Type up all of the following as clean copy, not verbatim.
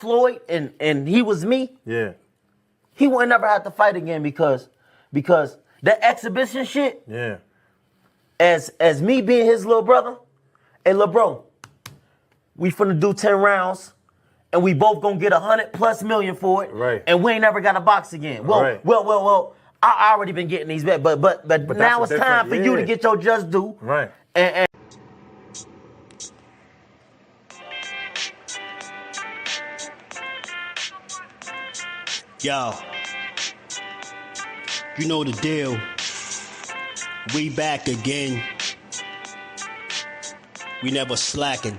Floyd and he was me, Yeah. he wouldn't never have to fight again because that exhibition shit, Yeah. as me being his little brother, hey, little bro, we finna do 10 rounds and we both gonna get 100+ million for it. Right. And we ain't never got to box again. Well, Right. well, I already been getting these back, but now it's time for you to get your just due. Right. And Yo, you know the deal. We back again. We never slacking.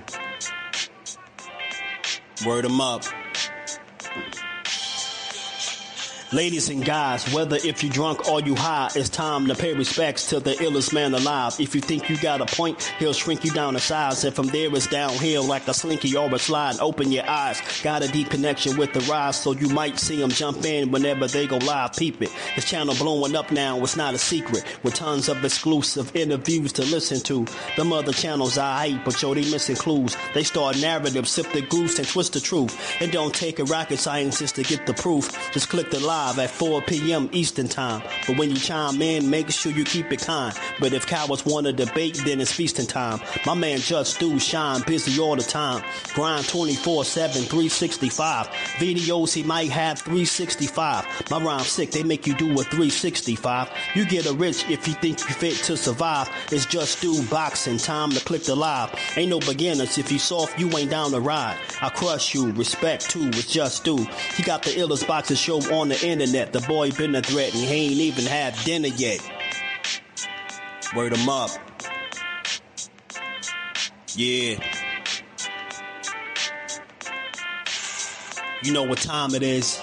Word 'em up. Ladies and guys, whether if you drunk or you high, it's time to pay respects to the illest man alive. If you think you got a point, he'll shrink you down to size. And from there it's downhill like a slinky or a slide. Open your eyes, got a deep connection with the rise, so you might see them jump in whenever they go live. Peep it, this channel blowing up now, it's not a secret. With tons of exclusive interviews to listen to. Them other channels I hate, but yo, they missing clues. They start narratives, sip the goose and twist the truth. It don't take a rocket scientist to get the proof. Just click the live at 4 p.m. Eastern time. But when you chime in, make sure you keep it kind. But if cowards want to debate, then it's feasting time. My man Just Do shine, busy all the time. Grind 24/7, 365. Videos he might have 365. My rhyme sick, they make you do a 365. You get a rich if you think you fit to survive. It's Just Do Boxing, time to click the live. Ain't no beginners, if you soft, you ain't down to ride. I crush you, respect too, it's Just Do. He got the illest boxing show on the internet. The boy been a threat and he ain't even had dinner yet. Word 'em up. Yeah. You know what time it is.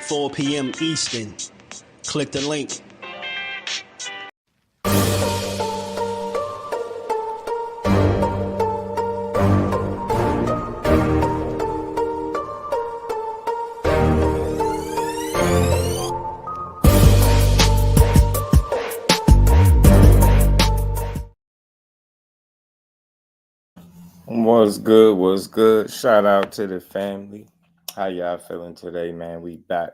$4 p.m. Eastern. Click the link. What's good? What's good? Shout out to the family. How y'all feeling today, man? We back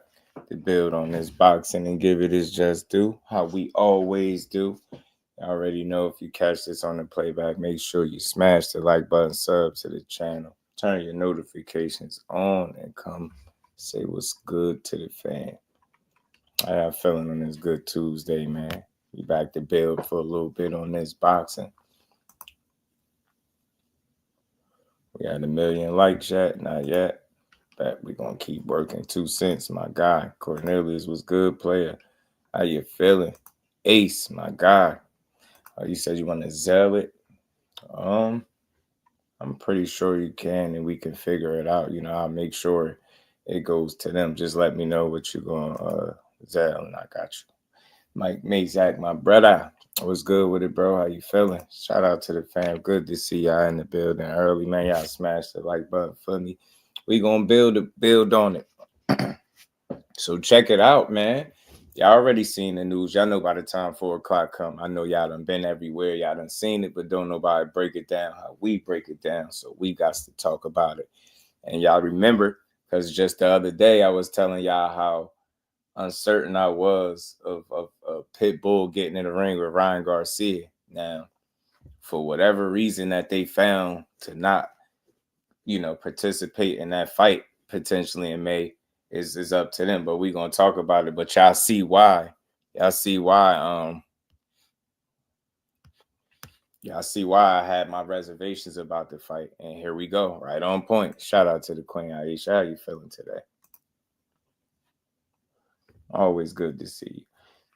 to build on this boxing and give it its just due, how we always do. You already know if you catch this on the playback, make sure you smash the like button, sub to the channel, turn your notifications on, and come say what's good to the fan. How y'all feeling on this good Tuesday, man? We back to build for a little bit on this boxing. We had 1 million likes yet, not yet. But we're going to keep working. 2 cents, my guy. Cornelius was good player. How you feeling? Ace, my guy. You said you want to sell it. I'm pretty sure you can, and we can figure it out. You know, I'll make sure it goes to them. Just let me know what you're going to sell, and I got you. Mike Mazak, my brother. What's good with it, bro? How you feeling? Shout out to the fam. Good to see y'all in the building early, man. Y'all smash the like button for me. We gonna build on it. So check it out, man. Y'all already seen the news. Y'all know by the time 4 o'clock come, I know y'all done been everywhere. Y'all done seen it, but don't nobody break it down how we break it down. So we got to talk about it. And y'all remember, because just the other day I was telling y'all how uncertain I was of Pitbull getting in the ring with Ryan Garcia. Now, for whatever reason that they found to not, participate in that fight potentially in May is up to them. But we're gonna talk about it. But y'all see why. Y'all see why I had my reservations about the fight. And here we go. Right on point. Shout out to the Queen Aisha. How you feeling today? Always good to see you.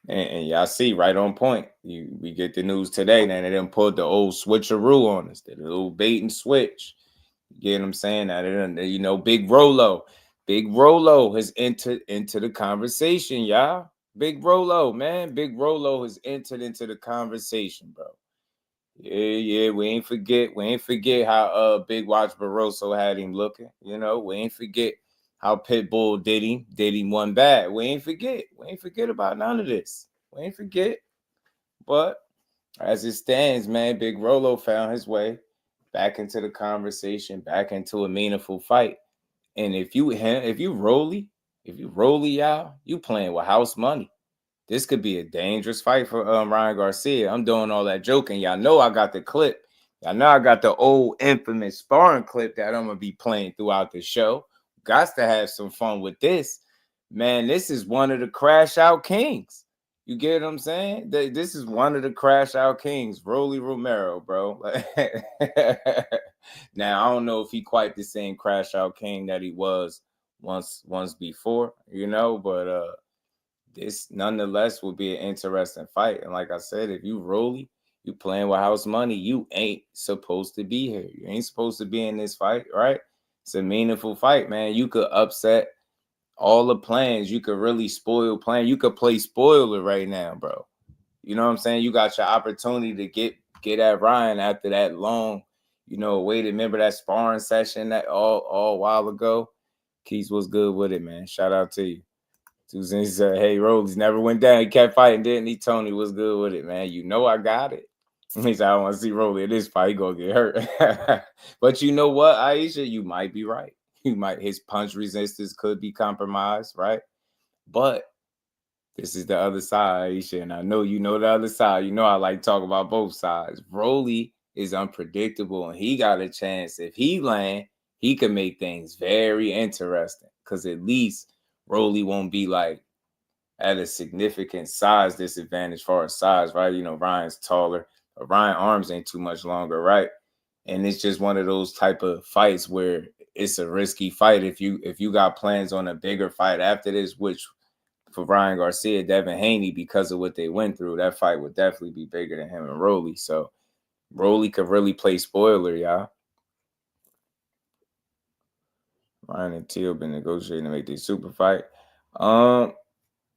And y'all see, right on point. We get the news today. Now they done pulled the old switcheroo on us. The little bait and switch. You get what I'm saying? Now they done, Big Rollo. Big Rollo has entered into the conversation, y'all. Big Rollo, man. Big Rollo has entered into the conversation, bro. Yeah. We ain't forget how Big Watch Barroso had him looking. We ain't forget how Pitbull did him one bad. We ain't forget about none of this. We ain't forget. But As it stands, man, Big Rolo found his way back into the conversation, back into a meaningful fight. And if you Rollie, y'all, you playing with house money. This could be a dangerous fight for Ryan Garcia. I'm doing all that joking. Y'all know I got the clip. Y'all know I got the old infamous sparring clip that I'm gonna be playing throughout the show. Got to have some fun with this. Man, this is one of the crash out kings. You get what I'm saying? This is one of the crash out kings, Rollie Romero, bro. Now, I don't know if he quite the same crash out king that he was once before, but this nonetheless will be an interesting fight. And like I said, if you Rollie, you playing with house money, you ain't supposed to be here. You ain't supposed to be in this fight, right? It's a meaningful fight, man. You could upset all the plans. You could really spoil plan. You could play spoiler right now, bro. You know what I'm saying? You got your opportunity to get at Ryan after that long, wait. Remember that sparring session that all while ago? Keys was good with it, man. Shout out to you. He said, hey, Rollies never went down. He kept fighting, didn't he? Tony was good with it, man. You know I got it. He said, I don't want to see Rollie in this fight. He going to get hurt. But you know what, Aisha? You might be right. His punch resistance could be compromised, right? But this is the other side, Aisha, and I know you know the other side. You know I like to talk about both sides. Rollie is unpredictable, and he got a chance. If he land, he can make things very interesting because at least Rollie won't be like at a significant size disadvantage as far as size, right? Ryan's taller. But Ryan arms ain't too much longer, right? And it's just one of those type of fights where it's a risky fight. If you got plans on a bigger fight after this, which for Ryan Garcia, Devin Haney, because of what they went through, that fight would definitely be bigger than him and Rollie. So Rollie could really play spoiler, y'all. Ryan and Teal been negotiating to make this super fight.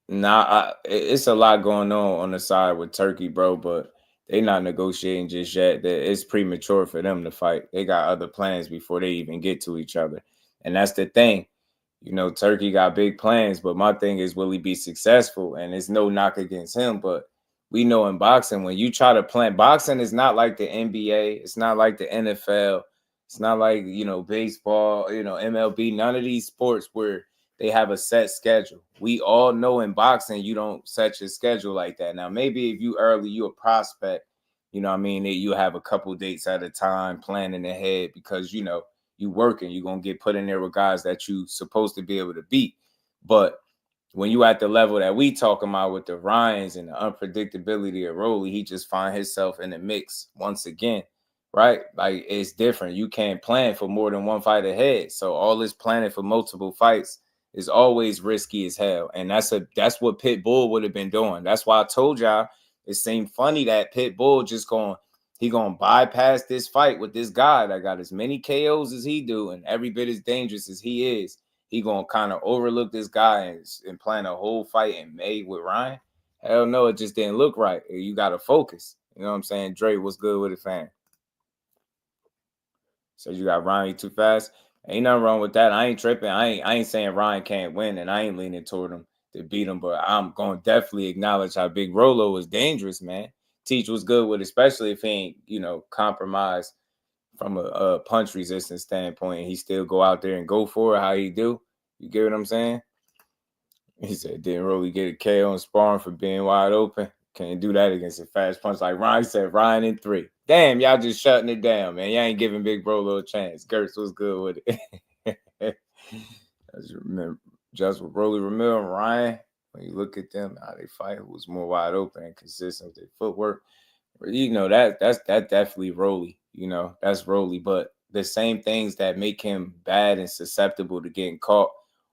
It's a lot going on the side with Turkey, bro, but they not negotiating just yet. It's premature for them to fight. They got other plans before they even get to each other. And that's the thing. Turkey got big plans, but my thing is, will he be successful? And it's no knock against him, but we know in boxing, when you try to plan, boxing is not like the NBA. It's not like the NFL. It's not like, baseball, MLB, none of these sports where they have a set schedule. We all know in boxing, you don't set your schedule like that. Now, maybe if you a prospect, you have a couple dates at a time planning ahead because, you working, you're going to get put in there with guys that you supposed to be able to beat. But when you at the level that we talking about with the Ryans and the unpredictability of Rollie, he just find himself in the mix once again, right? Like, it's different. You can't plan for more than one fight ahead. So all this planning for multiple fights is always risky as hell. And that's what Pitbull would have been doing. That's why I told y'all it seemed funny that Pitbull just going to bypass this fight with this guy that got as many KOs as he do and every bit as dangerous as he is. He going to kind of overlook this guy and plan a whole fight in May with Ryan. Hell no, it just didn't look right. You got to focus. You know what I'm saying? Dre, what's good with it, fam? So you got Ryan, you too fast. Ain't nothing wrong with that. I ain't tripping. I ain't saying Ryan can't win, and I ain't leaning toward him to beat him, but I'm going to definitely acknowledge how Big Rolo is dangerous, man. Teach was good with it, especially if he ain't, compromised from a punch resistance standpoint. He still go out there and go for it how he do. You get what I'm saying? He said, didn't really get a KO in sparring for being wide open. Can't do that against a fast punch. Like Ryan said, Ryan in 3. Damn, y'all just shutting it down, man. Y'all ain't giving Big Rolo a chance. Gertz was good with it. Just with Rollie Romero and Ryan, when you look at them, how they fight, it was more wide open and consistent with their footwork. That's definitely Rollie. That's Rollie. But the same things that make him bad and susceptible to getting caught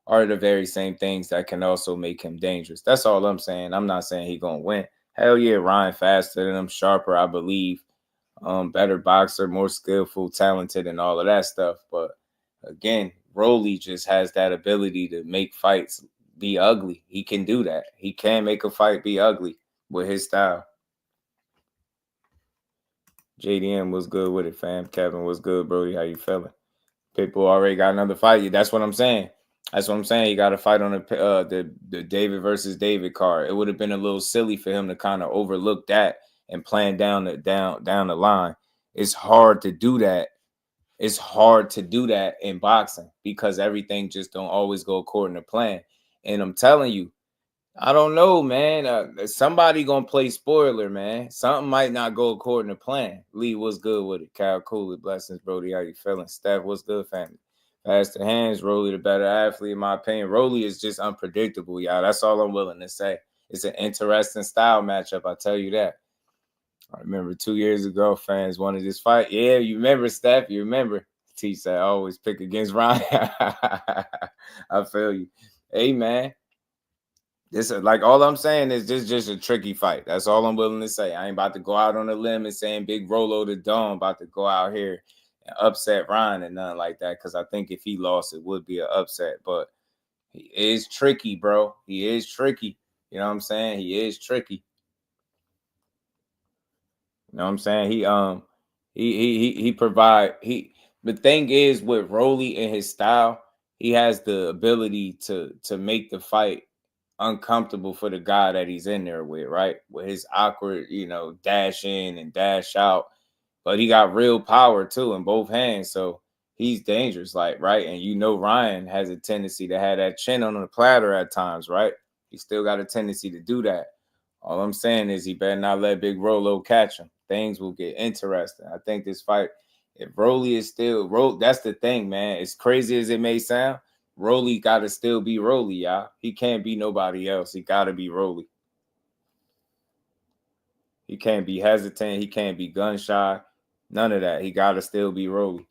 are the very same things that can also make him dangerous. That's all I'm saying. I'm not saying he's gonna win. Hell yeah, Ryan faster than him, sharper, I believe. Better boxer, more skillful, talented, and all of that stuff. But again, Rollie just has that ability to make fights be ugly. He can do that. He can make a fight be ugly with his style. JDM was good with it, fam. Kevin was good, Brody. How you feeling? Pitbull already got another fight. That's what I'm saying. He got a fight on the David versus David card. It would have been a little silly for him to kind of overlook that and plan down the line. It's hard to do that. It's hard to do that in boxing because everything just don't always go according to plan. And I'm telling you, I don't know, man. Somebody gonna play spoiler, man. Something might not go according to plan. Lee, what's good with it? Cal Cooley, blessings, Brody. How you feeling? Steph, what's good, family? Pass the hands. Rollie, the better athlete, in my opinion. Rollie is just unpredictable, y'all. That's all I'm willing to say. It's an interesting style matchup, I tell you that. I remember 2 years ago, fans wanted this fight. Yeah, you remember, Steph? You remember? T said, I always pick against Ryan. I feel you. Hey, man. This is like all I'm saying is this just a tricky fight. That's all I'm willing to say. I ain't about to go out on a limb and saying Big Rolo the Dome about to go out here and upset Ryan and nothing like that. Because I think if he lost, it would be an upset. But he is tricky, bro. He is tricky. You know what I'm saying? He is tricky. You know what I'm saying? He provide. The thing is with Rollie and his style, he has the ability to make the fight uncomfortable for the guy that he's in there with, right? With his awkward, dash in and dash out. But he got real power too in both hands. So he's dangerous, like, right? And Ryan has a tendency to have that chin on the platter at times, right? He still got a tendency to do that. All I'm saying is he better not let Big Rolo catch him. Things will get interesting. I think this fight, if Rollie is still, that's the thing, man. As crazy as it may sound, Rollie got to still be Rollie, y'all. He can't be nobody else. He got to be Rollie. He can't be hesitant. He can't be gun shy. None of that. He got to still be Rollie.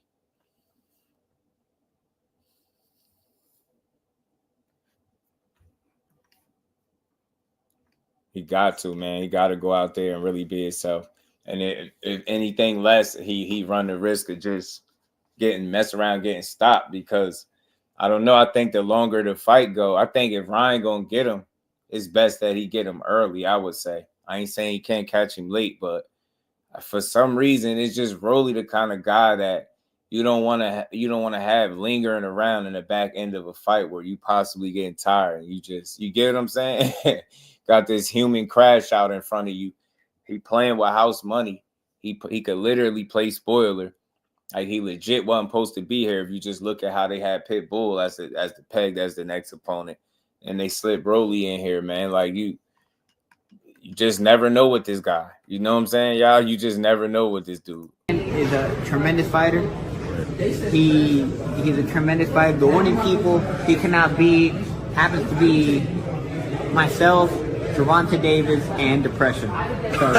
He got to, man. He got to go out there and really be himself. And if anything less, he run the risk of just mess around, getting stopped because I don't know. I think the longer the fight go, I think if Ryan gonna get him, it's best that he get him early. I would say. I ain't saying he can't catch him late, but for some reason, it's just Rollie the kind of guy that you don't want to have lingering around in the back end of a fight where you possibly getting tired. You get what I'm saying? Got this human crash out in front of you. He playing with house money. He could literally play spoiler. Like he legit wasn't supposed to be here if you just look at how they had Pitbull as the peg as the next opponent. And they slipped Rollie in here, man. Like you just never know with this guy. You know what I'm saying, y'all? You just never know with this dude. He's a tremendous fighter. He's a tremendous fighter. The only people he cannot be happens to be myself, Gervonta Davis, and depression. So,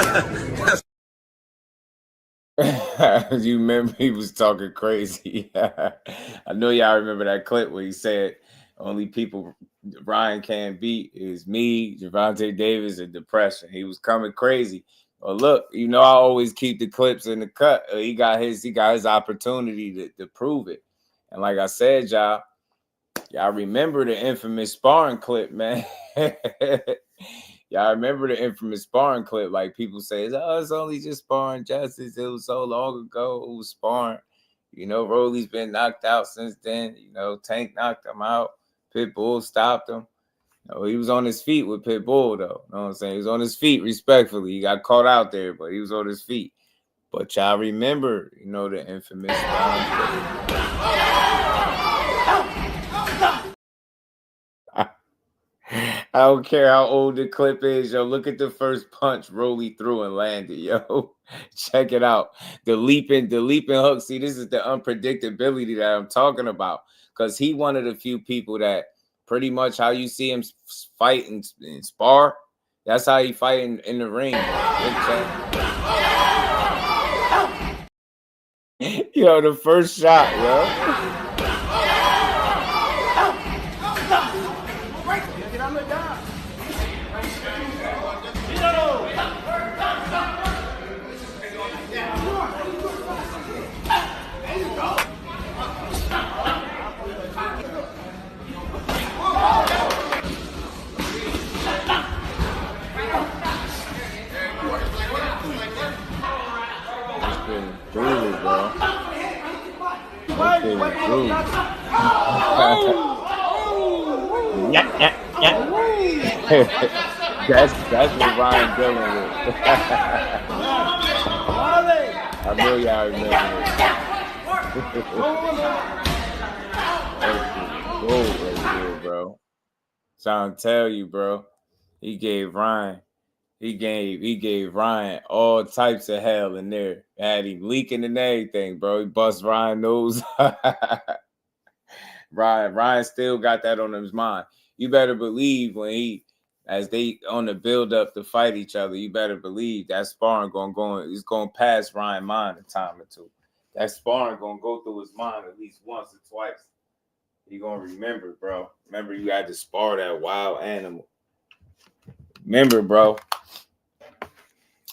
yeah. You remember he was talking crazy. I know y'all remember that clip where he said only people Ryan can't beat is me, Gervonta Davis, and depression. He was coming crazy. Well, look, I always keep the clips in the cut. He got his opportunity to prove it. And like I said, y'all remember the infamous sparring clip, man. Y'all remember the infamous sparring clip? Like people say, it's only just sparring justice. It was so long ago. It was sparring. Rollie's been knocked out since then. Tank knocked him out. Pitbull stopped him. He was on his feet with Pitbull, though. You know what I'm saying? He was on his feet, respectfully. He got caught out there, but he was on his feet. But y'all remember, the infamous sparring clip. I don't care how old the clip is, yo. Look at the first punch Rollie threw and landed, yo. Check it out. The leaping hook. See, this is the unpredictability that I'm talking about. Because he one of the few people that pretty much how you see him fight and spar, that's how he fight in the ring. The first shot, yo. That's what Ryan dealing with. I know y'all remember it. Gold right there, bro. Trying to tell you, bro. He gave Ryan all types of hell in there. Had him leaking and everything, bro. He bust Ryan nose. Ryan still got that on his mind. You better believe as they on the build up to fight each other, you better believe that sparring is going past Ryan's mind a time or two. That sparring going to go through his mind at least once or twice. He going to remember, bro. Remember, you had to spar that wild animal. Remember, bro.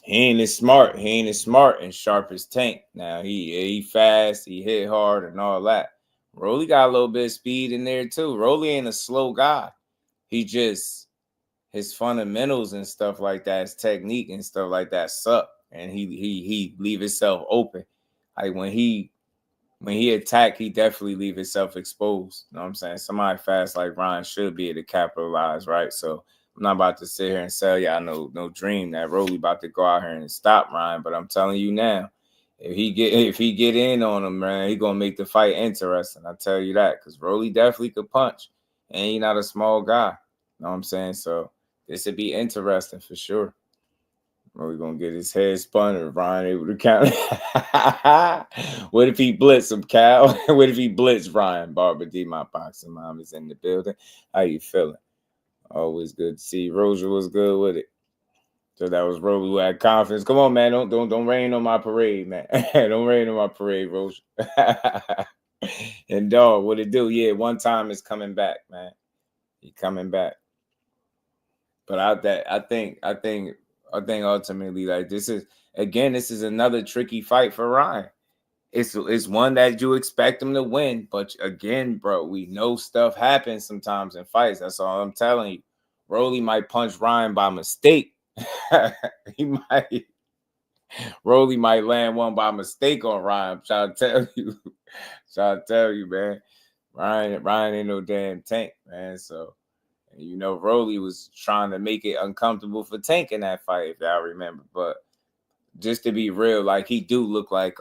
He ain't as smart and sharp as Tank. Now, he fast, he hit hard and all that. Rollie got a little bit of speed in there, too. Rollie ain't a slow guy. He just, his fundamentals and stuff like that, his technique and stuff like that suck. And he leave himself open. Like, when he attack, he definitely leave himself exposed. You know what I'm saying? Somebody fast like Ryan should be able to capitalize, right? So I'm not about to sit here and sell y'all no dream that Rollie about to go out here and stop Ryan. But I'm telling you now, if he get in on him, man, he gonna make the fight interesting. I tell you that, because Rollie definitely could punch, and he not a small guy. You know what I'm saying? So this would be interesting for sure. We're going to get his head spun and Ryan able to count. What if he blitz him, Cal? What if he blitz Ryan? Barbara D, my boxing mom, is in the building. How you feeling? Always good to see. Rosia was good with it. So that was Rosie who had confidence. Come on, man. Don't rain on my parade, man. Don't rain on my parade, Rosia. And dog, what it do? Yeah, one time is coming back, man. He coming back. But I think ultimately, like, this is another tricky fight for Ryan. It's one that you expect him to win, but again, bro, we know stuff happens sometimes in fights. That's all I'm telling you. Rollie might punch Ryan by mistake. Rollie might land one by mistake on Ryan. I'm trying to tell you, man. Ryan ain't no damn Tank, man. So, you know, Rollie was trying to make it uncomfortable for Tank in that fight, if y'all remember. But just to be real, like, he do look like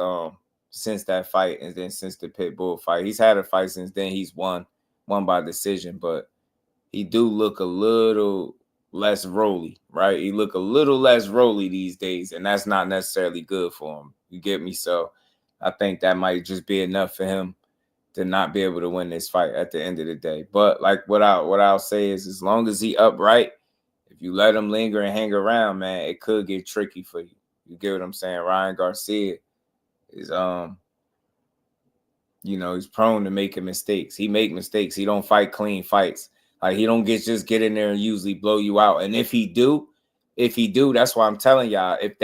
since that fight and then since the Pitbull fight, he's had a fight since then. He's won by decision, but he do look a little less Rollie, right? He look a little less Rollie these days, and that's not necessarily good for him. You get me? So I think that might just be enough for him to not be able to win this fight at the end of the day. But like what I'll say is, as long as he upright, if you let him linger and hang around, man, it could get tricky for you. You get what I'm saying? Ryan Garcia is he's prone to making mistakes. He make mistakes. He don't fight clean fights. Like, he don't just get in there and usually blow you out. And if he do, that's why I'm telling y'all, if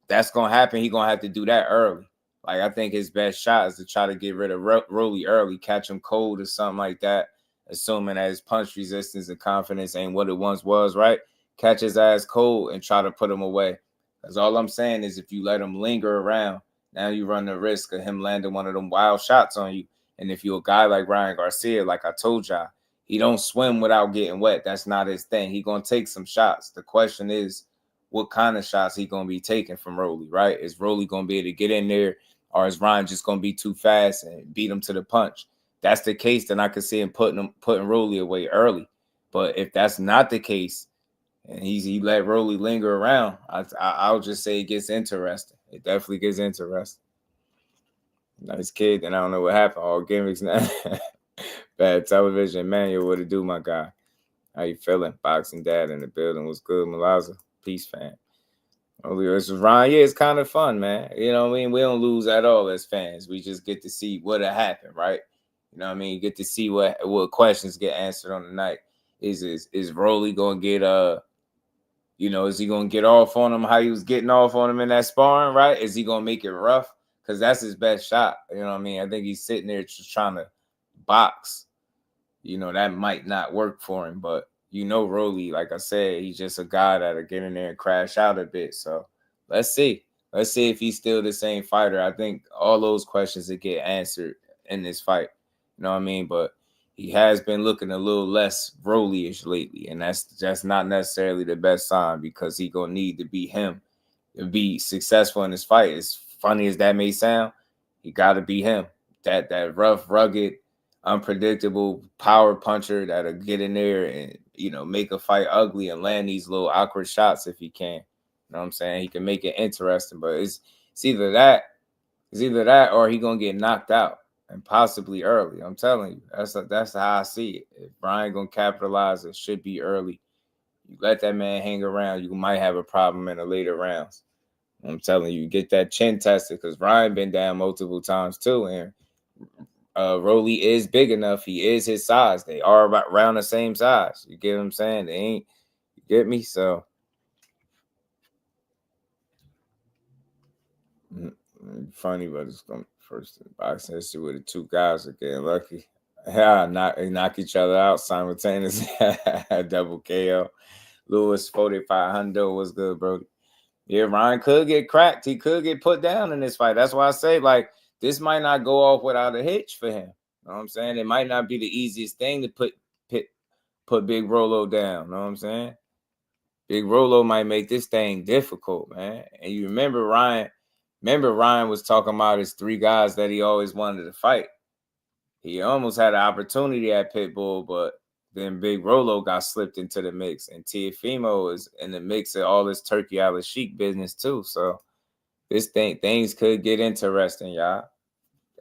that's gonna happen, he gonna have to do that early. Like, I think his best shot is to try to get rid of Rollie early, catch him cold or something like that, assuming that his punch resistance and confidence ain't what it once was, right? Catch his ass cold and try to put him away. Because all I'm saying is, if you let him linger around, now you run the risk of him landing one of them wild shots on you. And if you're a guy like Ryan Garcia, like I told y'all, he don't swim without getting wet. That's not his thing. He going to take some shots. The question is, what kind of shots he going to be taking from Rollie, right? Is Rollie going to be able to get in there, or is Ryan just going to be too fast and beat him to the punch? That's the case, then I could see him putting Rollie away early. But if that's not the case, and he let Rollie linger around, I'll just say it gets interesting. It definitely gets interesting. Nice kid, and I don't know what happened. All gimmicks now. Bad television, Manuel. What it do, my guy? How you feeling? Boxing dad in the building. What's good, Malaza? Peace, fam. This is Ryan. Yeah, it's kind of fun, man. You know what I mean? We don't lose at all as fans. We just get to see what'll happen, right? You know what I mean? You get to see what questions get answered on the night. Is Rollie gonna get is he gonna get off on him how he was getting off on him in that sparring, right? Is he gonna make it rough? Because that's his best shot. You know what I mean? I think he's sitting there just trying to box. That might not work for him, but Rollie, like I said, he's just a guy that'll get in there and crash out a bit. So let's see. Let's see if he's still the same fighter. I think all those questions that get answered in this fight. You know what I mean? But he has been looking a little less Rollie-ish lately, and that's not necessarily the best sign because he gonna need to be him to be successful in this fight. As funny as that may sound, he got to be him. That rough, rugged, unpredictable power puncher that'll get in there and, you know, make a fight ugly and land these little awkward shots if he can. You know what I'm saying? He can make it interesting, but it's either that or he gonna get knocked out and possibly early. I'm telling you, that's how I see it. If Brian gonna capitalize, it should be early. You let that man hang around, you might have a problem in the later rounds. I'm telling you, get that chin tested because Ryan been down multiple times too, and Rollie is big enough. He is his size. They are around the same size. You get what I'm saying? They ain't. You get me? So funny, but it's going first in boxing history with the two guys are getting lucky. Yeah, knock each other out simultaneously. Double KO. Lewis 4500 was good, bro. Yeah, Ryan could get cracked. He could get put down in this fight. That's why I say, like, this might not go off without a hitch for him. You know what I'm saying? It might not be the easiest thing to put Big Rollo down. You know what I'm saying? Big Rollo might make this thing difficult, man. And you remember Ryan was talking about his three guys that he always wanted to fight. He almost had an opportunity at Pitbull, but then Big Rollo got slipped into the mix, and Teofimo is in the mix of all this Turkey Al Sheik business too. So things could get interesting, y'all.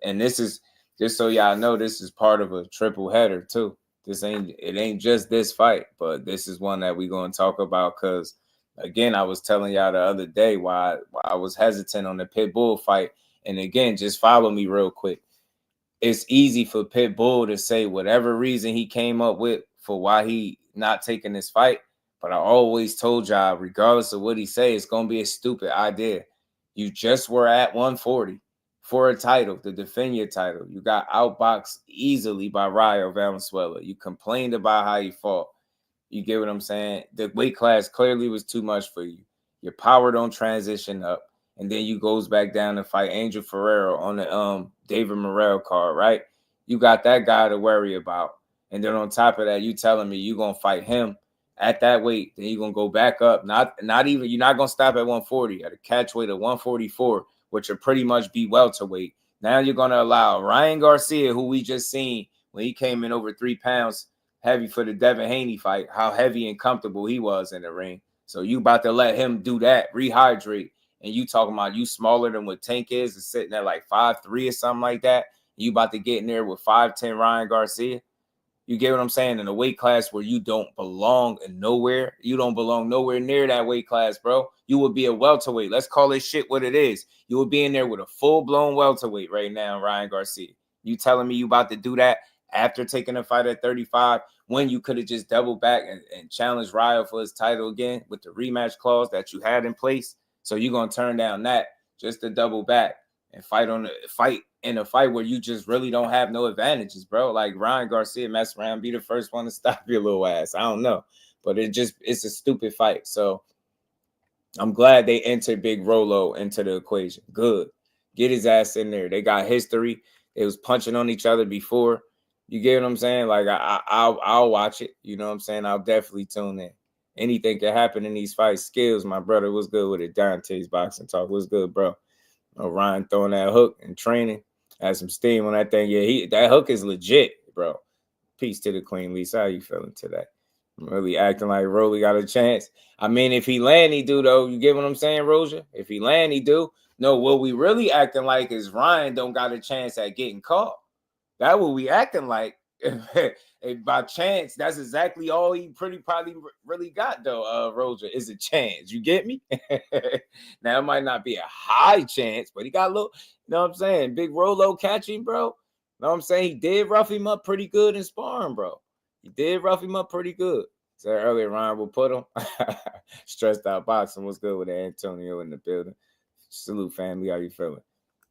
And this is just so y'all know, this is part of a triple header too. It ain't just this fight, but this is one that we're gonna talk about because again, I was telling y'all the other day why I was hesitant on the Pitbull fight. And again, just follow me real quick. It's easy for Pitbull to say whatever reason he came up with for why he not taking this fight. But I always told y'all, regardless of what he say, it's going to be a stupid idea. You just were at 140 for a title, to defend your title. You got outboxed easily by Rayo Valenzuela. You complained about how you fought. You get what I'm saying? The weight class clearly was too much for you. Your power don't transition up. And then you goes back down to fight Angel Ferrero on the David Morrell card, right? You got that guy to worry about. And then on top of that, you telling me you're going to fight him at that weight. Then you're going to go back up. Not even, you're not going to stop at 140. At a catch weight of 144, which will pretty much be welterweight. Now you're going to allow Ryan Garcia, who we just seen when he came in over 3 pounds heavy for the Devin Haney fight, how heavy and comfortable he was in the ring. So you about to let him do that, rehydrate. And you talking about you smaller than what Tank is and sitting at like 5'3" or something like that. You about to get in there with 5'10" Ryan Garcia. You get what I'm saying? In a weight class where you don't belong in nowhere. You don't belong nowhere near that weight class, bro. You would be a welterweight. Let's call this shit what it is. You would be in there with a full-blown welterweight right now, Ryan Garcia. You telling me you about to do that after taking a fight at 35 when you could have just doubled back and challenged Ryo for his title again with the rematch clause that you had in place? So you're going to turn down that just to double back and fight in a fight where you just really don't have no advantages, bro. Like Ryan Garcia mess around, be the first one to stop your little ass. I don't know. But it's a stupid fight. So I'm glad they entered Big Rollo into the equation. Good. Get his ass in there. They got history. They was punching on each other before. You get what I'm saying? Like I'll watch it. You know what I'm saying? I'll definitely tune in. Anything can happen in these fights. Skills, my brother, was good with it. Dante's boxing talk was good, bro. Ryan throwing that hook and training. Had some steam on that thing. Yeah, that hook is legit, bro. Peace to the Queen, Lisa. How you feeling today? I'm really acting like Rollie got a chance. I mean, if he land, he do, though. You get what I'm saying, Roja? If he land, he do. No, what we really acting like is Ryan don't got a chance at getting caught. That's what we acting like. If by chance, that's exactly all he probably really got, though, Roja, is a chance. You get me? Now, it might not be a high chance, but he got a little, you know what I'm saying? Big Rollo catching, bro. You know what I'm saying? He did rough him up pretty good in sparring, bro. He did rough him up pretty good. Said earlier, Ryan will put him. Stressed out boxing. What's good with Antonio in the building? Salute, family. How you feeling?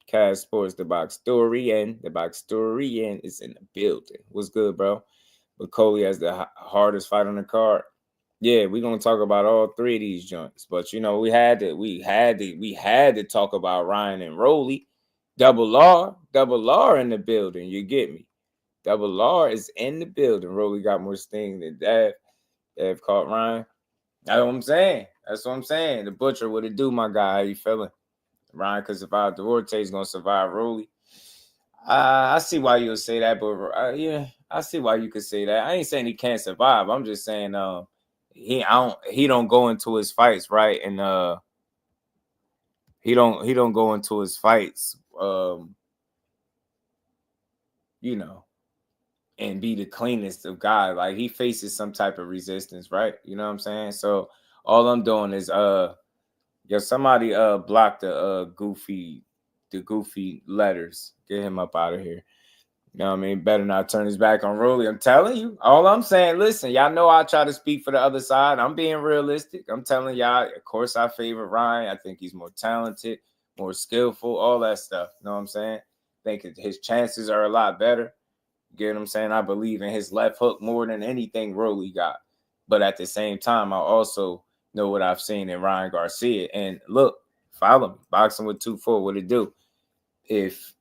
Cash Sports, the box story, and the box story and is in the building. What's good, bro? But Coley has the hardest fight on the card. Yeah, we're gonna talk about all three of these joints. But you know, we had to talk about Ryan and Rollie. Double R in the building. You get me? Double R is in the building. Rollie got more sting than Dav. Dav caught Ryan. That's what I'm saying. That's what I'm saying. The butcher, what it do, my guy? How you feeling? Ryan could survive. Duarte's gonna survive Rollie. I see why you'll say that, but yeah, I see why you could say that. I ain't saying he can't survive. I'm just saying he don't go into his fights, right? And he don't go into his fights you know, and be the cleanest of guys. Like, he faces some type of resistance, right? You know what I'm saying? So all I'm doing is somebody block the goofy letters. Get him up out of here. You know what I mean? Better not turn his back on Rollie. I'm telling you. All I'm saying, listen, y'all know I try to speak for the other side. I'm being realistic. I'm telling y'all, of course, I favor Ryan. I think he's more talented, more skillful, all that stuff. You know what I'm saying? I think his chances are a lot better. You get what I'm saying? I believe in his left hook more than anything Rollie got. But at the same time, I also know what I've seen in Ryan Garcia. And look, follow me. Boxing with 2-4, what it do? If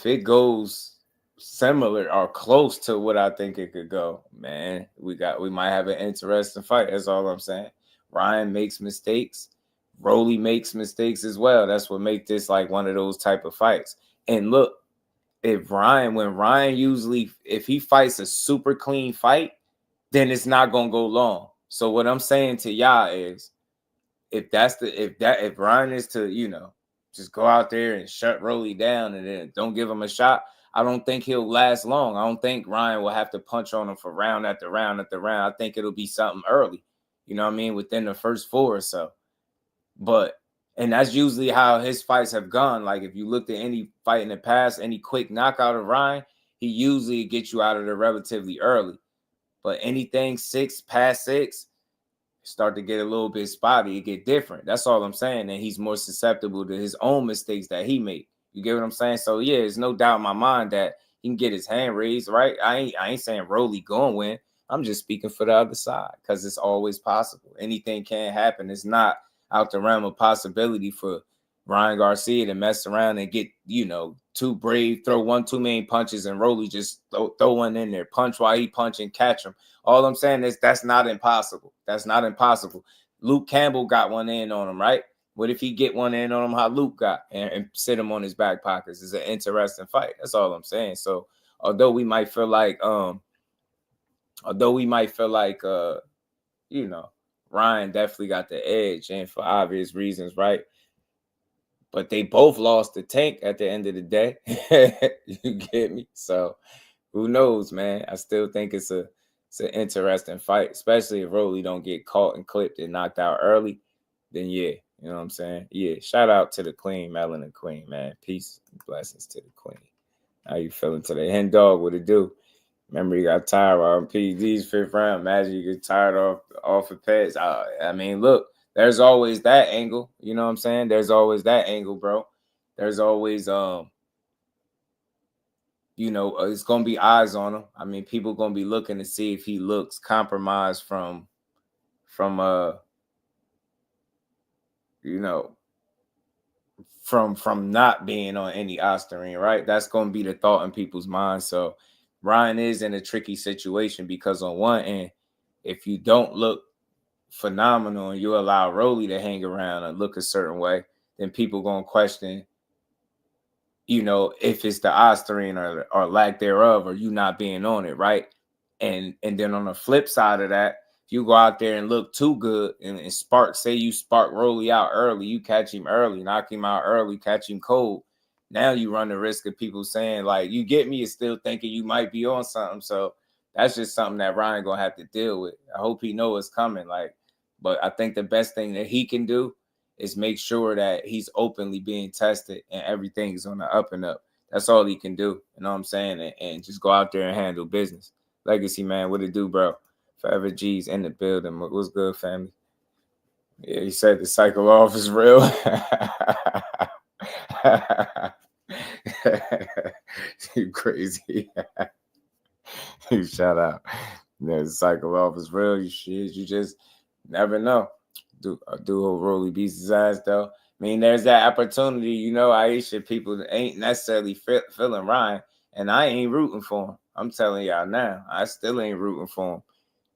it goes similar or close to what I think it could go, man, we might have an interesting fight. That's all I'm saying. Ryan makes mistakes. Rollie makes mistakes as well. That's what makes this like one of those type of fights. And look, if he fights a super clean fight, then it's not gonna go long. So what I'm saying to y'all is, if Ryan is to, just go out there and shut Rollie down and then don't give him a shot, I don't think he'll last long. I don't think Ryan will have to punch on him for round after round after round. I think it'll be something early, you know what I mean, within the first 4 or so. And that's usually how his fights have gone. Like, if you looked at any fight in the past, any quick knockout of Ryan, he usually gets you out of there relatively early. But anything past 6, start to get a little bit spotty, it get different. That's all I'm saying. And he's more susceptible to his own mistakes that he made. You get what I'm saying? So yeah, there's no doubt in my mind that he can get his hand raised, right? I ain't saying Rollie going to win. I'm just speaking for the other side, because it's always possible. Anything can happen. It's not out the realm of possibility for Ryan Garcia to mess around and get, too brave, throw one too many punches, and Rollie just throw one in there, punch while he punch and catch him. All I'm saying is that's not impossible. That's not impossible. Luke Campbell got one in on him, right? What if he get one in on him how Luke got and sit him on his back pockets? It's an interesting fight. That's all I'm saying. So although we might feel like Ryan definitely got the edge, and for obvious reasons, right? But they both lost the tank at the end of the day. You get me? So who knows, man? I still think it's an interesting fight, especially if Rollie don't get caught and clipped and knocked out early. Then yeah, you know what I'm saying? Yeah, shout out to the queen, Melanin Queen, man. Peace and blessings to the queen. How you feeling today? Hen Dog, what it do? Remember, you got tired on PD's 5th round. Imagine you get tired off of pets. I mean, look, there's always that angle. You know what I'm saying? There's always that angle, bro. There's always it's gonna be eyes on him. I mean, people gonna be looking to see if he looks compromised from not being on any Ostarine, right? That's gonna be the thought in people's minds. So Ryan is in a tricky situation, because on one end, if you don't look phenomenal and you allow Rollie to hang around and look a certain way, then people gonna question, if it's the Ostarine or lack thereof, or you not being on it, right? And then on the flip side of that, if you go out there and look too good and say you spark Rollie out early, you catch him early, knock him out early, catch him cold. Now you run the risk of people saying, like, you get me, is still thinking you might be on something. So that's just something that Ryan gonna have to deal with. I hope he knows it's coming. But I think the best thing that he can do is make sure that he's openly being tested and everything is on the up and up. That's all he can do. You know what I'm saying? And just go out there and handle business. Legacy, man, what it do, bro? Forever G's in the building. What's good, family? Yeah, he said the cycle off is real. You crazy. You shout out. Yeah, the cycle off is real. You just never know. Do hope Rollie beats his ass though. I mean, there's that opportunity. You know, Aisha, people ain't necessarily feeling Ryan, and I ain't rooting for him. I'm telling y'all now, I still ain't rooting for him.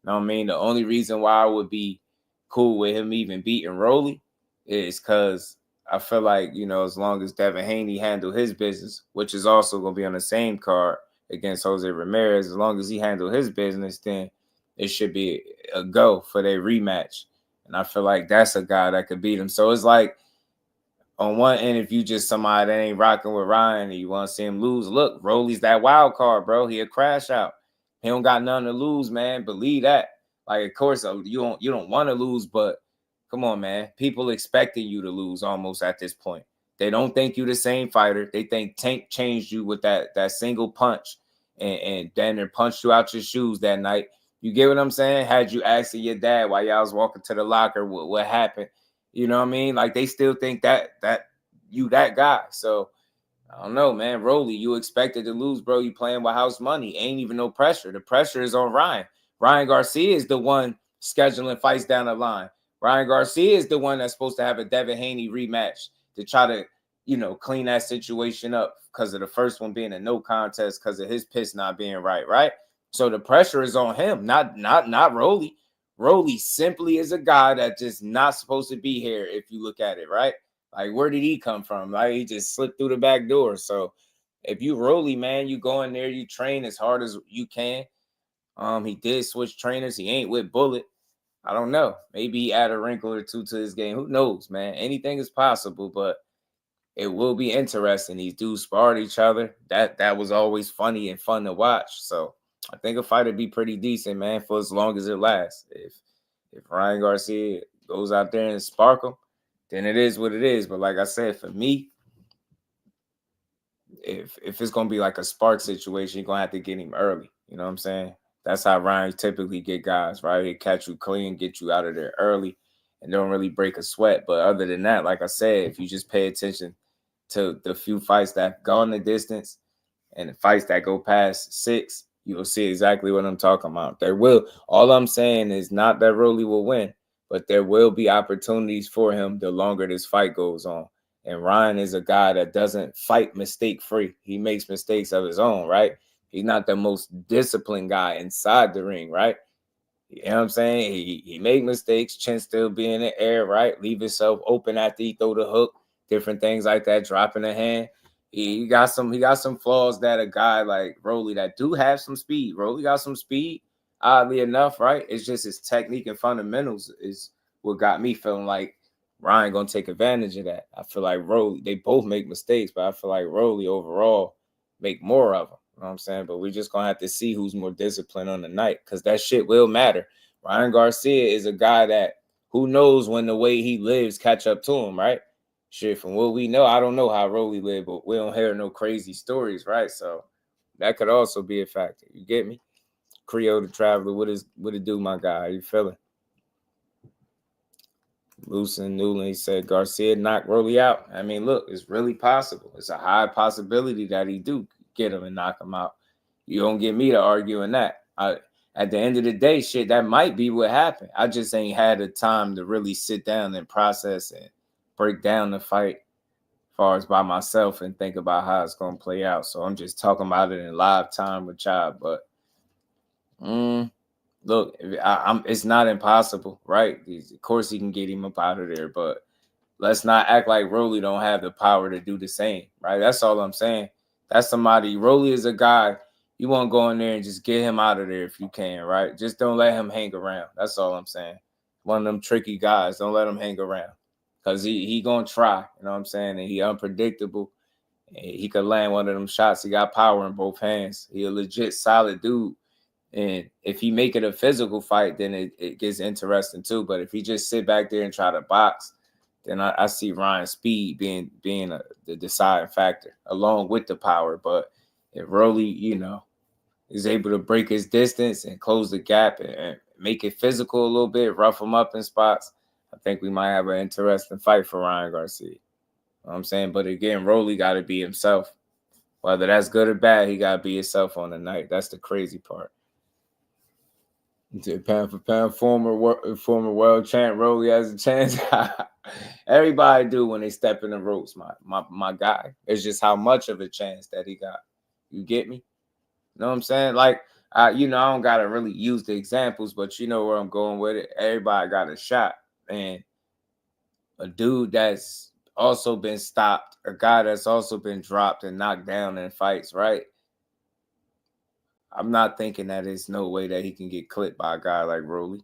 You know what I mean? The only reason why I would be cool with him even beating Rollie is because I feel like, you know, as long as Devin Haney handle his business, which is also going to be on the same card against Jose Ramirez, as long as he handle his business, then it should be a go for their rematch. And I feel like that's a guy that could beat him. So it's like, on one end, if you just somebody that ain't rocking with Ryan and you want to see him lose, look, Rollie's that wild card, bro. He'll crash out. He don't got nothing to lose, man. Believe that. Like, of course, you don't want to lose, but come on, man. People expecting you to lose almost at this point. They don't think you the same fighter. They think Tank changed you with that single punch and then they punched you out your shoes that night. You get what I'm saying? Had you asking your dad while y'all was walking to the locker what happened, you know what I mean? Like, they still think that you that guy. So I don't know, man. Rollie, you expected to lose, bro. You playing with house money. Ain't even no pressure. The pressure is on Ryan. Ryan Garcia is the one scheduling fights down the line. Ryan Garcia is the one that's supposed to have a Devin Haney rematch to try to, you know, clean that situation up because of the first one being a no contest because of his piss not being right? So the pressure is on him, not Rollie. Rollie simply is a guy that just not supposed to be here if you look at it, right? Like, where did he come from? Like, he just slipped through the back door. So if you Rollie, man, you go in there, you train as hard as you can. He did switch trainers. He ain't with Bullet. I don't know. Maybe he add a wrinkle or two to his game. Who knows, man? Anything is possible, but it will be interesting. These dudes sparred each other. That was always funny and fun to watch. So I think a fight would be pretty decent, man, for as long as it lasts. If Ryan Garcia goes out there and sparkle, then it is what it is. But like I said, for me, if it's gonna be like a spark situation, you're gonna have to get him early. You know what I'm saying? That's how Ryan typically get guys, right? He catch you clean, get you out of there early, and don't really break a sweat. But other than that, like I said, if you just pay attention to the few fights that have gone the distance and the fights that go past 6, you'll see exactly what I'm talking about. There will. All I'm saying is not that Rollie will win, but there will be opportunities for him the longer this fight goes on. And Ryan is a guy that doesn't fight mistake-free. He makes mistakes of his own, right? He's not the most disciplined guy inside the ring, right? You know what I'm saying? He make mistakes, chin still be in the air, right? Leave himself open after he throw the hook, different things like that, dropping the hand. He got some flaws that a guy like Rollie that do have some speed. Rollie got some speed, oddly enough, right? It's just his technique and fundamentals is what got me feeling like Ryan gonna take advantage of that. I feel like Rollie, they both make mistakes, but I feel like Rollie overall make more of them. You know what I'm saying? But we're just gonna have to see who's more disciplined on the night because that shit will matter. Ryan Garcia is a guy that who knows when the way he lives catch up to him, right? Shit, from what we know, I don't know how Rollie lived, but we don't hear no crazy stories, right? So that could also be a factor. You get me? Creole the Traveler, what it do, my guy? How you feeling? Lucen Newland, he said Garcia knocked Rollie out. I mean, look, it's really possible. It's a high possibility that he do get him and knock him out. You don't get me to arguing that. At the end of the day, shit, that might be what happened. I just ain't had the time to really sit down and process and break down the fight as far as by myself and think about how it's going to play out. So I'm just talking about it in live time with y'all. But look, it's not impossible, right? Of course he can get him up out of there, but let's not act like Rollie don't have the power to do the same, right? That's all I'm saying. That's somebody. Rollie is a guy you want to go in there and just get him out of there if you can, right? Just don't let him hang around. That's all I'm saying. One of them tricky guys. Don't let him hang around because he gonna try. You know what I'm saying? And he unpredictable. He could land one of them shots. He got power in both hands. He a legit solid dude. And if he make it a physical fight, then it gets interesting too. But if he just sit back there and try to box, then I see Ryan's speed being the deciding factor along with the power. But if Rollie, you know, is able to break his distance and close the gap and make it physical a little bit, rough him up in spots, I think we might have an interesting fight for Ryan Garcia. You know what I'm saying? But again, Rollie got to be himself. Whether that's good or bad, he got to be himself on the night. That's the crazy part. Pound for pound, former world champ Rollie has a chance. Everybody do when they step in the ropes, my guy. It's just how much of a chance that he got. You get me? You know what I'm saying? Like, I don't gotta really use the examples, but you know where I'm going with it. Everybody got a shot, and a dude that's also been stopped, a guy that's also been dropped and knocked down in fights, right? I'm not thinking that there's no way that he can get clipped by a guy like Rollie.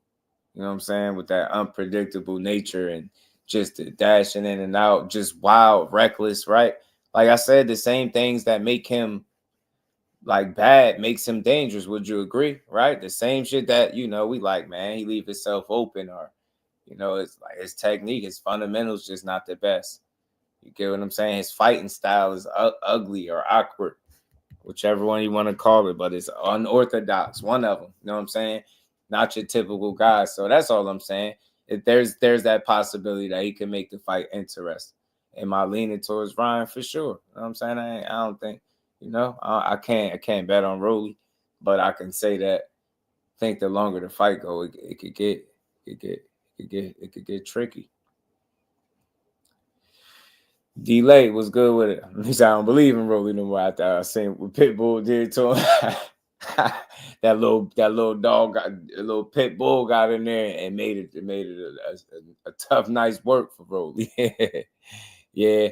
You know what I'm saying? With that unpredictable nature and just the dashing in and out, just wild, reckless, right? Like I said, the same things that make him like bad makes him dangerous. Would you agree? Right? The same shit that, we like, man, he leave himself open, or, it's like his technique, his fundamentals just not the best. You get what I'm saying? His fighting style is ugly or awkward, whichever one you want to call it, but it's unorthodox, one of them. You know what I'm saying? Not your typical guy. So that's all I'm saying. If there's that possibility that he can make the fight interesting. Am I leaning towards Ryan for sure? You know what I'm saying? I don't think, I can't bet on Rollie, but I can say that I think the longer the fight go, it could get tricky. Delay was good with it. At least I don't believe in Rollie no more. I seen what Pitbull did to him. that little dog, a little Pitbull got in there and made it a tough, nice work for Rollie. Yeah.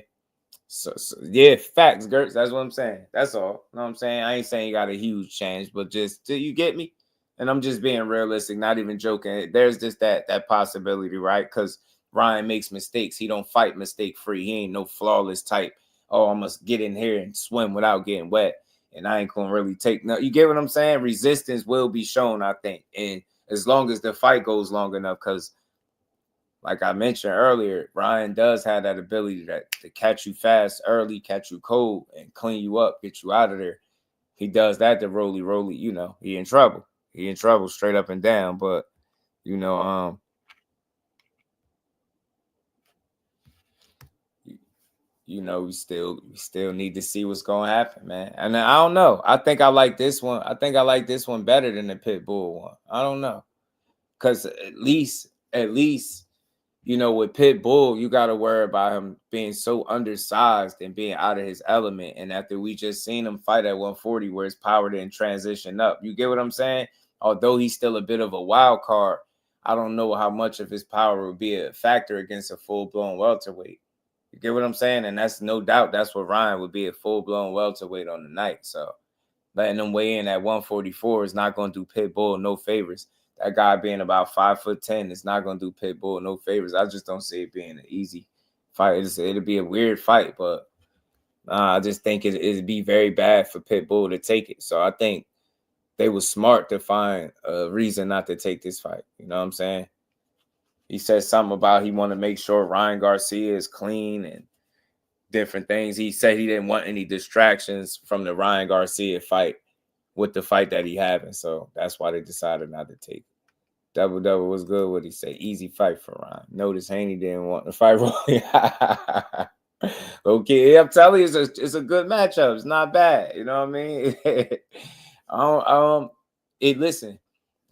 So yeah, facts, Gertz. That's what I'm saying. That's all. You know what I'm saying? I ain't saying you got a huge change, but just you get me? And I'm just being realistic, not even joking. There's just that possibility, right? Because Ryan makes mistakes. He don't fight mistake free. He ain't no flawless type. Oh, I must get in here and swim without getting wet. And I ain't gonna really take no. You get what I'm saying? Resistance will be shown, I think. And as long as the fight goes long enough, because like I mentioned earlier, Ryan does have that ability to catch you fast early, catch you cold, and clean you up, get you out of there. He does that to Rollie, he in trouble. He in trouble straight up and down. But, we still need to see what's going to happen, man. And I don't know. I think I like this one. I think I like this one better than the Pitbull one. I don't know. Because at least, with Pitbull, you got to worry about him being so undersized and being out of his element. And after we just seen him fight at 140 where his power didn't transition up. You get what I'm saying? Although he's still a bit of a wild card, I don't know how much of his power would be a factor against a full-blown welterweight. You get what I'm saying? And that's no doubt that's what Ryan would be, a full-blown welterweight on the night. So letting him weigh in at 144 is not going to do Pitbull no favors. That guy being about 5'10" is not going to do Pitbull no favors. I just don't see it being an easy fight. It'll be a weird fight, but I just think it'd be very bad for Pitbull to take it. So I think they were smart to find a reason not to take this fight. You know what I'm saying? He said something about he want to make sure Ryan Garcia is clean and different things. He said he didn't want any distractions from the Ryan Garcia fight with the fight that he having. So that's why they decided not to take it. Double was good. What he said, easy fight for Ryan. Notice Haney didn't want to fight Rollie. Okay, I'm telling you, it's a good matchup. It's not bad. You know what I mean? Listen,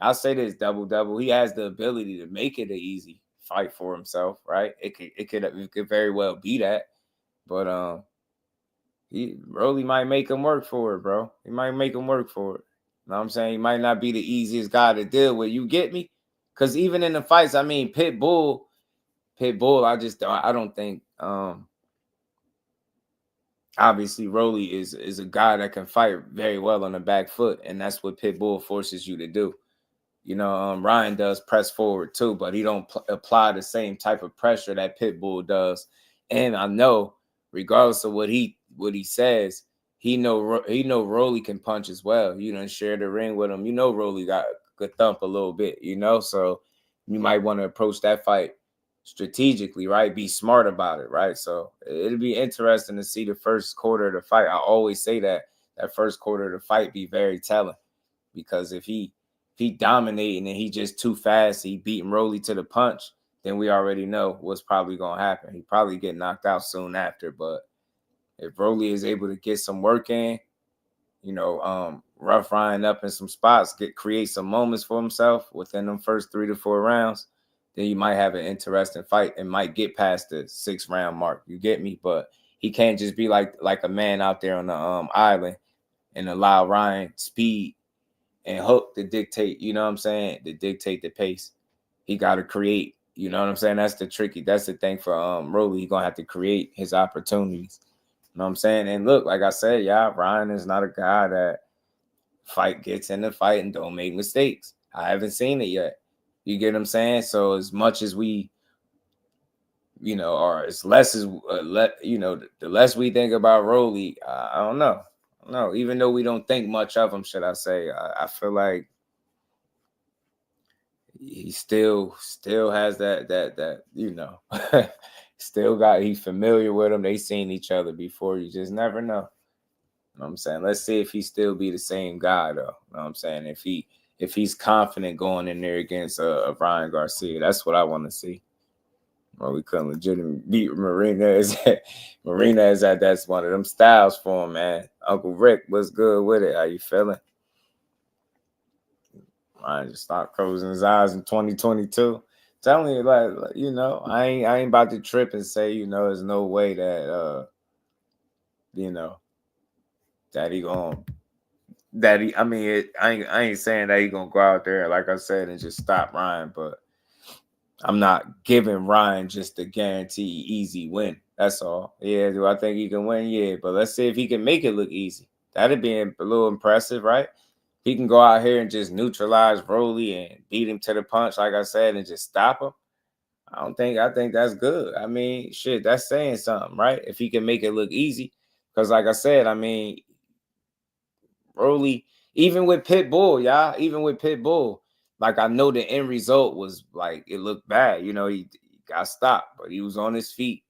I'll say this, double. He has the ability to make it an easy fight for himself, right? It could very well be that, but Rollie might make him work for it, bro. He might make him work for it. You know what I'm saying? He might not be the easiest guy to deal with. You get me? Because even in the fights, I mean, Pitbull, I don't think. Obviously, Rollie is a guy that can fight very well on the back foot, and that's what Pitbull forces you to do. Ryan does press forward too, but he don't apply the same type of pressure that Pitbull does. And I know, regardless of what he says, he know Rollie can punch as well. You done share the ring with him. Rollie got good thump a little bit. So you might want to approach that fight strategically, right? Be smart about it, right? So it'll be interesting to see the first quarter of the fight. I always say that first quarter of the fight be very telling, because if he dominating and he just too fast, he beating Rollie to the punch, then we already know what's probably going to happen. He probably get knocked out soon after. But if Rollie is able to get some work in, rough Ryan up in some spots, create some moments for himself within them first 3 to 4 rounds, then you might have an interesting fight and might get past the 6th round mark. You get me? But he can't just be like a man out there on the island and allow Ryan speed and hook to dictate, you know what I'm saying, to dictate the pace. He got to create, you know what I'm saying? That's the thing for Rollie. He's going to have to create his opportunities. You know what I'm saying? And look, like I said, yeah, Ryan is not a guy that gets in the fight and don't make mistakes. I haven't seen it yet. You get what I'm saying? So as much as we, you know, or as less as, you know, the less we think about Rollie, I don't know. No, even though we don't think much of him, should I say, I feel like he still has that you know, he's familiar with him. They seen each other before. You just never know. You know what I'm saying? Let's see if he still be the same guy, though. You know what I'm saying? If he's confident going in there against Ryan Garcia, that's what I want to see. Well, we couldn't legitimately beat Marina. That's one of them styles for him, man. Uncle Rick, what's good with it? How you feeling? Ryan just stopped closing his eyes in 2022. Telling you, like, you know, I ain't about to trip and say, you know, there's no way that you know, I ain't saying that he gonna go out there, like I said, and just stop Ryan, but I'm not giving Ryan just a guarantee easy win. That's all. Yeah, do I think he can win? Yeah, but let's see if he can make it look easy. That'd be a little impressive, right? He can go out here and just neutralize Rollie and beat him to the punch, like I said, and just stop him. I think that's good. I mean, shit, that's saying something, right? If he can make it look easy. Because like I said, I mean, Rollie, even with Pitbull, like, I know the end result was like, it looked bad. You know, he got stopped, but he was on his feet,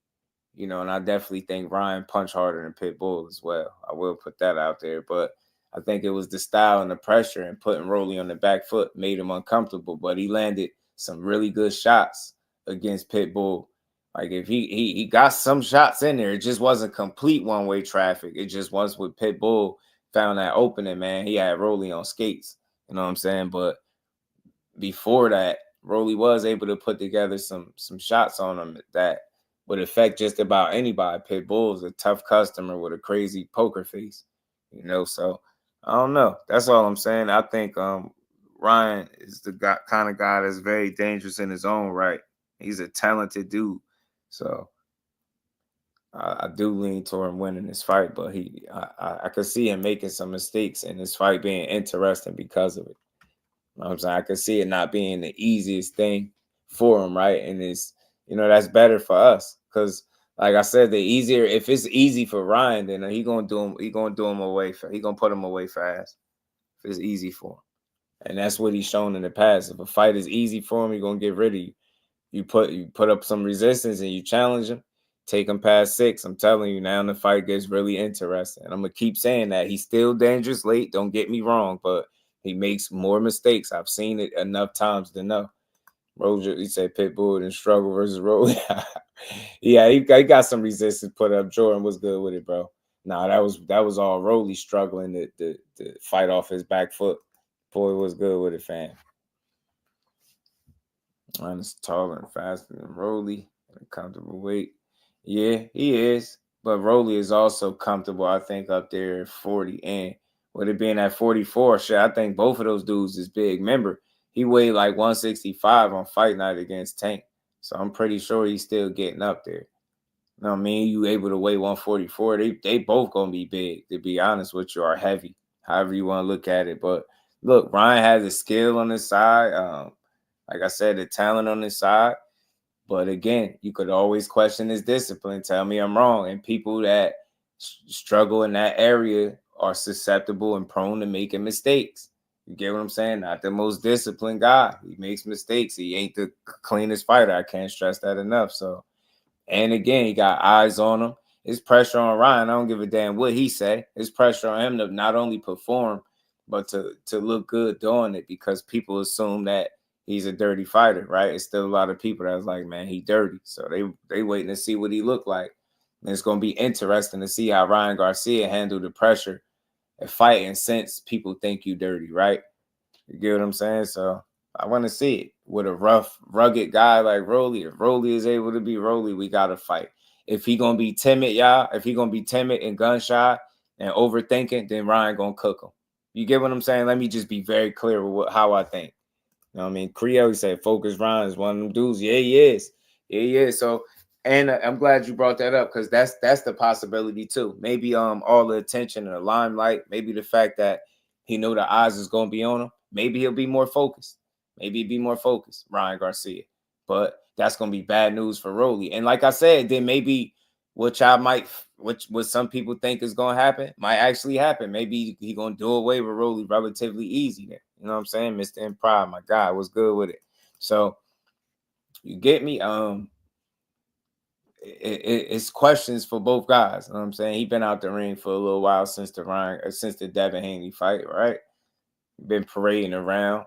you know, and I definitely think Ryan punched harder than Pitbull as well. I will put that out there, but I think it was the style and the pressure and putting Rollie on the back foot made him uncomfortable, but he landed some really good shots against Pitbull. Like, if he got some shots in there, it just wasn't complete one-way traffic. It just was with Pitbull found that opening, man. He had Rollie on skates, you know what I'm saying? But before that, Rollie was able to put together some shots on him that would affect just about anybody. Pitbull's a tough customer with a crazy poker face, you know. So I don't know. That's all I'm saying. I think Ryan is the kind of guy that's very dangerous in his own right. He's a talented dude. So I do lean toward him winning this fight, but I could see him making some mistakes and this fight being interesting because of it. You know what I'm saying? I could see it not being the easiest thing for him, right? And it's, you know, that's better for us because, like I said, if it's easy for Ryan, then he gonna put him away fast. If it's easy for him, and that's what he's shown in the past. If a fight is easy for him, he's gonna get rid of you. You put up some resistance and you challenge him, take him past 6. I'm telling you, now the fight gets really interesting. And I'm gonna keep saying that he's still dangerous late. Don't get me wrong, but he makes more mistakes. I've seen it enough times to know. Roger, he said Pitbull and struggle versus Rollie. Yeah, he got some resistance put up. Jordan was good with it, bro. Nah, that was all Rollie struggling to fight off his back foot. Boy was good with it, fam. Ryan is taller and faster than Rollie at a comfortable weight. Yeah, he is. But Rollie is also comfortable, I think, up there at 40. And with it being at 44, shit, I think both of those dudes is big. Remember, he weighed like 165 on fight night against Tank. So I'm pretty sure he's still getting up there. You know what I mean? You able to weigh 144, they both going to be big, to be honest with you, or heavy, however you want to look at it. But look, Ryan has a skill on his side. Like I said, the talent on his side. But again, you could always question his discipline. Tell me I'm wrong. And people that struggle in that area are susceptible and prone to making mistakes. You get what I'm saying? Not the most disciplined guy. He makes mistakes. He ain't the cleanest fighter. I can't stress that enough. So, and again, he got eyes on him. It's pressure on Ryan. I don't give a damn what he say. It's pressure on him to not only perform, but to look good doing it, because people assume that he's a dirty fighter, right? It's still a lot of people that's like, man, he dirty. So they waiting to see what he look like. And it's going to be interesting to see how Ryan Garcia handled the pressure of fighting since people think you dirty, right? You get what I'm saying? So I want to see it. with a rough, rugged guy like Rollie. If Rollie is able to be Rollie, we got to fight. If he going to be timid, y'all, if he going to be timid and gun shy and overthinking, then Ryan going to cook him. You get what I'm saying? Let me just be very clear with how I think. You know what I mean? Creole said, Focus Ryan is one of them dudes. Yeah, he is. Yeah, he is. So, and I'm glad you brought that up because that's the possibility too. Maybe all the attention and the limelight, maybe the fact that he knew the eyes is going to be on him. Maybe he'll be more focused. Maybe he'll be more focused, Ryan Garcia. But that's going to be bad news for Rollie. And like I said, then maybe what some people think is going to happen might actually happen. Maybe he going to do away with Rollie relatively easy there. You know what I'm saying? Mr. Improv, my guy, was good with it. So you get me? It's questions for both guys. You know what I'm saying? He been out the ring for a little while since the Devin Haney fight, right? Been parading around.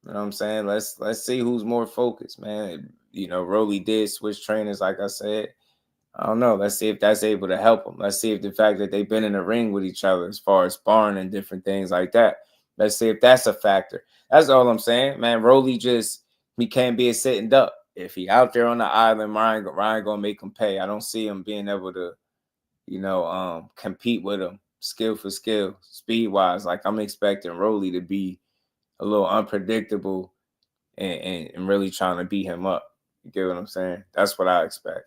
You know what I'm saying? Let's see who's more focused, man. You know, Rollie did switch trainers, like I said. I don't know. Let's see if that's able to help them. Let's see if the fact that they've been in the ring with each other as far as sparring and different things like that. Let's see if that's a factor. That's all I'm saying, man. Rollie he can't be a sitting duck. If he out there on the island, Ryan gonna make him pay. I don't see him being able to, compete with him skill for skill, speed wise. Like I'm expecting Rollie to be a little unpredictable and really trying to beat him up. You get what I'm saying? That's what I expect.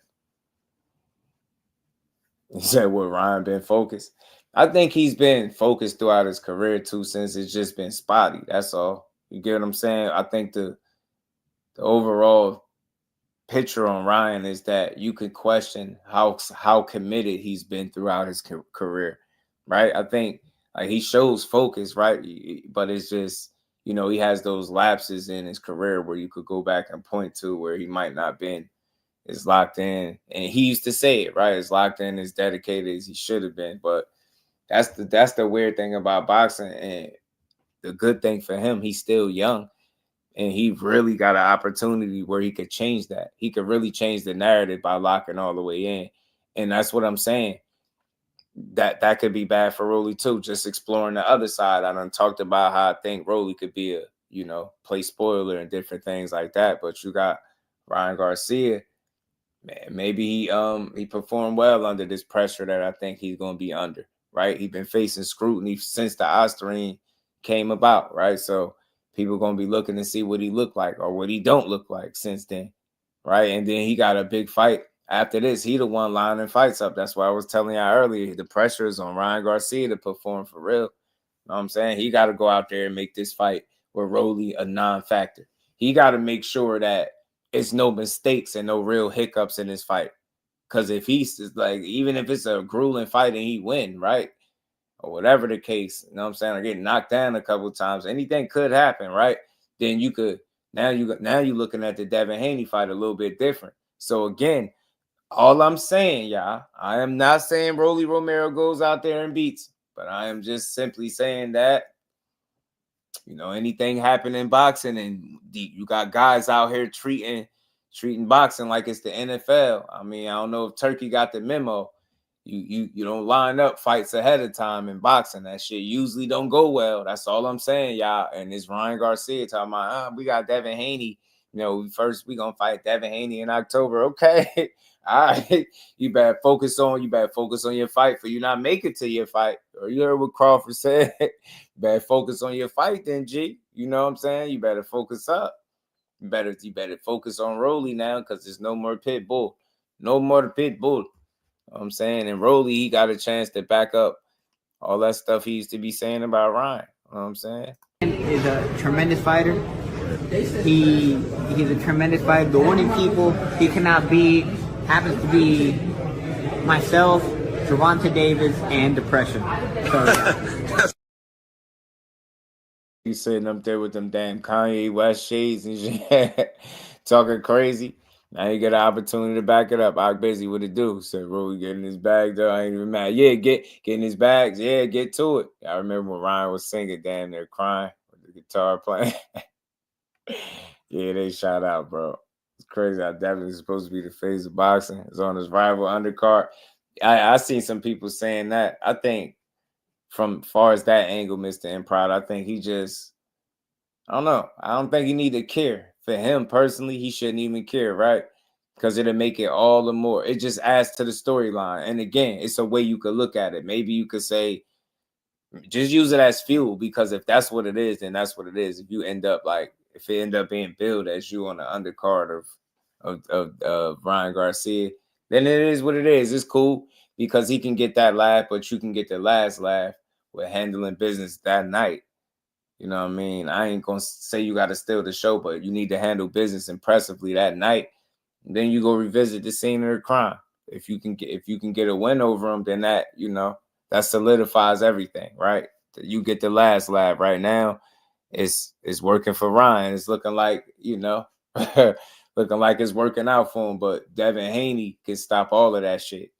He said, "What, Ryan been focused?" I think he's been focused throughout his career too, since it's just been spotty. That's all. You get what I'm saying? I think the overall picture on Ryan is that you could question how committed he's been throughout his career, right? I think like he shows focus, right? But it's just, he has those lapses in his career where you could go back and point to where he might not been as locked in. And he used to say it, right? As locked in, as dedicated as he should have been. But that's the weird thing about boxing. And the good thing for him, he's still young. And he really got an opportunity where he could change that. He could really change the narrative by locking all the way in. And that's what I'm saying. That could be bad for Rollie too. Just exploring the other side. I done talked about how I think Rollie could be a, play spoiler and different things like that. But you got Ryan Garcia. Man, maybe he performed well under this pressure that I think he's going to be under, right? He's been facing scrutiny since the Osterine came about, right? So people going to be looking to see what he looked like or what he don't look like since then, right? And then he got a big fight after this. He the one lining fights up. That's why I was telling you earlier, the pressure is on Ryan Garcia to perform for real. You know what I'm saying? He got to go out there and make this fight with Rollie a non-factor. He got to make sure that it's no mistakes and no real hiccups in this fight. Because if he's like, even if it's a grueling fight and he win, right? Or whatever the case, you know what I'm saying? Or getting knocked down a couple of times, anything could happen, right? Then you could, now you're looking at the Devin Haney fight a little bit different. So again, all I'm saying, y'all, I am not saying Rollie Romero goes out there and beats, but I am just simply saying that, anything happen in boxing and you got guys out here treating boxing like it's the NFL. I mean, I don't know if Turkey got the memo. You don't line up fights ahead of time in boxing. That shit usually don't go well. That's all I'm saying, y'all. And it's Ryan Garcia talking about, we got Devin Haney. First we gonna fight Devin Haney in October. Okay. All right. You better focus on your fight for you not make it to your fight. Or you heard what Crawford said. You better focus on your fight then, G. You know what I'm saying? You better focus up. You better focus on Rollie now because there's no more Pitbull. No more Pitbull. You know what I'm saying? And Rollie, he got a chance to back up all that stuff he used to be saying about Ryan. You know what I'm saying? Is a tremendous fighter. He's a tremendous fighter. The only people he cannot be happens to be myself, Gervonta Davis, and depression. So, yeah. You sitting up there with them damn Kanye West shades and shit, talking crazy. Now you get an opportunity to back it up. I'm busy with it, do. Said, Rollie getting his bag, though. I ain't even mad. Yeah, getting his bags. Yeah, get to it. I remember when Ryan was singing, damn, they're crying with the guitar playing. Yeah, they shout out, bro. It's crazy. I definitely supposed to be the face of boxing. It's on his rival undercard. I seen some people saying that. I think from far as that angle, Mr. Improv, I think he just, I don't know. I don't think he need to care for him personally, he shouldn't even care, right? Because it'll make it all the more. It just adds to the storyline. And again, it's a way you could look at it. Maybe you could say, just use it as fuel, because if that's what it is, then that's what it is. If you end up if it end up being billed as you on the undercard of Ryan Garcia, then it is what it is. It's cool because he can get that laugh, but you can get the last laugh with handling business that night. You know what I mean? I ain't gonna say you got to steal the show, but you need to handle business impressively that night. Then you go revisit the scene of the crime. If you can get a win over him, then that that solidifies everything, right? You get the last laugh. Right now, it's working for Ryan. It's looking like looking like it's working out for him. But Devin Haney can stop all of that shit,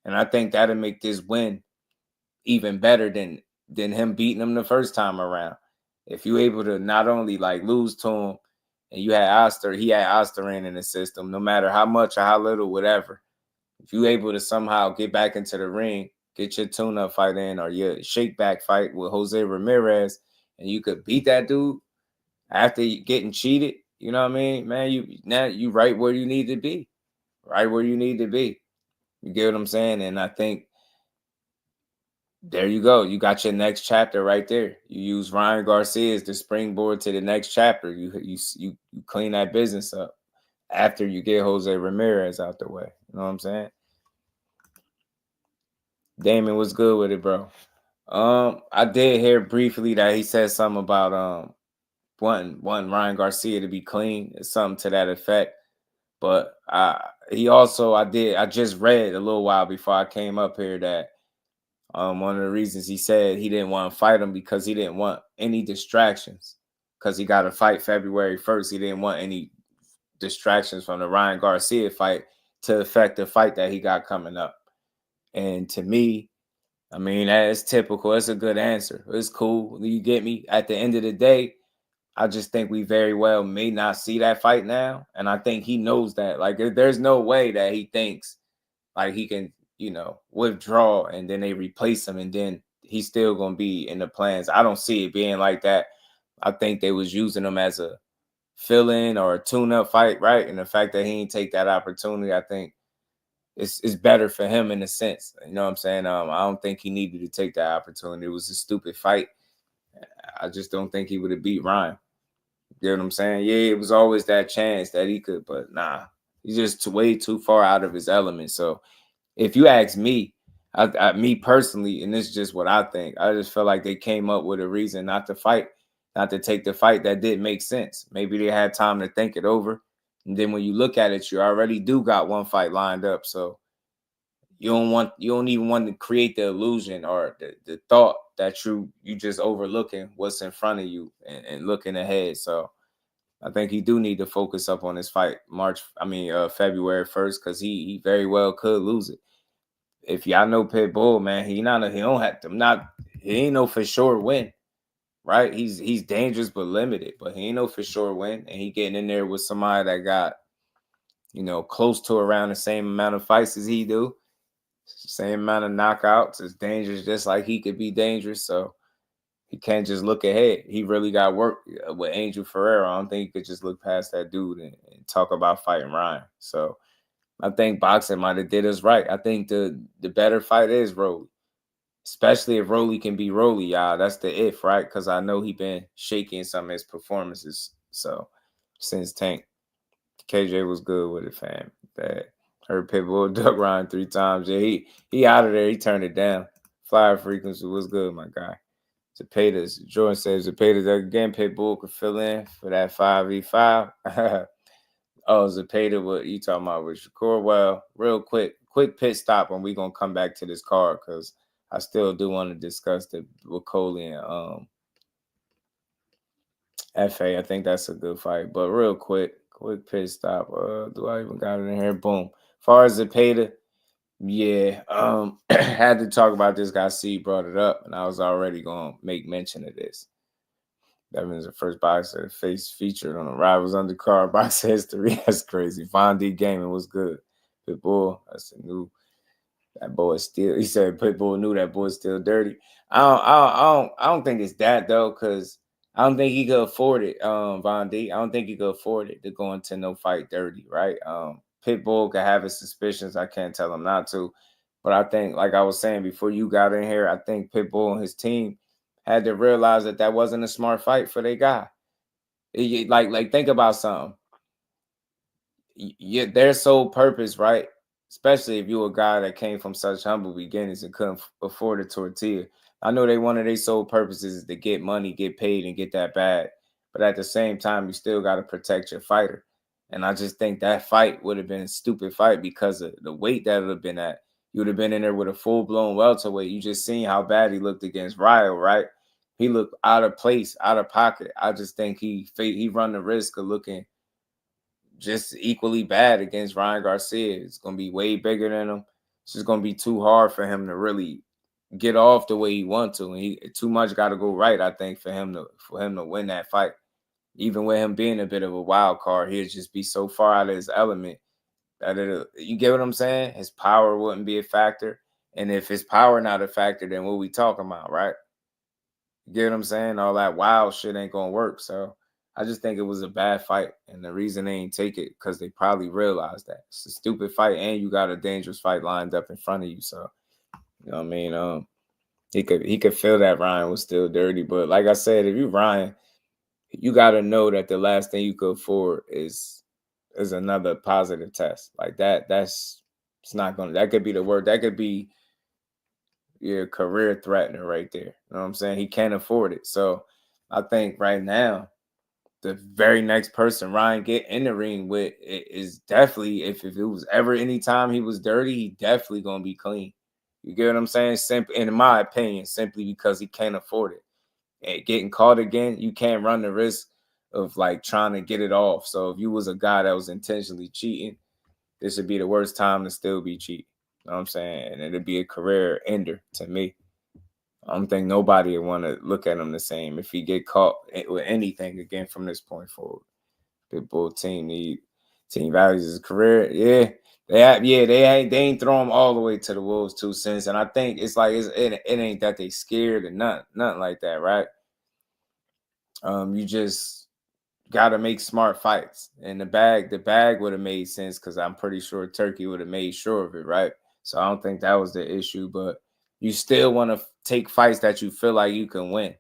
and I think that'll make this win even better than him beating him the first time around. If you able to not only lose to him, and he had Oster in the system, no matter how much or how little, whatever. If you able to somehow get back into the ring, get your tune-up fight in or your shake-back fight with Jose Ramirez, and you could beat that dude after getting cheated, you know what I mean? Man, you right where you need to be. Right where you need to be. You get what I'm saying? And I think there you go. You got your next chapter right there. You use Ryan Garcia as the springboard to the next chapter. You clean that business up after you get Jose Ramirez out the way. You know what I'm saying? Damon was good with it, bro. I did hear briefly that he said something about wanting Ryan Garcia to be clean, something to that effect. But I just read a little while before I came up here that one of the reasons he said he didn't want to fight him because he didn't want any distractions, because he got to fight February 1st. He didn't want any distractions from the Ryan Garcia fight to affect the fight that he got coming up. And to me, I mean, that's typical. It's a good answer. It's cool. You get me? At the end of the day, I just think we very well may not see that fight now. And I think he knows that. There's no way that he thinks he can, withdraw and then they replace him and then he's still going to be in the plans. I don't see it being like that. I think they was using him as a fill-in or a tune-up fight, right? And the fact that he didn't take that opportunity, I think it's better for him in a sense. You know what I'm saying? I don't think he needed to take that opportunity. It was a stupid fight. I just don't think he would have beat Ryan. You know what I'm saying? Yeah, it was always that chance that he could, but nah, he's just way too far out of his element. So if you ask me, me personally, and this is just what I think, I just feel like they came up with a reason not to fight, not to take the fight that didn't make sense. Maybe they had time to think it over. And then when you look at it, you already do got one fight lined up. So you don't even want to create the illusion or the thought that you just overlooking what's in front of you and looking ahead. So I think he do need to focus up on his fight February 1st, because he very well could lose it. If y'all know Pitbull, man, he ain't no for sure win, right? He's dangerous but limited, but he ain't no for sure win, and he getting in there with somebody that got close to around the same amount of fights as he do, same amount of knockouts. It's dangerous, just like he could be dangerous. So he can't just look ahead. He really got work with Angel Ferreira. I don't think he could just look past that dude and talk about fighting Ryan. So I think boxing might have did us right. I think the better fight is Rollie, especially if Rollie can be Rollie, y'all. That's the if, right? Because I know he been shaking some of his performances. So since Tank, KJ was good with it, fam. That heard Pitbull duck Ryan 3 times. Yeah, he out of there. He turned it down. Flyer frequency was good, my guy. Zepeda, Jordan says Zepeda again. Pitbull could fill in for that 5v5. Oh, Zepeda, what you talking about with Shakur? Well, real quick pit stop, and we're gonna come back to this card because I still do want to discuss the Coley and FA. I think that's a good fight. But real quick pit stop. Do I even got it in here? Boom. As far as Zepeda, yeah, had to talk about this guy. C brought it up, and I was already gonna make mention of this. Tevin's the first boxer face featured on the Rivals undercard boxer history. That's crazy. Von D Gaming was good. Pitbull, that's a new. That boy is still. He said Pitbull knew that boy's still dirty. I don't think it's that though, because I don't think he could afford it, Von D. I don't think he could afford it to go into no fight dirty, right? Pitbull could have his suspicions. I can't tell him not to. But I think, like I was saying before you got in here, I think Pitbull and his team had to realize that that wasn't a smart fight for their guy. Like think about something. Their sole purpose, right? Especially if you're a guy that came from such humble beginnings and couldn't afford a tortilla. I know one of their sole purposes is to get money, get paid, and get that bag. But at the same time, you still got to protect your fighter. And I just think that fight would have been a stupid fight because of the weight that it would have been at. You would have been in there with a full-blown welterweight. You just seen how bad he looked against Ryo, right? He looked out of place, out of pocket. I just think he run the risk of looking just equally bad against Ryan Garcia. It's going to be way bigger than him. It's just going to be too hard for him to really get off the way he wants to. And too much got to go right, I think, for him to win that fight. Even with him being a bit of a wild card, he'd just be so far out of his element that you get what I'm saying? His power wouldn't be a factor. And if his power not a factor, then what we talking about, right? You get what I'm saying? All that wild shit ain't going to work. So I just think it was a bad fight. And the reason they ain't take it, because they probably realized that. It's a stupid fight, and you got a dangerous fight lined up in front of you. So, you know what I mean? He could feel that Ryan was still dirty. But like I said, if you Ryan, you got to know that the last thing you could afford is another positive test. Like it's not going to, that could be the word. That could be your career threatener right there. You know what I'm saying? He can't afford it. So I think right now, the very next person Ryan get in the ring with is definitely, if it was ever any time he was dirty, he definitely going to be clean. You get what I'm saying? Simply, in my opinion, simply because he can't afford it. And getting caught again, you can't run the risk of like trying to get it off. So if you was a guy that was intentionally cheating, this would be the worst time to still be cheating. You know what I'm saying? And it'd be a career ender to me. I don't think nobody would want to look at him the same if he get caught with anything again from this point forward. Pitbull team values his career. Yeah. They ain't throw him all the way to the wolves 2 cents. And I think it's like it ain't that they scared or nothing like that, right? You just gotta make smart fights. And the bag would have made sense because I'm pretty sure Turkey would have made sure of it, right? So I don't think that was the issue, but you still want to take fights that you feel like you can win.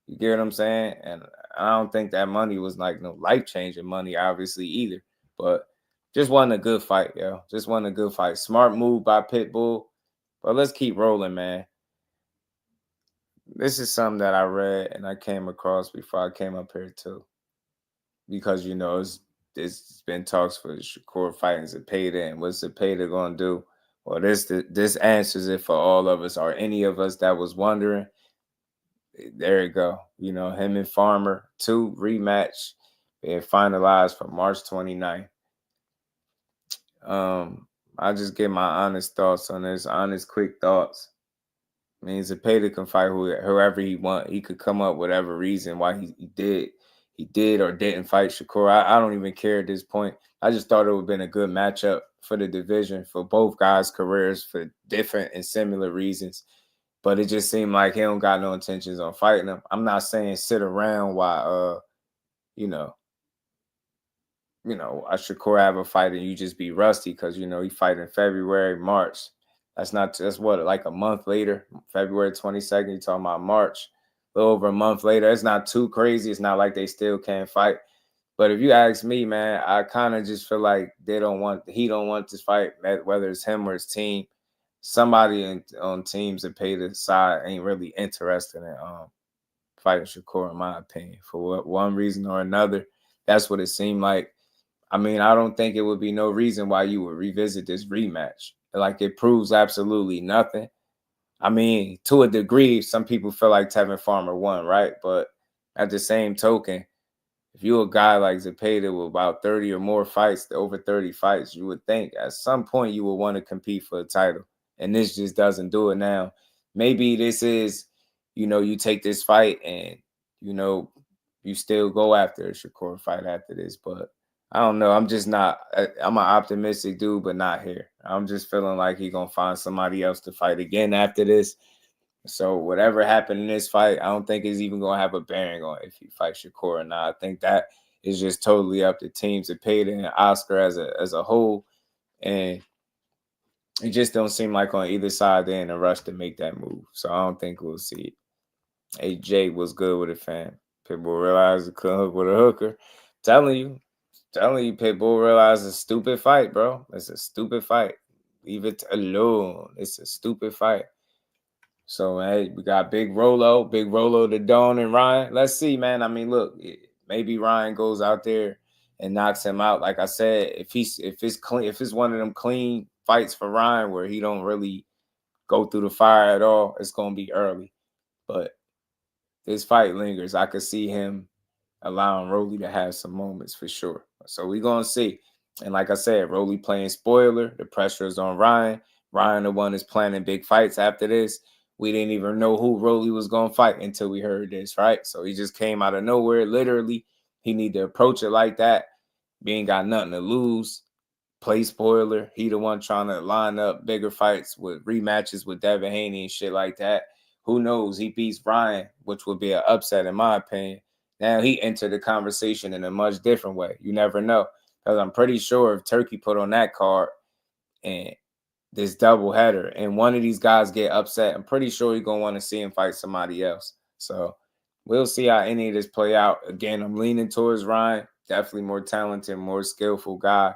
You get what I'm saying? And I don't think that money was like no life-changing money, obviously, either. But just wasn't a good fight, yo. Just wasn't a good fight. Smart move by Pitbull. But let's keep rolling, man. This is something that I read and I came across before I came up here, too. Because, you know, it's been talks for Shakur fighting Zepeda. And what's Zepeda going to do? Well, this answers it for all of us or any of us that was wondering. There you go. You know, him and Farmer 2 rematch being finalized for March 29th. I just get my honest thoughts on this, honest, quick thoughts. I mean, Zepeda can fight whoever he want. He could come up with whatever reason why he did or didn't fight Shakur. I don't even care at this point. I just thought it would have been a good matchup for the division for both guys' careers for different and similar reasons. But it just seemed like he don't got no intentions on fighting him. I'm not saying sit around while I Shakur have a fight and you just be rusty because he fight in February, March. That's what, like a month later, February 22nd, you talking about March. A little over a month later. It's not too crazy. It's not like they still can't fight. But if you ask me, man, I kind of just feel like he don't want this fight, whether it's him or his team. Somebody on teams that pay the side ain't really interested in fighting Shakur, in my opinion, for one reason or another. That's what it seemed like. I mean, I don't think it would be no reason why you would revisit this rematch. Like, it proves absolutely nothing. I mean, to a degree, some people feel like Tevin Farmer won, right? But at the same token, if you're a guy like Zepeda with about 30 or more fights, over 30 fights, you would think at some point you would want to compete for a title. And this just doesn't do it now. Maybe this is, you take this fight and, you still go after a Shakur fight after this. But I don't know. I'm an optimistic dude, but not here. I'm just feeling like he's going to find somebody else to fight again after this. So whatever happened in this fight, I don't think is even gonna have a bearing on if he fights Shakur or not. I think that is just totally up to teams that paid and Oscar as a whole, and it just don't seem like on either side they're in a rush to make that move. So I don't think we'll see it. AJ was good with it, fam. Pitbull realized he couldn't hook with a hooker. Telling you, Pitbull realized it's a stupid fight, bro. It's a stupid fight. Leave it alone. It's a stupid fight. So, hey, we got Big Rolo to Dawn and Ryan. Let's see, man. I mean, look, maybe Ryan goes out there and knocks him out. Like I said, if it's one of them clean fights for Ryan where he don't really go through the fire at all, it's gonna be early. But this fight lingers. I could see him allowing Rollie to have some moments for sure. So we're gonna see. And like I said, Rollie playing spoiler. The pressure is on Ryan. Ryan, the one is planning big fights after this. We didn't even know who Rollie was going to fight until we heard this, right? So he just came out of nowhere, literally. He need to approach it like that. He ain't got nothing to lose. Play spoiler. He the one trying to line up bigger fights with rematches with Devin Haney and shit like that. Who knows? He beats Ryan, which would be an upset in my opinion. Now he entered the conversation in a much different way. You never know. Because I'm pretty sure if Turkey put on that card and this double header and one of these guys get upset, I'm pretty sure you're going to want to see him fight somebody else. So we'll see how any of this play out. Again, I'm leaning towards Ryan. Definitely more talented, more skillful guy.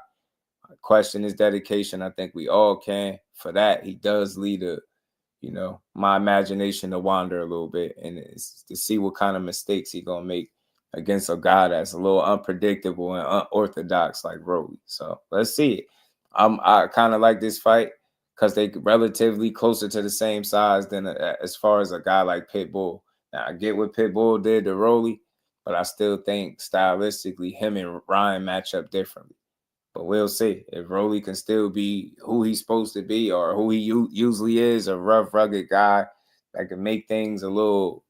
I question his dedication. I think we all can. For that, he does lead my imagination to wander a little bit and it's to see what kind of mistakes he's going to make against a guy that's a little unpredictable and unorthodox like Rollie. So let's see it. I kind of like this fight because they relatively closer to the same size than as far as a guy like Pitbull. Now, I get what Pitbull did to Rollie, but I still think stylistically him and Ryan match up differently. But we'll see if Rollie can still be who he's supposed to be or who he usually is, a rough, rugged guy that can make things a little,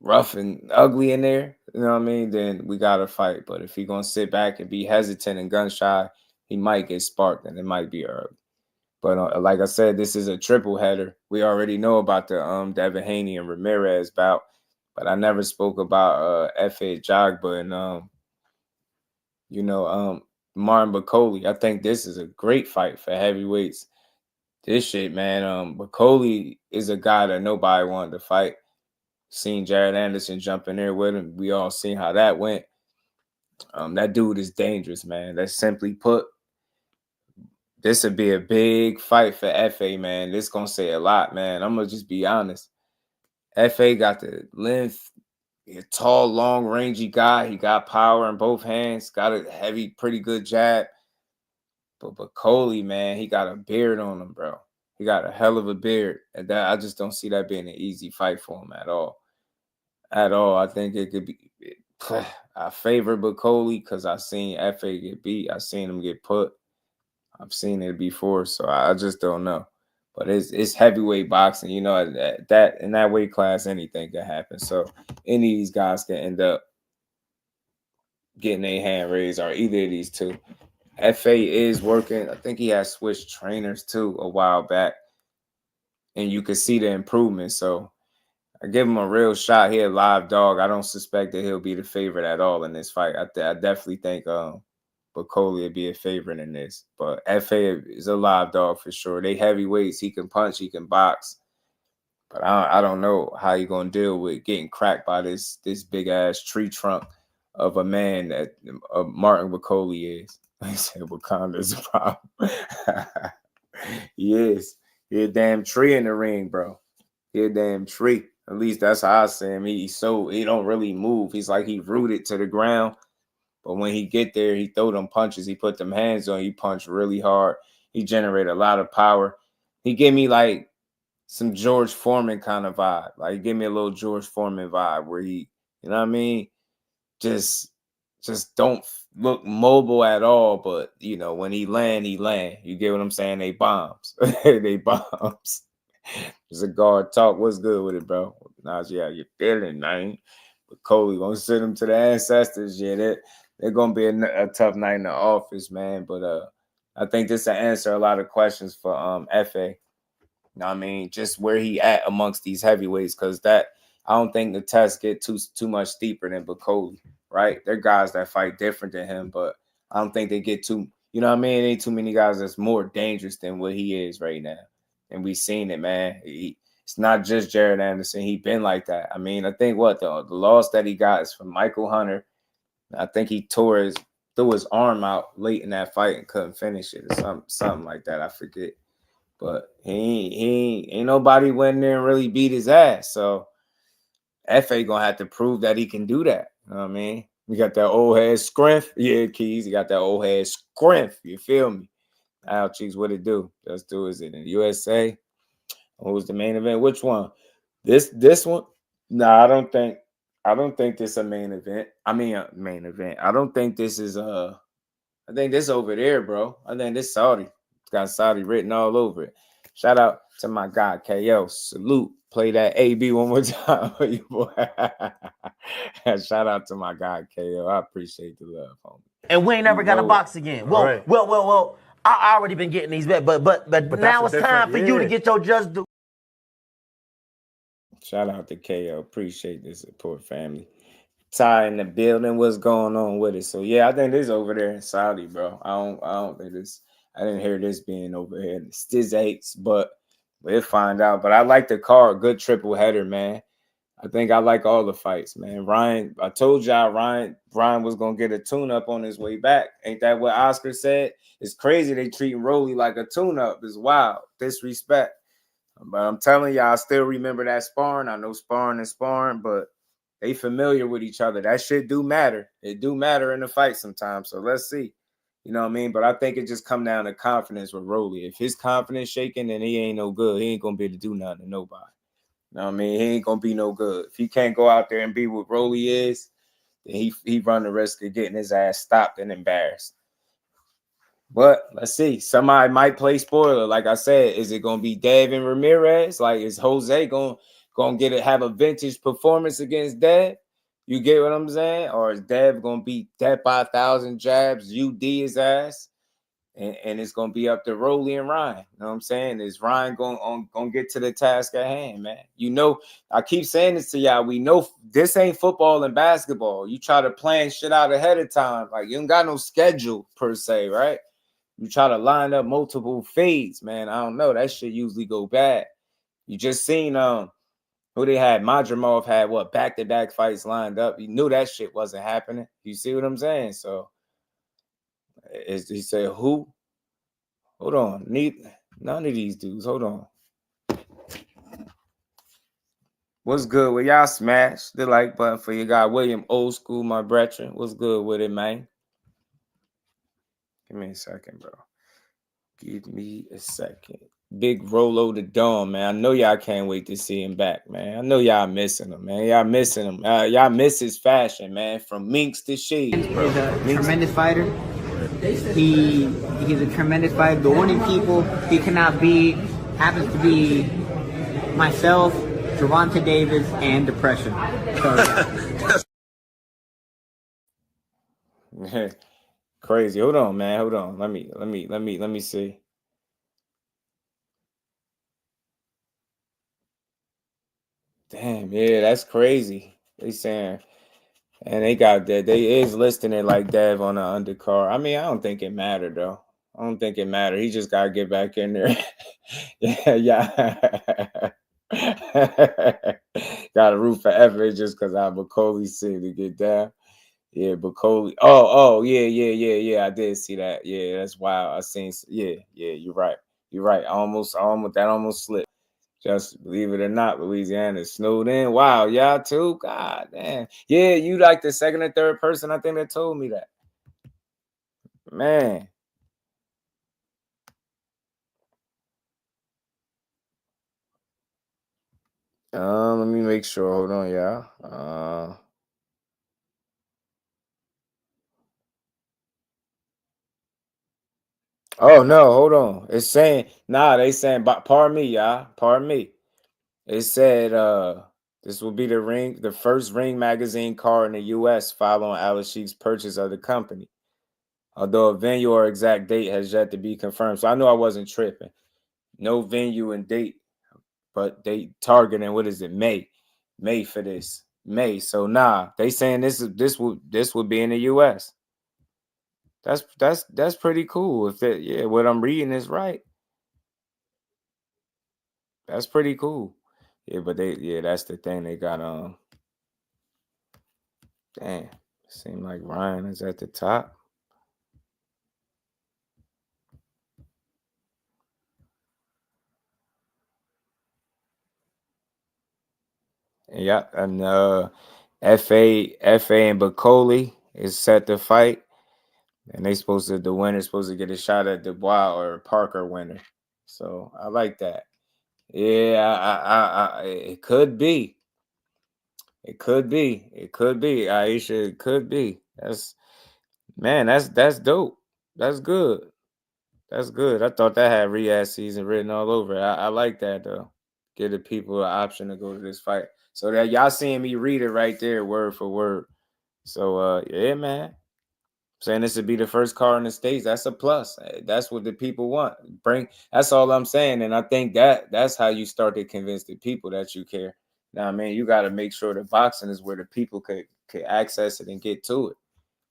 rough and ugly in there, you know what I mean? Then we got to fight. But if he's going to sit back and be hesitant and gun shy, he might get sparked and it might be early. But like I said, this is a triple header. We already know about the Devin Haney and Ramirez bout, but I never spoke about F.A. Jogba and Martin Bacoli. I think this is a great fight for heavyweights. This shit, man. Bacoli is a guy that nobody wanted to fight. Seen Jared Anderson jump in there with him. We all seen how that went. That dude is dangerous, man. That's simply put. This would be a big fight for F.A., man. This going to say a lot, man. I'm going to just be honest. F.A. got the length. He's a tall, long, rangy guy. He got power in both hands. Got a heavy, pretty good jab. But Bacoli, man, he got a beard on him, bro. He got a hell of a beard. And that I just don't see that being an easy fight for him at all. At all. I think it could be. I favor Bacoli because I've seen F.A. get beat. I've seen him get put. I've seen it before, so I just don't know. But it's heavyweight boxing, in that weight class, anything can happen. So any of these guys can end up getting their hand raised, or either of these two. F.A. is working. I think he has switched trainers too a while back, and you can see the improvement. So I give him a real shot. He a live dog. I don't suspect that he'll be the favorite at all in this fight. I definitely think Bacoli would be a favorite in this. But F.A. is a live dog for sure. They heavyweights. He can punch. He can box. But I don't know how you're going to deal with getting cracked by this big-ass tree trunk of a man that Martin Bacoli is. I said Wakanda's a problem. He is. He a damn tree in the ring, bro. He a damn tree. At least that's how I see him. He don't really move. He's like he rooted to the ground. But when he get there, he throw them punches. He put them hands on. He punch really hard. He generate a lot of power. He give me like some George Foreman kind of vibe. Like he give me a little George Foreman vibe where he, you know what I mean? Just don't look mobile at all. But when he land, he land. You get what I'm saying? They bombs. They bombs. There's a guard talk. What's good with it, bro? Najee, you feeling, man? But Coley gonna send him to the ancestors. Yeah, they're gonna be a tough night in the office, man. But I think this will answer a lot of questions for F.A. You know what I mean? Just where he at amongst these heavyweights, because that I don't think the tests get too much steeper than Bacoli, right? They're guys that fight different than him, but I don't think they get too, you know what I mean? Ain't too many guys that's more dangerous than what he is right now. And we seen it, man. It's not just Jared Anderson. He been like that. I mean, I think the loss that he got is from Michael Hunter. I think he threw his arm out late in that fight and couldn't finish it or something like that. I forget. But he ain't nobody went there and really beat his ass. So FA gonna have to prove that he can do that. You know what I mean? You got that old head scrimp. Yeah, Keys. You got that old head scrimp. You feel me? Ouchies, what it do? Let's do. Is it in the USA? Who's the main event? Which one? This one? No, I don't think this a main event. I mean a main event. I don't think this is I think this over there, bro. I think this Saudi. It's got Saudi written all over it. Shout out to my guy KO. Salute. Play that AB one more time for you, boy. Shout out to my guy KO. I appreciate the love, homie. And we ain't never got to box again. Well, Right. well. I already been getting these back, but now it's time for you to get your just due. Shout out to KO. Appreciate the support, family. Ty in the building. What's going on with it? So yeah, I think this over there in Saudi, bro. I don't think this. I didn't hear this being over here in the Stiz 8s, but we'll find out. But I like the card. Good triple header, man. I think I like all the fights, man. Ryan, I told y'all Ryan was gonna get a tune-up on his way back. Ain't that what Oscar said? It's crazy they treating Rollie like a tune-up. It's wild. Disrespect. But I'm telling y'all, I still remember that sparring. I know sparring is sparring, but they familiar with each other. That shit do matter. It do matter in the fight sometimes. So let's see. You know what I mean? But I think it just come down to confidence with Rollie. If his confidence shaking, then he ain't no good. He ain't gonna be able to do nothing to nobody. You know what I mean? He ain't gonna be no good. If he can't go out there and be what Rollie is, then he run the risk of getting his ass stopped and embarrassed. But let's see. Somebody might play spoiler. Like I said, is it gonna be Dev and Ramirez? Like, is Jose gonna have a vintage performance against Dev? You get what I'm saying? Or is Dev gonna beat Dev by 1,000 jabs, UD his ass? And it's gonna be up to Rollie and Ryan. You know what I'm saying? Is Ryan gonna get to the task at hand, man? You know, I keep saying this to y'all. We know this ain't football and basketball. You try to plan shit out ahead of time. Like, you don't got no schedule per se, right? You try to line up multiple fades, man. I don't know. That shit usually go bad. You just seen who they had. Madrimov had what, back-to-back fights lined up. You knew that shit wasn't happening. You see what I'm saying? So he said, who? Hold on. None of these dudes. Hold on. What's good with y'all? Smash the like button for your guy William Old School, my brethren. What's good with it, man? Give me a second, bro. Give me a second. Big Rolo the Dawn, man. I know y'all can't wait to see him back, man. I know y'all missing him, man. Y'all missing him. Y'all miss his fashion, man. From minks to shades, bro. He's a tremendous fighter. He's a tremendous fighter. The only people he cannot beat happens to be myself, Gervonta Davis, and depression. So, yeah. Crazy. Hold on, man. Hold on. Let me see. Damn, yeah, that's crazy. They saying, and they got that. They is listing it like Dev on the undercard. I mean, I don't think it mattered though. I don't think it mattered. He just gotta get back in there. yeah. Got a root forever. It's just because I Bacoli said to get down. Yeah, Bacoli. Oh, yeah. I did see that. Yeah, that's wild. I seen. Yeah. You're right. That almost slipped. Just believe it or not, Louisiana snowed in. Wow, y'all too. God damn. Yeah, you like the second or third person I think that told me that. Man. Let me make sure. Hold on, y'all. Oh no, hold on. It's saying, they saying, pardon me, y'all. Pardon me. It said this will be the first Ring magazine card in the US following Alex Sheik's purchase of the company. Although a venue or exact date has yet to be confirmed. So I know I wasn't tripping. No venue and date but they targeting what is it, May for this. May. So nah, they saying this would be in the US. That's pretty cool. If that, yeah, what I'm reading is right. That's pretty cool. Yeah, but that's the thing. They got damn, seemed like Ryan is at the top. And yeah, and FA and Bacoli is set to fight. And the winner's supposed to get a shot at Dubois or Parker winner. So I like that. Yeah, it could be. It could be. It could be. Aisha, it could be. That's dope. That's good. That's good. I thought that had Riyadh season written all over it. I like that though. Give the people an option to go to this fight. So that y'all seeing me read it right there, word for word. So yeah, man. Saying this would be the first car in the States, that's a plus. That's what the people want. That's all I'm saying. And I think that's how you start to convince the people that you care. Now, I mean, you got to make sure the boxing is where the people could access it and get to it.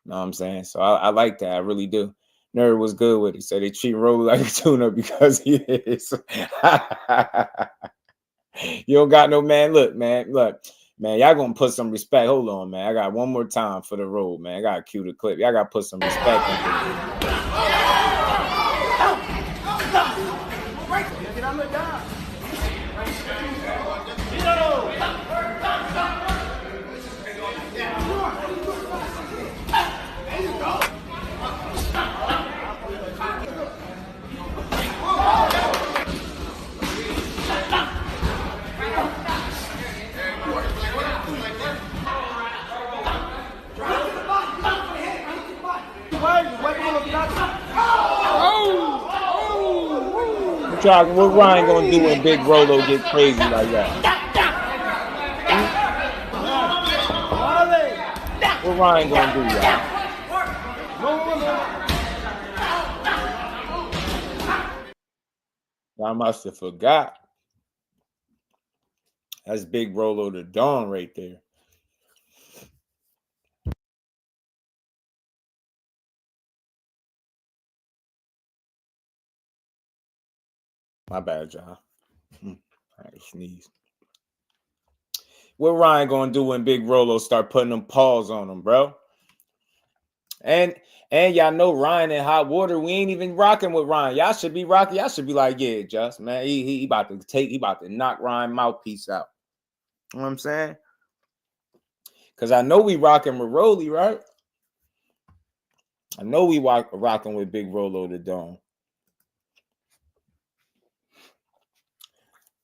You know what I'm saying? So I like that. I really do. Nerd was good with it. So they treat Rollie like a tuna because he is. You don't got no man. Look, man. Man, y'all gonna put some respect. Hold on, man. I got one more time for the road, man. I gotta cue the clip. Y'all gotta put some respect into it. What Ryan gonna do when Big Rolo get crazy like that? What Ryan gonna do, y'all? I must have forgot. That's Big Rolo the Dawn right there. My bad, y'all. I sneeze. What Ryan gonna do when Big Rolo start putting them paws on him, bro? And y'all know Ryan in hot water. We ain't even rocking with Ryan. Y'all should be rocking. Y'all should be like, yeah, just man. He about to knock Ryan mouthpiece out. You know what I'm saying? Cause I know we rocking with Rollie, right? I know we rocking with Big Rolo the Dome.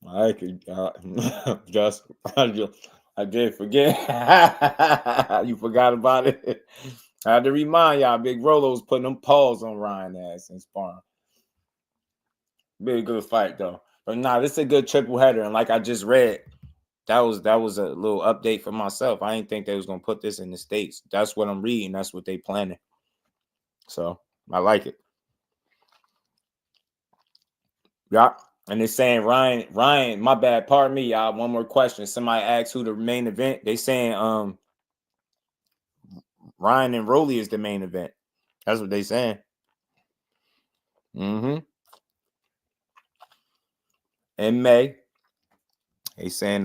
I could I did forget. You forgot about it. I had to remind y'all, Big Rolo's putting them paws on Ryan ass in sparring. Be a good fight though. But nah, this is a good triple header. And like I just read, that was a little update for myself. I didn't think they was gonna put this in the States. That's what I'm reading. That's what they planning. So I like it. Yeah. And they're saying Ryan, my bad, pardon me, y'all. One more question. Somebody asked who the main event. They saying Ryan and Rollie is the main event. That's what they saying. In May. They saying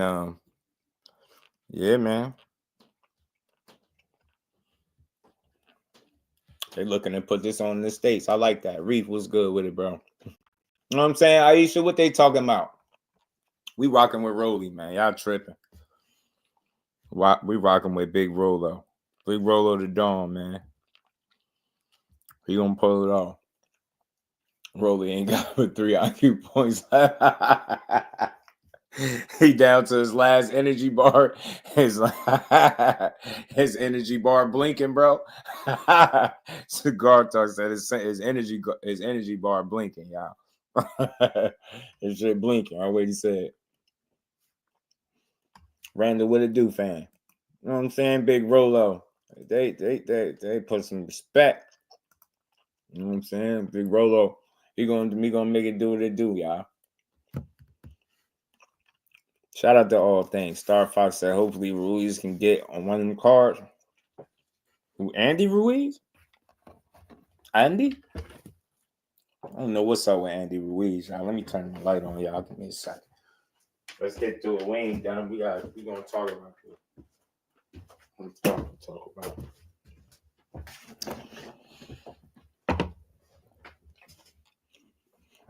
yeah, man. They looking to put this on in the States. I like that. Reef was good with it, bro. You know what I'm saying? Aisha, what they talking about? We rocking with Rollie, man. Y'all tripping. We rocking with Big Rolo. Big Rolo the Dawn, man. He gonna pull it off. Rollie ain't got but 3 IQ points. He down to his last energy bar. His energy bar blinking, bro. Cigar Talk said his energy bar blinking, y'all. His shit blinking. I what he said. Randall, what it do, fam? You know what I'm saying? Big Rolo. They put some respect. You know what I'm saying? Big Rolo. He gonna make it do what it do, y'all. Shout out to all things. Star Fox said hopefully Ruiz can get on one of them cards. Who, Andy Ruiz? Andy? I don't know what's up with Andy Ruiz. Now, let me turn the light on, y'all. Give me a second. Let's get through it. We ain't done. We gonna talk about it. Talk about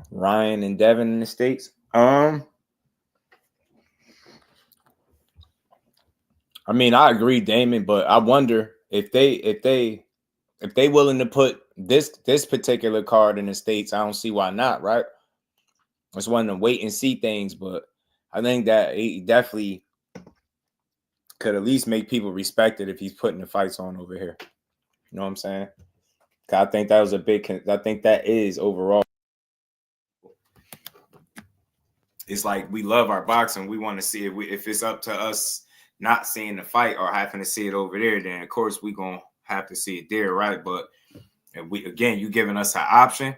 Ryan and Devin in the States. I mean, I agree, Damon, but I wonder if they willing to put this particular card in the States. I don't see why not, right? It's one of the wait and see things, but I think that he definitely could at least make people respect it if he's putting the fights on over here. You know what I'm saying? I think that was a big. I think that is overall. It's like we love our boxing. We want to see it. If it's up to us not seeing the fight or having to see it over there, then of course we're gonna have to see it there, right? But if we again, you giving us an option,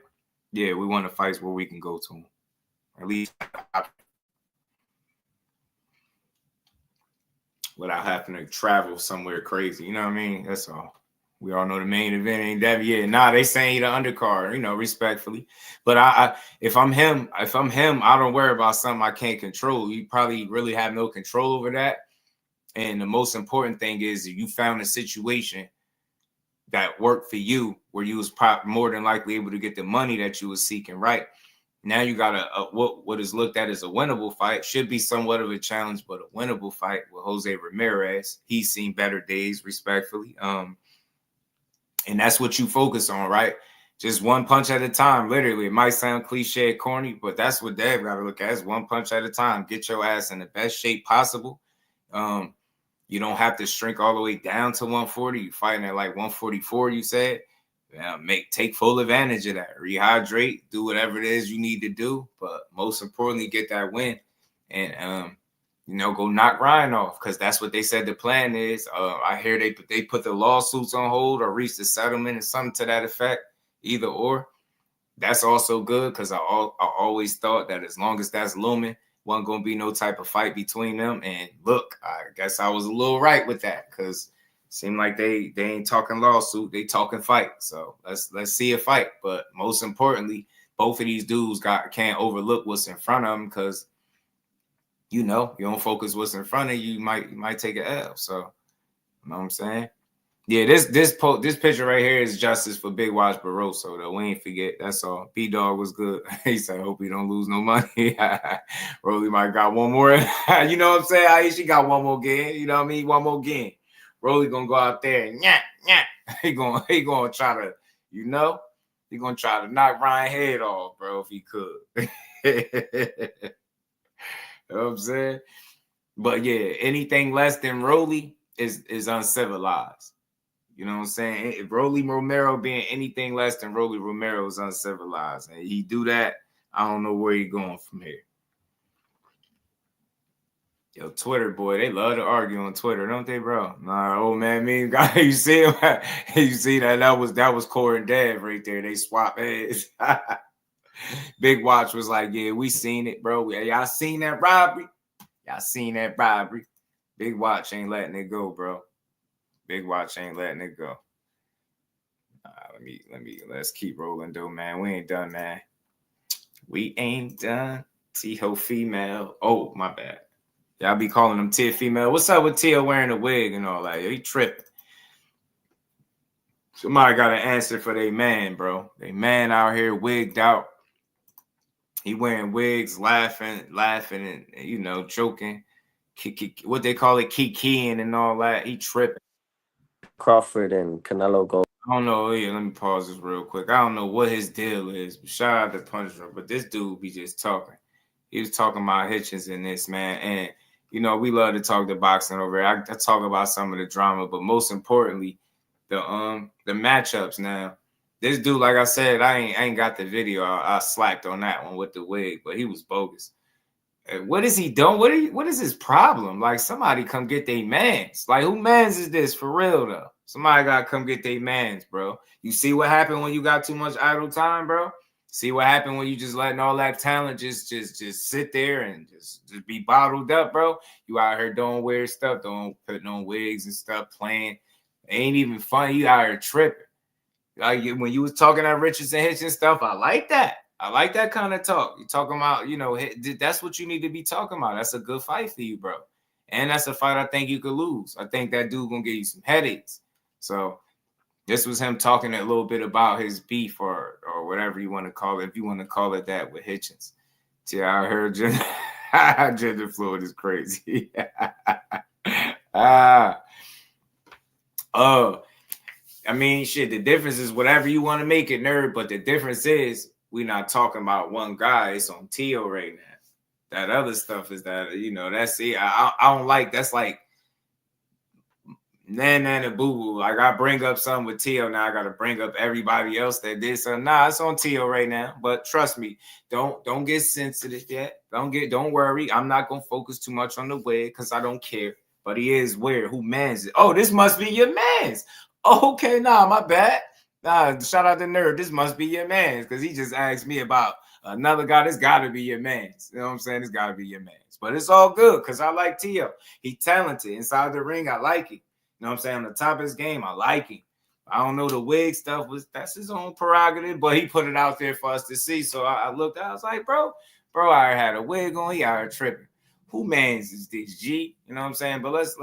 yeah, we want the fights where we can go to them. At least without having to travel somewhere crazy. You know what I mean? That's all. We all know the main event ain't that yet. Nah, they saying the undercard, you know, respectfully. But if I'm him, I don't worry about something I can't control. You probably really have no control over that. And the most important thing is you found a situation that worked for you where you was more than likely able to get the money that you was seeking, right? Now you got what is looked at as a winnable fight. Should be somewhat of a challenge, but a winnable fight with Jose Ramirez. He's seen better days, respectfully. And that's what you focus on, right? Just one punch at a time, literally. It might sound cliche, corny, but that's what Dave got to look at. It's one punch at a time. Get your ass in the best shape possible. You don't have to shrink all the way down to 140. You're fighting at like 144, you said. Take full advantage of that. Rehydrate, do whatever it is you need to do. But most importantly, get that win. And, go knock Ryan off because that's what they said the plan is. I hear they put the lawsuits on hold or reached a settlement or something to that effect, either or. That's also good because I always thought that as long as that's looming, wasn't going to be no type of fight between them. And look, I guess I was a little right with that because it seemed like they ain't talking lawsuit, they talking fight. So let's see a fight. But most importantly, both of these dudes can't overlook what's in front of them because you don't focus what's in front of you, you might take an L. So, you know what I'm saying? Yeah, this picture right here is justice for Big Watch Barroso, though. We ain't forget. That's all. B-Dog was good. He said, I hope he don't lose no money. Rollie might got one more. You know what I'm saying? Aisha got one more game. You know what I mean? One more game. Rollie gonna go out there and He gonna try to, he gonna try to knock Ryan's head off, bro, if he could. You know what I'm saying? But yeah, anything less than Rollie is uncivilized. You know what I'm saying? If Rollie Romero being anything less than Rollie Romero is uncivilized. And he do that, I don't know where he going from here. Yo, Twitter, boy, they love to argue on Twitter, don't they, bro? Nah, old man meme guy, you see him? You see that was Core and Dad right there. They swap heads. Big Watch was like, yeah, we seen it, bro. Y'all seen that robbery? Y'all seen that robbery? Big Watch ain't letting it go, bro. Big Watch ain't letting it go. Let's keep rolling, though, man. We ain't done, man. We ain't done. Teofimo. Oh, my bad. Y'all be calling him Teofimo. What's up with Teo wearing a wig and all that? He tripping. Somebody got an answer for they man, bro. They man out here wigged out. He wearing wigs, laughing, and joking. What they call it, kikiing and all that. He tripping. Crawford and Canelo go. I don't know. Yeah, let me pause this real quick. I don't know what his deal is. Shout out to Puncher, but this dude be just talking. He was talking about Hitchens in this, man. And, we love to talk the boxing over here. I talk about some of the drama, but most importantly, the matchups now. This dude, like I said, I ain't got the video. I slacked on that one with the wig, but he was bogus. What is he doing? What is his problem? Like, somebody come get they mans. Like, who mans is this for real, though? Somebody got to come get they mans, bro. You see what happened when you got too much idle time, bro? See what happened when you just letting all that talent just sit there and just be bottled up, bro. You out here doing weird stuff, putting on wigs and stuff, playing. It ain't even funny. You out here tripping. Like when you was talking that Richardson Hitchens stuff, I like that. I like that kind of talk. You talking about, you know, that's what you need to be talking about. That's a good fight for you, bro. And that's a fight I think you could lose. I think that dude gonna give you some headaches. So this was him talking a little bit about his beef or whatever you want to call it, if you want to call it that, with Hitchens. See, I heard gender fluid is crazy. I mean, shit, the difference is whatever you want to make it, nerd, but the difference is we're not talking about one guy. It's on Teo right now. That other stuff is that, you know, that's it. I don't like, that's like, Nana boo boo. Like I bring up something with Teo, now I gotta bring up everybody else that did something. Nah, it's on Teo right now. But trust me, don't get sensitive yet. Don't worry. I'm not gonna focus too much on the wig because I don't care. But he is weird. Who mans it? Oh, this must be your mans. Okay, nah, my bad. Nah, shout out to Nerd. This must be your mans because he just asked me about another guy. This gotta be your mans. You know what I'm saying? This gotta be your mans. But it's all good because I like Teo. He talented inside the ring. I like it. You know what I'm saying? On the top of his game, I like him. I don't know the wig stuff. That's his own prerogative, but he put it out there for us to see. So I looked, I was like, bro, I had a wig on. He out here tripping. Who mans is this, G? You know what I'm saying? But let's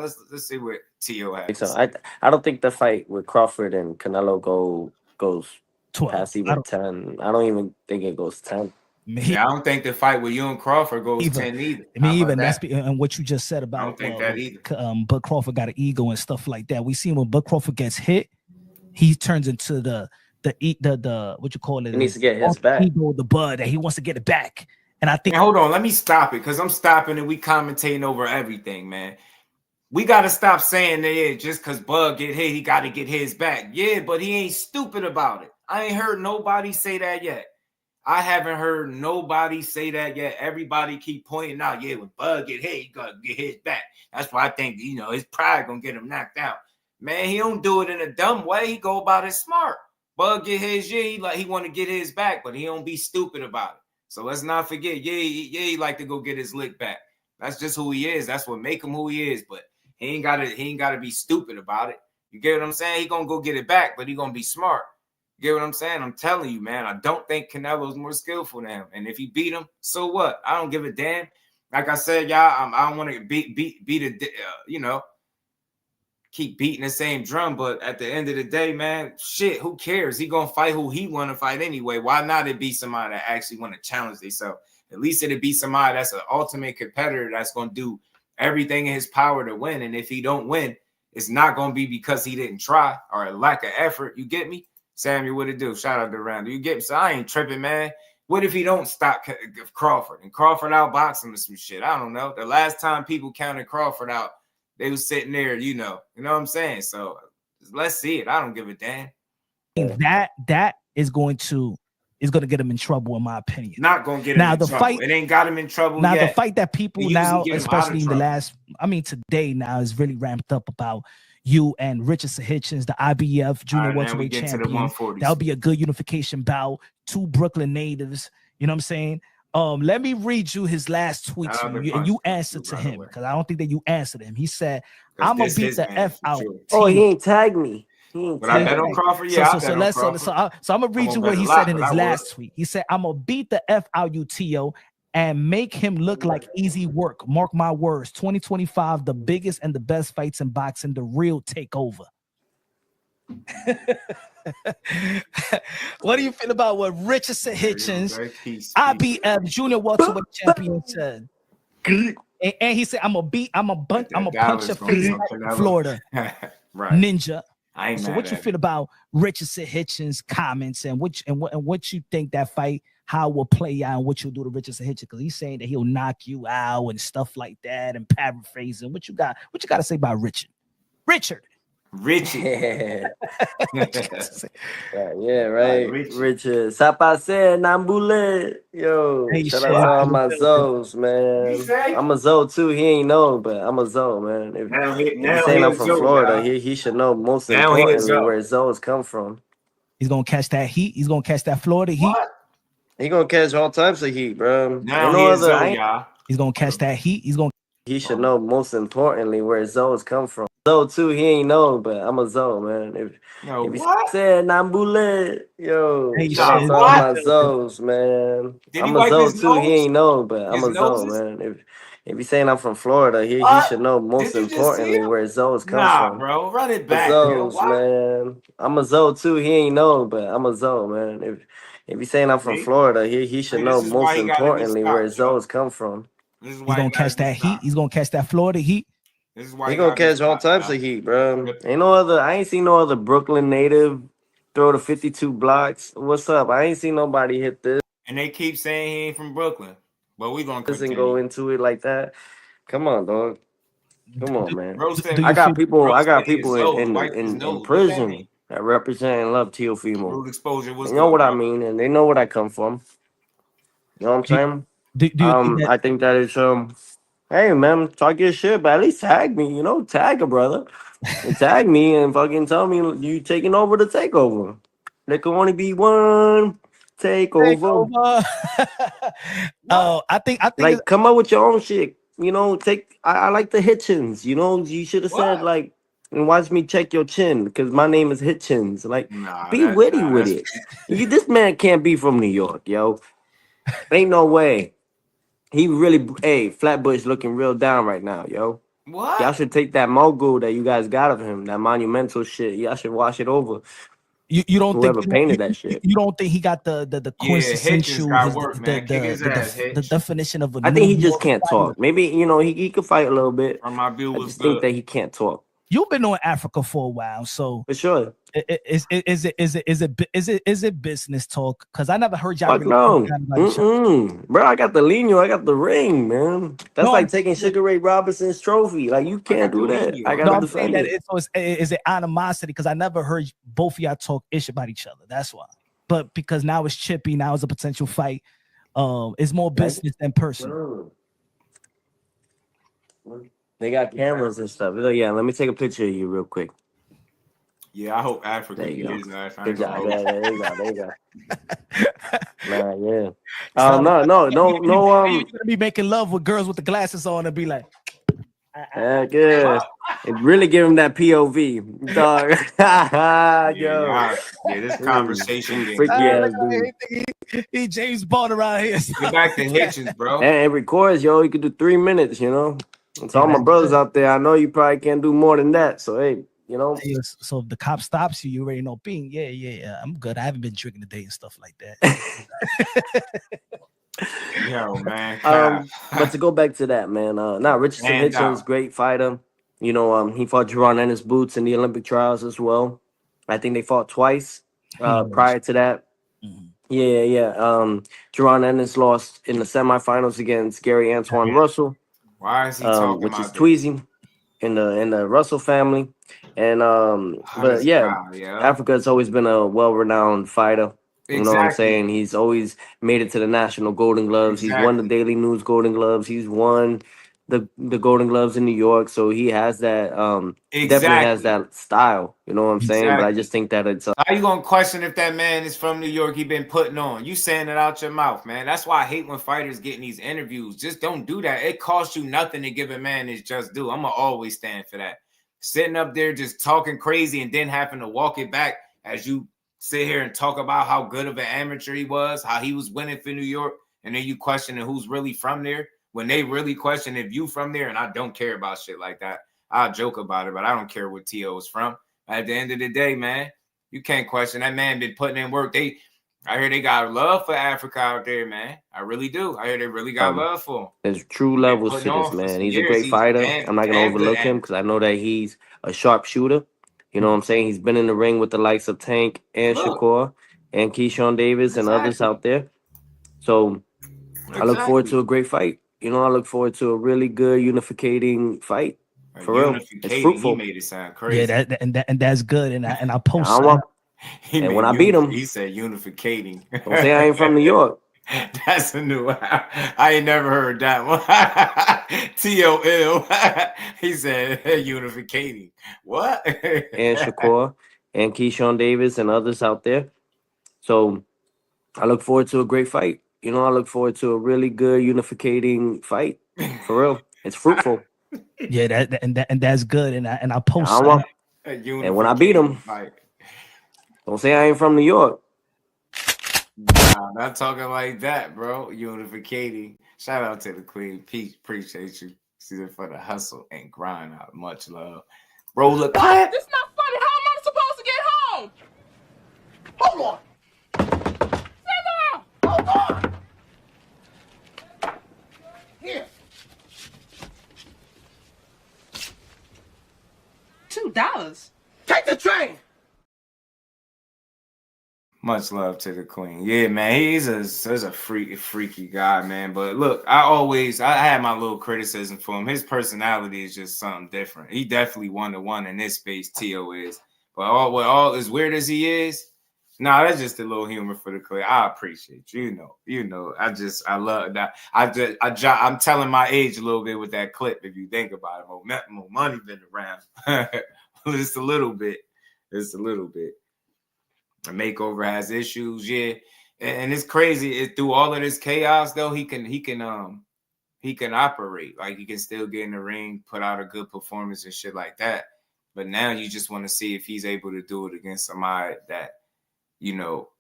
see what Teo has. So I don't think the fight with Crawford and Canelo goes 12. past even 10. I don't even think it goes 10. Yeah, I don't think the fight with you and Crawford goes 10 either. I mean, even that's and what you just said about I don't think that either. Bud Crawford got an ego and stuff like that. We see when Bud Crawford gets hit, he turns into the what you call it? He needs to get his back. Ego, the Bud, and he wants to get it back. And I think hold on, let me stop it because I'm stopping and we commentating over everything, man. We gotta stop saying that just because Bud get hit, he got to get his back. Yeah, but he ain't stupid about it. I ain't heard nobody say that yet. I haven't heard nobody say that yet. Everybody keep pointing out, yeah, when Bud get hit, he got to get his back. That's why I think, you know, his pride going to get him knocked out. Man, he don't do it in a dumb way. He go about it smart. Bud get his, yeah, he want to get his back, but he don't be stupid about it. So let's not forget, he like to go get his lick back. That's just who he is. That's what make him who he is, but he ain't got to be stupid about it. You get what I'm saying? He going to go get it back, but he going to be smart. You get what I'm saying? I'm telling you, man, I don't think Canelo's more skillful than him. And if he beat him, so what? I don't give a damn. Like I said, y'all, I don't want to beat you know, keep beating the same drum. But at the end of the day, man, shit, who cares? He going to fight who he want to fight anyway. Why not it be somebody that actually want to challenge themselves? At least it'd be somebody that's an ultimate competitor that's going to do everything in his power to win. And if he don't win, it's not going to be because he didn't try or a lack of effort. You get me? Samuel, what it do? Shout out to Randall. You get me? So I ain't tripping, man. What if he don't stop Crawford and Crawford outbox him or some shit? I don't know. The last time people counted Crawford out, they was sitting there, you know what I'm saying? So let's see it. I don't give a damn. That is going to get him in trouble, in my opinion. Not gonna get him in trouble. Fight, it ain't got him in trouble now. Yet. The fight that people now, especially in the last, today now is really ramped up about you and Richardson Hitchens, the IBF junior welterweight champion. That'll be a good unification bout. 2 Brooklyn natives. You know what I'm saying? Let me read you his last tweet and you answer to him because I don't think that you answered him. He said, "I'm gonna beat the F out." Oh, he ain't tagged me. But I bet on Crawford. Yeah, so I'm gonna read you what he said in his last tweet. He said, "I'm gonna beat the F out you, Teo, and make him look like easy work. Mark my words. 2025, the biggest and the best fights in boxing, the real takeover." What do you feel about what Richardson Hitchens, IBF junior welterweight champion, said? And he said, "I'm gonna punch your face like Florida right. Ninja." So what you feel about Richardson Hitchens' comments and what you think that fight, how it will play out and what you'll do to Richardson Hitchens? Because he's saying that he'll knock you out and stuff like that and paraphrasing. What you got to say about Richard? Yeah, right. Richard. Sapase Nambule. Yo, shout out to all my Zoes, man. I'm a Zoe too. He ain't know, but I'm a Zoe, man. If he's saying I'm from Florida, he should know most importantly where Zoes come from. He's gonna catch that heat. He's gonna catch that Florida heat. He gonna catch all types of heat, bro. Now Ain't no he is other. y'all. He's gonna catch that heat. He should know most importantly where Zoes come from. Zoe too, he ain't know, but I'm a Zoe, man. If he said Nambule, yo, Hey, shout out shit. to all my Zoes, man. Did I'm he a wipe Zoe his too, he nose? ain't know, but I'm His a Zoe, noses? man. If he's saying I'm from Florida, he should know most Did you just see importantly him? where Zoes come Nah, from. bro, run it The back, yo. Zoes, What? man. I'm a Zoe too, he ain't know, but I'm a Zoe, man. If he's saying I'm from See? Florida, he should Hey, know this is why most he gotta be importantly where stopped, yo. Zoes come from. This is He's why gonna catch that heat. He's gonna catch that Florida heat. This is why He gonna catch all types of heat, bro. Ain't no other. I ain't seen no other Brooklyn native throw the 52 blocks. What's up? I ain't seen nobody hit this. And they keep saying he ain't from Brooklyn, but we gonna And go continue. into it like that. Come on, dog. Come on, man. Roasting, I got people. I got roasting people his nose, in wipe his in nose. What that prison mean? that represent and love Teofimo. Rude exposure was They know good, what I bro. mean, and they know what I come from. You know what I'm saying? Do you think that, I think that it's Hey man, talk your shit, but at least tag me. You know, tag a brother. And tag me and fucking tell me you taking over the takeover. There can only be one takeover. Oh, I think Like, come up with your own shit. You know, I like the Hitchens. You know, you should have said like, and watch me check your chin because my name is Hitchens. Like, be witty with it. This man can't be from New York, yo. Ain't no way. He really, hey, Flatbush looking real down right now, yo. What? Y'all should take that mogul that you guys got of him, that monumental shit. Y'all should wash it over. You don't Whoever think painted that shit. You don't think he got the quintessential the definition of a I think he just can't talk. Maybe he could fight a little bit. I just think that he can't talk. You've been on Africa for a while, so for sure. Is it business talk? Because I never heard y'all. Fuck no, bro. I got the Lino. I got the ring, man. That's like taking Sugar Ray Robinson's trophy. Like you can't do that. I gotta defend it. Is it animosity? Because I never heard both of y'all talk ish about each other. That's why. But because now it's chippy, now it's a potential fight. It's more business than personal. They got cameras and stuff. Yeah, let me take a picture of you real quick. Yeah, I hope Africa there you go. Nice. Good job. There you go. Man, yeah. No. You're gonna be making love with girls with the glasses on and be like, good. And really give him that POV, dog. Yeah, this conversation freaky ass dude. He James Bond around here. Get back to Hitchens, bro. And it records, yo. You could do 3 minutes, you know. And to all my brothers out there, I know you probably can't do more than that. So hey, you know. So if the cop stops you, you already know. Being, yeah, I'm good. I haven't been drinking today and stuff like that. Yo, man. But to go back to that, man. Richardson Hitchens, great fighter. You know, he fought Jerron Ennis Boots in the Olympic trials as well. I think they fought twice prior to that. Yeah. Jerron Ennis lost in the semifinals against Gary Antoine Russell. Why is he talking which about is Tweezy in the Russell family. And but yeah, Africa has always been a well-renowned fighter. You know what I'm saying? He's always made it to the National Golden Gloves. He's won the Daily News Golden Gloves. He's won the Golden Gloves in New York. So he has that definitely has that style. You know what I'm saying? But I just think that it's how you gonna question if that man is from New York? He been putting on. You saying it out your mouth, man. That's why I hate when fighters get in these interviews. Just don't do that. It costs you nothing to give a man his just due. I'm gonna always stand for that. Sitting up there just talking crazy and then having to walk it back as you sit here and talk about how good of an amateur he was, how he was winning for New York, and then you questioning who's really from there when they really question if you from there. And I don't care about shit like that. I'll joke about it, but I don't care what T.O. is from. At the end of the day, man, you can't question that man been putting in work. I hear they got love for Africa out there, man. I really do. I hear they really got love for him. There's true levels to this, man. He's a great fighter. I'm not gonna overlook him because I know that he's a sharp shooter. You know what I'm saying? He's been in the ring with the likes of Tank and Shakur and Keyshawn Davis and others out there. So I look forward to a great fight. You know, I look forward to a really good unificating fight. For real, it's fruitful. He made it sound crazy. Yeah, and that's good. And I post. And when I beat him, he said unificating. Don't say I ain't from New York. That's a new one. I ain't never heard that one. TOL. He said unificating. What? And Shakur and Keyshawn Davis and others out there. So I look forward to a great fight. You know, I look forward to a really good unificating fight. For real, it's fruitful. Yeah, that's good. And I post. I want, and when I beat him, don't say I ain't from New York. Nah, not talking like that, bro. Unificating. Shout out to the Queen. Peace. Appreciate you. See it for the hustle and grind out. Much love. Roll a clap. This not funny. How am I supposed to get home? Hold on. Hold on. Here. $2. Take the train. Much love to the Queen. Yeah, man, he's a freaky guy, man. But look, I had my little criticism for him. His personality is just something different. He definitely 1-to-1 in this space. Tio is, but all as weird as he is, that's just a little humor for the Queen. I appreciate you. You know. I love that. I'm telling my age a little bit with that clip. If you think about it, more money been around. Just a little bit. Just a little bit. The makeover has issues, yeah, and it's crazy. Through all of this chaos, though, he can operate. Like, he can still get in the ring, put out a good performance and shit like that. But now you just want to see if he's able to do it against somebody that,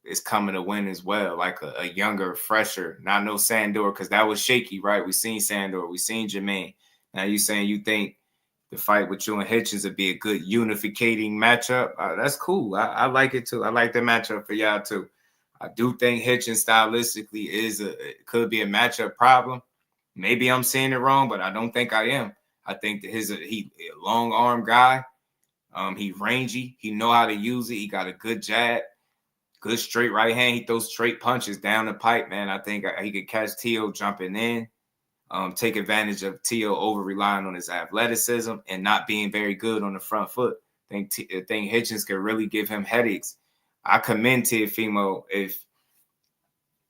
is coming to win as well, like a younger, fresher. Not no Sandor, because that was shaky, right? We seen Sandor, we seen Jermaine. Now you saying you think the fight with you and Hitchens would be a good unificating matchup. That's cool. I like it too. I like the matchup for y'all too. I do think Hitchens stylistically could be a matchup problem. Maybe I'm saying it wrong, but I don't think I am. I think that he's a long arm guy. He rangy. He know how to use it. He got a good jab, good straight right hand. He throws straight punches down the pipe, man. I think he could catch Tio jumping in. Take advantage of Tio over relying on his athleticism and not being very good on the front foot. I think Hitchens could really give him headaches. I commend Teofimo if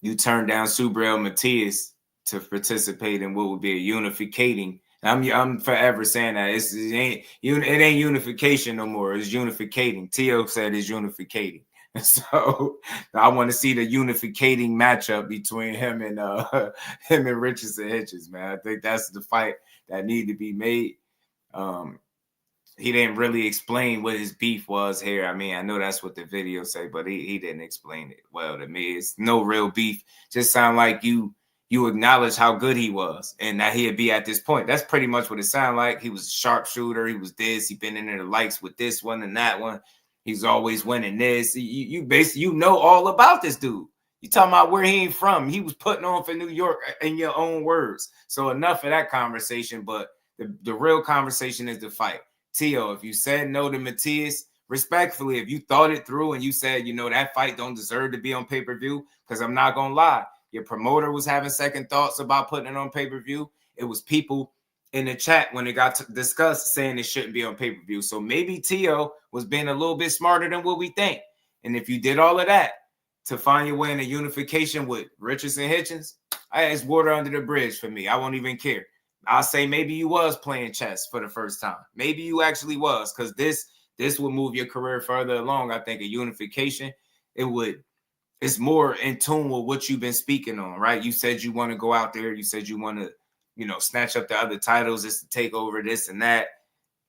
you turn down Subriel Matias to participate in what would be a unificating. I'm forever saying that it ain't unification no more. It's unificating. Tio said it's unificating. So I want to see the unificating matchup between him and Richardson Hitchens, man. I think that's the fight that need to be made. He didn't really explain what his beef was here. I mean, I know that's what the video say, but he didn't explain it well to me. It's no real beef. Just sound like you acknowledge how good he was and that he'd be at this point. That's pretty much what it sounded like. He was a sharpshooter. He was this. He been in there the likes with this one and that one. He's always winning this. You basically, all about this dude. You talking about where he ain't from. He was putting on for New York in your own words. So enough of that conversation. But the real conversation is the fight. Tio, if you said no to Matias, respectfully, if you thought it through and you said, that fight don't deserve to be on pay-per-view, because I'm not going to lie, your promoter was having second thoughts about putting it on pay-per-view. It was people in the chat when it got discussed saying it shouldn't be on pay-per-view. So maybe Tio was being a little bit smarter than what we think. And if you did all of that to find your way in a unification with Richardson Hitchens, it's water under the bridge for me. I won't even care. I'll say maybe you was playing chess for the first time. Maybe you actually was, because this will move your career further along. I think a unification, it's more in tune with what you've been speaking on, right? You said you want to go out there. You said you want to, snatch up the other titles just to take over this and that.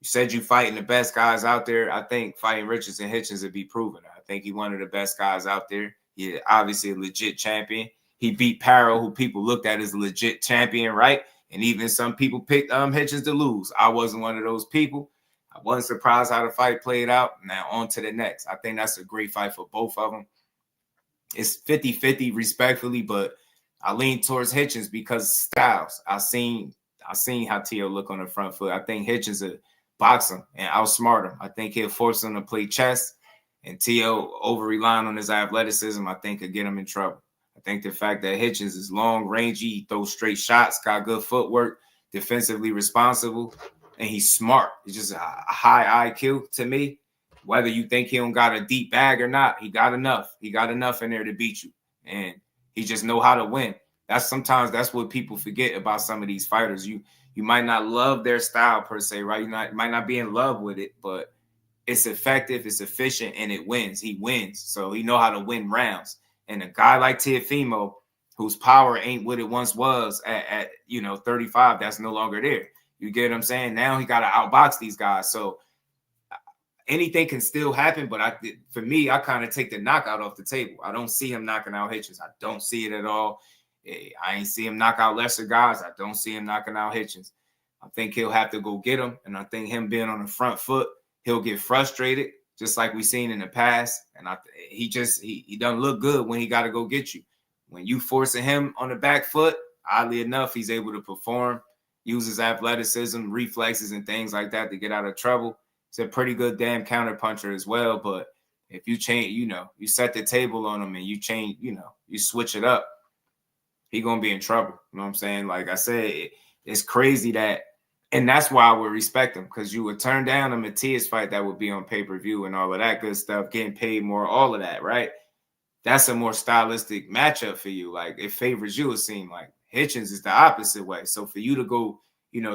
You said you fighting the best guys out there. I think fighting Richardson Hitchens would be proven. I think he's one of the best guys out there. He's obviously a legit champion. He beat Parrow, who people looked at as a legit champion, right? And even some people picked Hitchens to lose. I wasn't one of those people. I wasn't surprised how the fight played out. Now on to the next. I think that's a great fight for both of them. It's 50-50 respectfully, but I lean towards Hitchens because styles. I seen how Tio look on the front foot. I think Hitchens will box him and outsmart him. I think he'll force him to play chess, and Tio over relying on his athleticism, I think could get him in trouble. I think the fact that Hitchens is long, rangy, he throws straight shots, got good footwork, defensively responsible, and he's smart. He's just a high IQ to me. Whether you think he don't got a deep bag or not, he got enough. He got enough in there to beat you. And he just know how to win. Sometimes that's what people forget about some of these fighters. You might not love their style per se, right? You might not be in love with it, but it's effective, it's efficient, and it wins. He wins. So he know how to win rounds. And a guy like Teofimo, whose power ain't what it once was at 35, that's no longer there. You get what I'm saying? Now he got to outbox these guys. So anything can still happen, but for me, I kind of take the knockout off the table. I don't see him knocking out Hitchens. I don't see it at all. I ain't see him knock out lesser guys. I don't see him knocking out Hitchens. I think he'll have to go get him, and I think him being on the front foot, he'll get frustrated, just like we've seen in the past. And he doesn't look good when he got to go get you. When you forcing him on the back foot, oddly enough, he's able to perform, use his athleticism, reflexes, and things like that to get out of trouble. He's a pretty good damn counter puncher as well. But if you change, you set the table on him and you change, you switch it up, he gonna be in trouble. You know what I'm saying? Like I said, it's crazy that, and that's why I would respect him, because you would turn down a Matias fight that would be on pay-per-view and all of that good stuff, getting paid more, all of that, right? That's a more stylistic matchup for you. Like, it favors you, it seems like. Hitchens is the opposite way. So for you to go,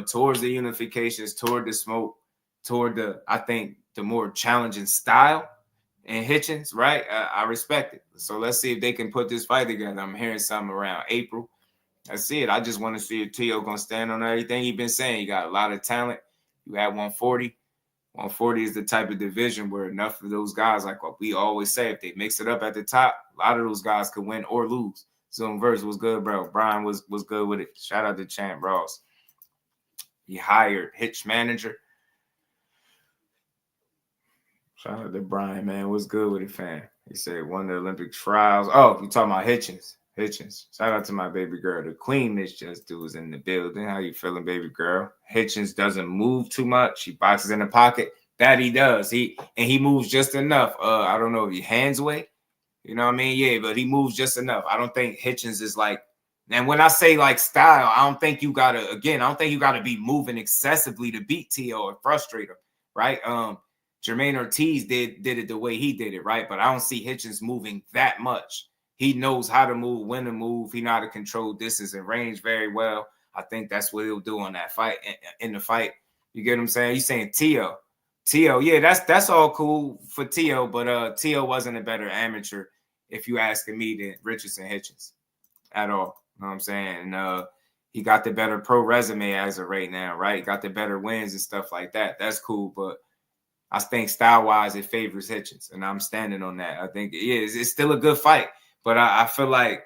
towards the unifications, toward the smoke, toward I think the more challenging style in Hitchens, right? I respect it. So let's see if they can put this fight together. I'm hearing something around April. I see it. I just want to see if Teo going to stand on everything he's been saying. You got a lot of talent. You have 140. 140 is the type of division where enough of those guys, like what we always say, if they mix it up at the top, a lot of those guys could win or lose. Zoom verse was good, bro. Brian was good with it. Shout out to Champ Ross. He hired Hitch manager. Shout out to Brian, man. What's good with it, fam? He said won the Olympic trials. Oh, you talking about Hitchens. Hitchens. Shout out to my baby girl. The queen is just dudes in the building. How you feeling, baby girl? Hitchens doesn't move too much. He boxes in the pocket. That he does. He moves just enough. I don't know if he hands away. You know what I mean? Yeah, but he moves just enough. I don't think Hitchens is like, and when I say like style, I don't think you gotta be moving excessively to beat T.O. or frustrate him, right? Jermaine Ortiz did it the way he did it, right? But I don't see Hitchens moving that much. He knows how to move, when to move. He know how to control distance and range very well. I think that's what he'll do on that fight. In the fight, you get what I'm saying? He's saying T.O., yeah, that's all cool for T.O., but T.O. wasn't a better amateur, if you asking me, than Richardson Hitchens at all. You know what I'm saying? And he got the better pro resume as of right now, right? Got the better wins and stuff like that. That's cool, but I think style-wise it favors Hitchens, and I'm standing on that. I think it's still a good fight, but I feel like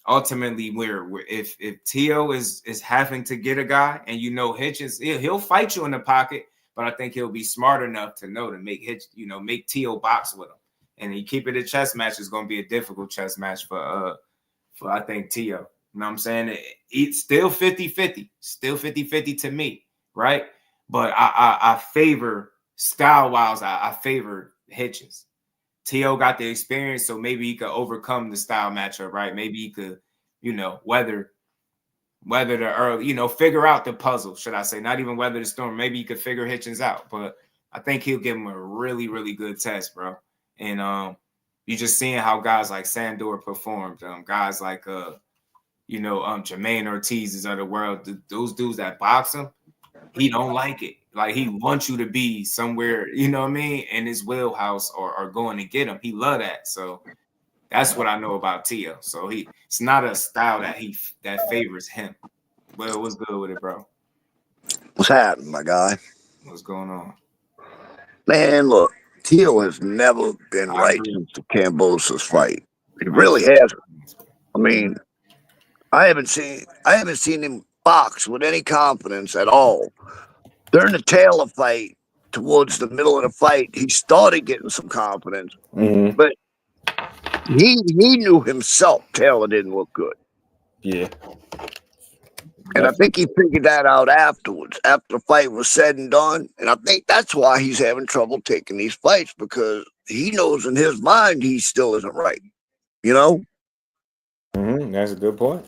ultimately if T.O. is having to get a guy, and Hitchens, he'll fight you in the pocket, but I think he'll be smart enough to know to make T.O. box with him. And he keep it a chess match is going to be a difficult chess match for I think T.O. You know what I'm saying? It's still 50-50. Still 50-50 to me, right? But I favor style-wise, I favor Hitchens. T.O. got the experience, so maybe he could overcome the style matchup, right? Maybe he could, weather the early, figure out the puzzle, should I say. Not even weather the storm. Maybe he could figure Hitchens out. But I think he'll give him a really, really good test, bro. And you just seeing how guys like Sandor performed, guys like Jermaine Ortiz is of the world. Those dudes that box him, he don't like it. Like, he wants you to be somewhere, you know what I mean, in his wheelhouse or going to get him. He love that. So that's what I know about Tio. So it's not a style that favors him. Well, what's good with it, bro? What's happening, my guy? What's going on? Man, look, Tio has never been right since the Cambosa's fight. He really hasn't. I mean, I haven't seen him box with any confidence at all. During the Taylor fight, towards the middle of the fight, he started getting some confidence. Mm-hmm. But he knew himself Taylor didn't look good. Yeah. And I think he figured that out afterwards, after the fight was said and done. And I think that's why he's having trouble taking these fights, because he knows in his mind he still isn't right. Mm-hmm. That's a good point.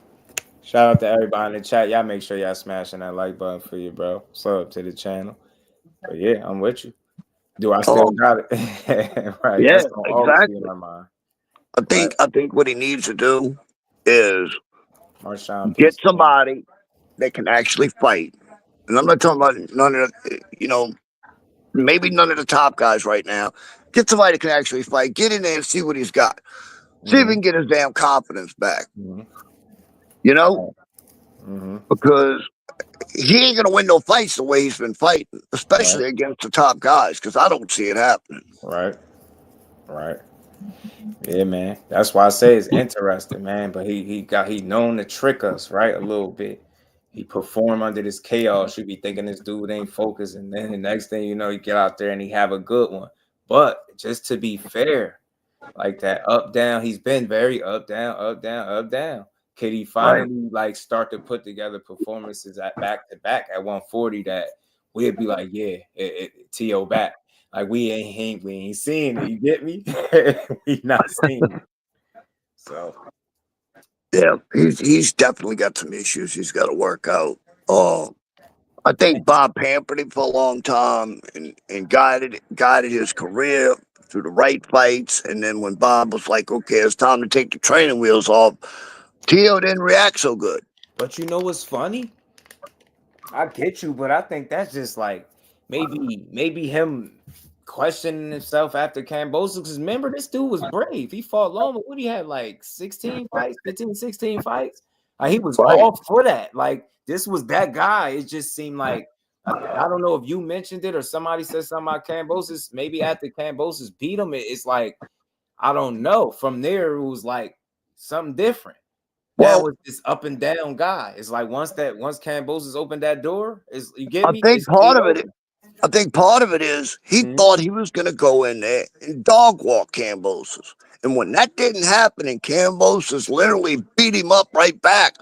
Shout out to everybody in the chat. Y'all make sure y'all smashing that like button for you, bro. Sub to the channel. But yeah, I'm with you. Do I still got it? Right. Yeah, exactly. In my mind. I think what he needs to do is get somebody that can actually fight. And I'm not talking about none of the, maybe none of the top guys right now. Get somebody that can actually fight. Get in there and see what he's got. See if he can get his damn confidence back. Mm-hmm. You know? Mm-hmm. Because he ain't gonna win no fights the way he's been fighting, especially against the top guys, because I don't see it happening. Right. Yeah, man. That's why I say it's interesting, man. But he known to trick us, right? A little bit. He perform under this chaos. You be thinking this dude ain't focused, and then the next thing you know, you get out there and he have a good one. But just to be fair, like that up down, he's been very up down, up down, up down. Could he finally like start to put together performances at back to back at 140 that we'd be like, yeah, T.O. back. Like we ain't seeing it. You get me? We not seeing it. So yeah, he's definitely got some issues he's got to work out. I think Bob pampered him for a long time and guided his career through the right fights. And then when Bob was like, okay, it's time to take the training wheels off, Tio didn't react so good. But you know what's funny? I get you, but I think that's just like maybe him questioning himself after Kambosos. Because remember, this dude was brave. He fought long, but what he had like 16 fights, 15, 16 fights. Like, he was all for that. Like, this was that guy. It just seemed like I don't know if you mentioned it or somebody said something about Kambosos. Maybe after Kambosos beat him, it's like, I don't know. From there, it was like something different. That was this up and down guy. It's like once Kambosos opened that door, you get me? I think part of it is he thought he was going to go in there and dog walk Kambosos, and when that didn't happen, and Kambosos literally beat him up right back,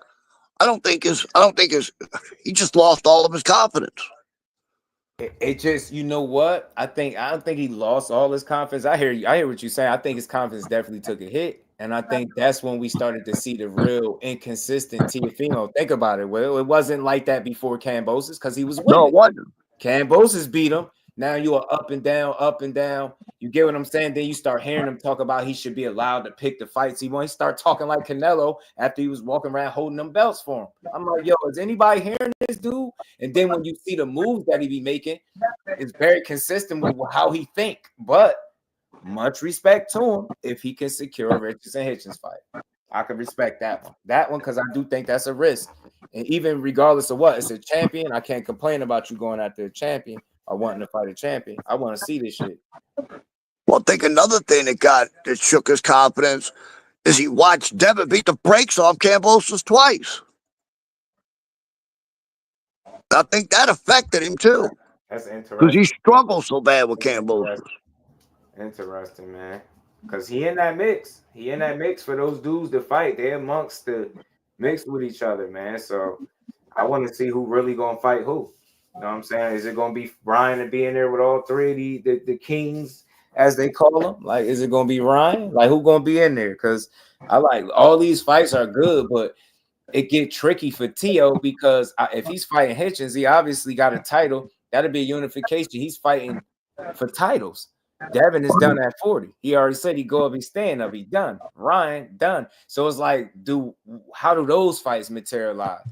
he just lost all of his confidence. It just, you know what? I don't think he lost all his confidence. I hear what you're saying. I think his confidence definitely took a hit. And I think that's when we started to see the real inconsistent Teofimo. Think about it. Well, it wasn't like that before Kambosos because he was winning. No, it wasn't. Kambosos beat him. Now you are up and down, up and down. You get what I'm saying? Then you start hearing him talk about he should be allowed to pick the fights he wants. He start talking like Canelo after he was walking around holding them belts for him. I'm like, yo, is anybody hearing this dude? And then when you see the moves that he be making, it's very consistent with how he think. But much respect to him if he can secure a Richardson Hitchens fight. I can respect that one. That one, because I do think that's a risk. And even regardless of what, it's a champion. I can't complain about you going after a champion or wanting to fight a champion. I want to see this shit. Well, I think another thing that shook his confidence is he watched Tevin beat the brakes off Kambosos twice. I think that affected him too. That's interesting. Because he struggled so bad with Kambosos. Interesting, man. Because he in that mix. He in that mix for those dudes to fight. They're amongst the mix with each other, man. So I want to see who really going to fight who. You know what I'm saying? Is it going to be Ryan to be in there with all three of the kings, as they call them? Like, is it going to be Ryan? Like, who going to be in there? Because I like all these fights are good, but it get tricky for Tio because if he's fighting Hitchens, he obviously got a title. That'll be a unification. He's fighting for titles. Tevin is done at 40. He already said he go up, he's staying up, he done. Ryan done. So it's like, how do those fights materialize?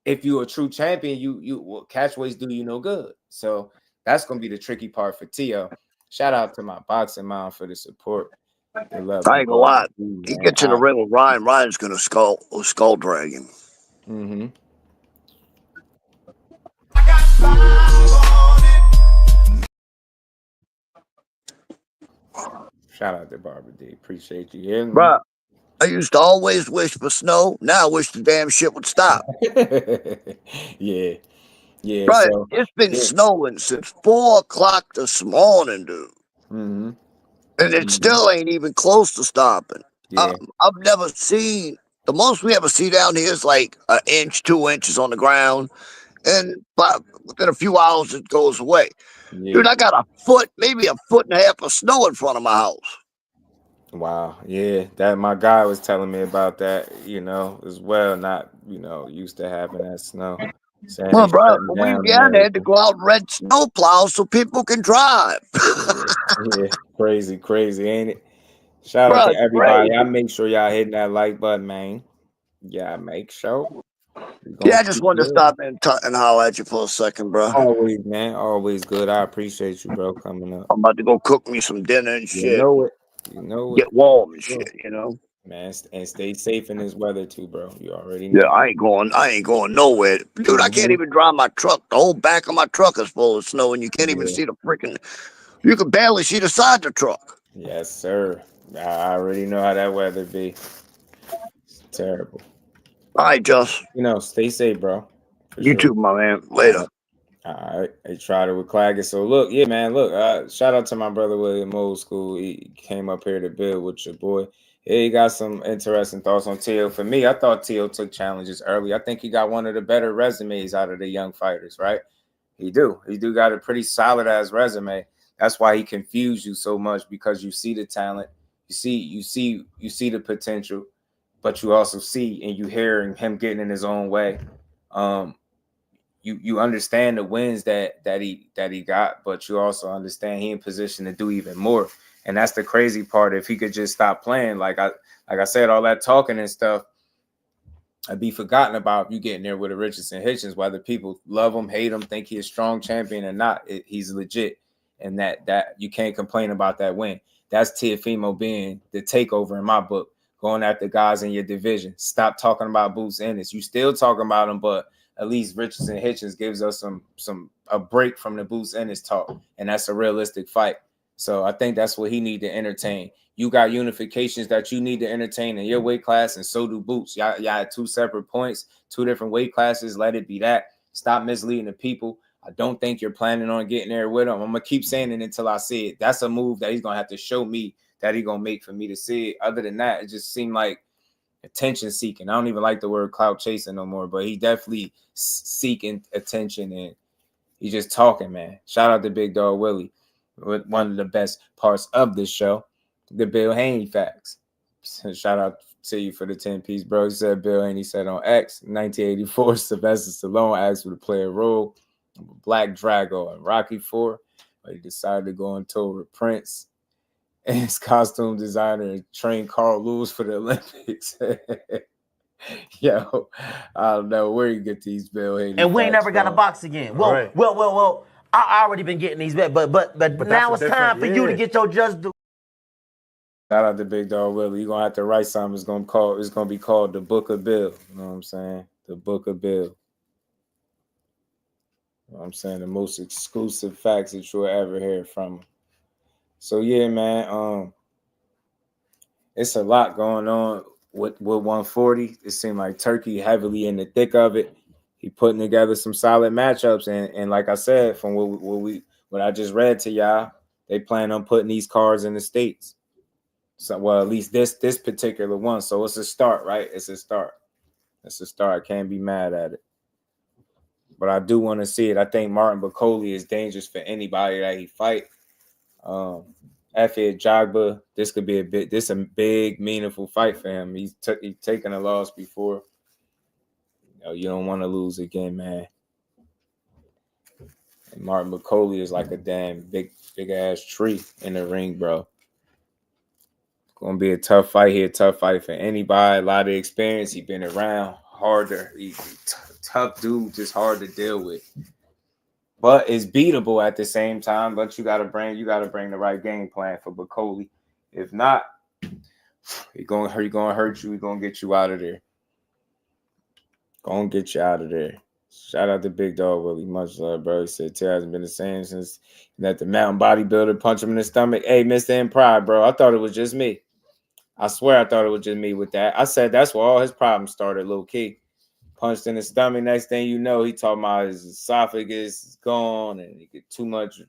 If you're a true champion, you catchweights do you no good. So that's gonna be the tricky part for Tio. Shout out to my boxing mom for the support. I ain't gonna lie. He gets in the ring with Ryan. Ryan's gonna skull drag him. Mm-hmm. Shout out to Barbara D. Appreciate you hearing me. Bruh, I used to always wish for snow. Now I wish the damn shit would stop. Yeah. Bruh, so, it's been snowing since 4 o'clock this morning, dude. Mm-hmm. And it still ain't even close to stopping. Yeah. I've never seen, the most we ever see down here is like 1 inch, 2 inches on the ground. And within a few hours, it goes away. Yeah. Dude, I got maybe 1.5 foot of snow in front of my house. Wow. Yeah. That my guy was telling me about that, as well. Not, used to having that snow. Well, bro, we had to go out and rent snow plows so people can drive. Yeah. Crazy, ain't it? Shout out to everybody. I make sure y'all hitting that like button, man. Yeah, make sure. Yeah, I just wanted to stop and holler at you for a second, bro. Always, man. Always good. I appreciate you, bro, coming up. I'm about to go cook me some dinner and shit. You know it. You know what? Get warm and shit, you know. Man, and stay safe in this weather too, bro. You already Yeah, know. I ain't going nowhere. Dude, I can't even drive my truck. The whole back of my truck is full of snow, and you can't even see the freaking. You can barely see the side of the truck. Yes, sir. I already know how that weather be. It's terrible. All right, Just. You know, stay safe, bro. For You sure. too, my man. Later. All right, I tried it with Claggett. So look, yeah, man, look. Shout out to my brother William Old School. He came up here to build with your boy. Yeah, he got some interesting thoughts on Teo. For me, I thought Teo took challenges early. I think he got one of the better resumes out of the young fighters, right? He do got a pretty solid ass resume. That's why he confused you so much, because you see the talent, you see the potential, but you also see and you hear him getting in his own way. You understand the wins that he got, but you also understand he in position to do even more. And that's the crazy part. If he could just stop playing, like I said, all that talking and stuff, I'd be forgotten about if you getting there with a Richardson Hitchens, whether people love him, hate him, think he's a strong champion or not. He's legit. And that you can't complain about that win. That's Teofimo being the takeover in my book, going after guys in your division. Stop talking about Boots Ennis. You still talking about him, but at least Richardson Hitchens gives us a break from the Boots Ennis talk, and that's a realistic fight. So I think that's what he need to entertain. You got unifications that you need to entertain in your weight class, and so do Boots. Y'all had two separate points, two different weight classes. Let it be that. Stop misleading the people. I don't think you're planning on getting there with him. I'm going to keep saying it until I see it. That's a move that he's going to have to show me that he's going to make for me to see it. Other than that, it just seemed like attention seeking. I don't even like the word clout chasing no more, but he definitely seeking attention, and he's just talking, man. Shout out to Big Dog Willie with one of the best parts of this show, the Bill Haney facts. Shout out to you for the 10-piece, bro. He said Bill Haney said on X, 1984, Sylvester Stallone asked for to play a role of Black Drago in Rocky IV, but he decided to go on tour with Prince and his costume designer and train Carl Lewis for the Olympics. Yo, I don't know where you get these Bill Haney. And we ain't never got to box again. Well, right. well. I already been getting these back, but now it's time for you to get your just do. Shout out to Big Dog Willie. You're gonna have to write something. It's gonna be called the Book of Bill. You know what I'm saying? The Book of Bill. You know what I'm saying? The most exclusive facts that you'll ever hear from him. So yeah, man. It's a lot going on with 140. It seemed like Turkey heavily in the thick of it. He putting together some solid matchups, and like I said, from what I just read to y'all, they plan on putting these cards in the States. So, well, at least this particular one. So it's a start, right? It's a start. It's a start. I can't be mad at it. But I do want to see it. I think Martin Bakoli is dangerous for anybody that he fight. After Jagba, this could be a big, meaningful fight for him. He's taken a loss before. You don't want to lose again, man. And Martin Bakoli is like a damn big ass tree in the ring, bro. Gonna be a tough fight here, tough fight for anybody. A lot of experience. He been around, harder. Tough dude, just hard to deal with. But it's beatable at the same time. But you gotta bring the right game plan for Bakoli. If not, he gonna hurt you. He gonna get you out of there. Gonna get you out of there. Shout out to Big Dog Willie. Much love, bro. He said Taylor hasn't been the same since that the mountain bodybuilder punched him in the stomach. Hey, Mr. M Pride, bro. I thought it was just me. I swear I thought it was just me with that. I said that's where all his problems started, low key. Punched in the stomach. Next thing you know, he talking about his esophagus is gone and he get too much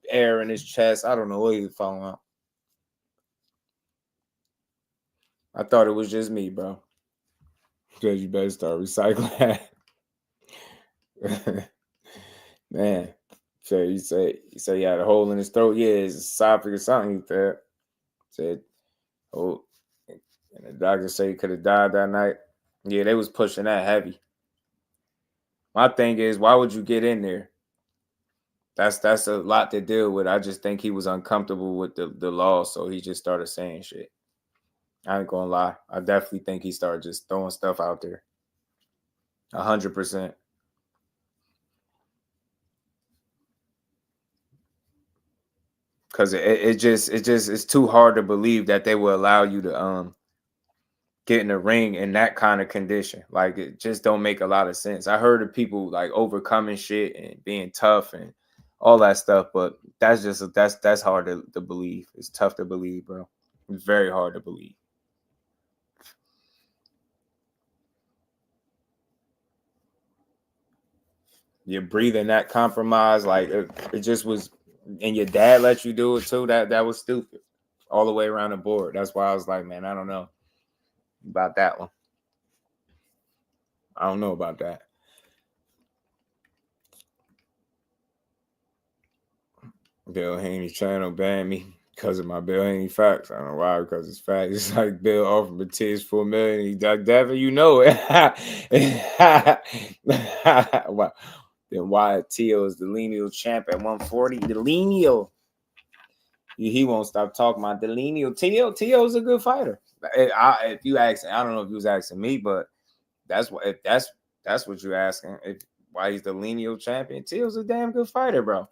air in his chest. I don't know what he was talking about. I thought it was just me, bro. Because you better start recycling that. Man. So you say he had a hole in his throat. Yeah, his esophagus, something he said, oh, and the doctor said he could have died that night. Yeah, they was pushing that heavy. My thing is, why would you get in there? That's a lot to deal with. I just think he was uncomfortable with the law, so he just started saying shit. I ain't gonna lie. I definitely think he started just throwing stuff out there. 100%. because it's too hard to believe that they will allow you to get in the ring in that kind of condition. Like, it just don't make a lot of sense. I heard of people like overcoming shit and being tough and all that stuff, but that's hard to believe. It's tough to believe, bro. It's very hard to believe. You're breathing that compromise, like it just was, and your dad let you do it too. That was stupid, all the way around the board. That's why I was like, man, I don't know about that one. I don't know about that. Bill Haney channel banned me because of my Bill Haney facts. I don't know why, because it's facts. It's like Bill offered Matiz $4 million. He like, Devin, you know it. Wow. Then why Teo is the lineal champ at 140? The lineal. He won't stop talking about the lineal. Teo is a good fighter. If you ask, I don't know if you was asking me, but that's what if that's what you're asking. Why he's the lineal champion? Teo's a damn good fighter, bro.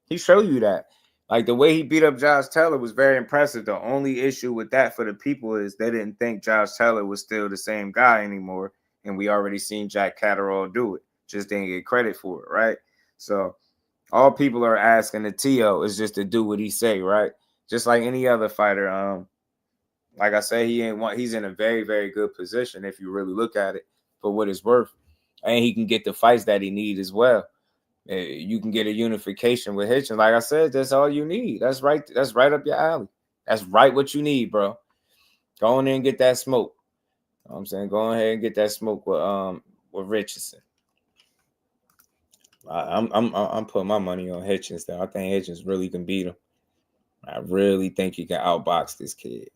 He showed you that. Like, the way he beat up Josh Taylor was very impressive. The only issue with that for the people is they didn't think Josh Taylor was still the same guy anymore, and we already seen Jack Catterall do it. Just didn't get credit for it, right? So all people are asking the Teo is just to do what he say, right? Just like any other fighter. Like I say, he's in a very, very good position if you really look at it for what it's worth. And he can get the fights that he needs as well. You can get a unification with Hitchens. Like I said, that's all you need. That's right up your alley. That's right what you need, bro. Go in there and get that smoke. You know what I'm saying? Go ahead and get that smoke with Richardson. I'm putting my money on Hitchens, though. I think Hitchens really can beat him. I really think he can outbox this kid.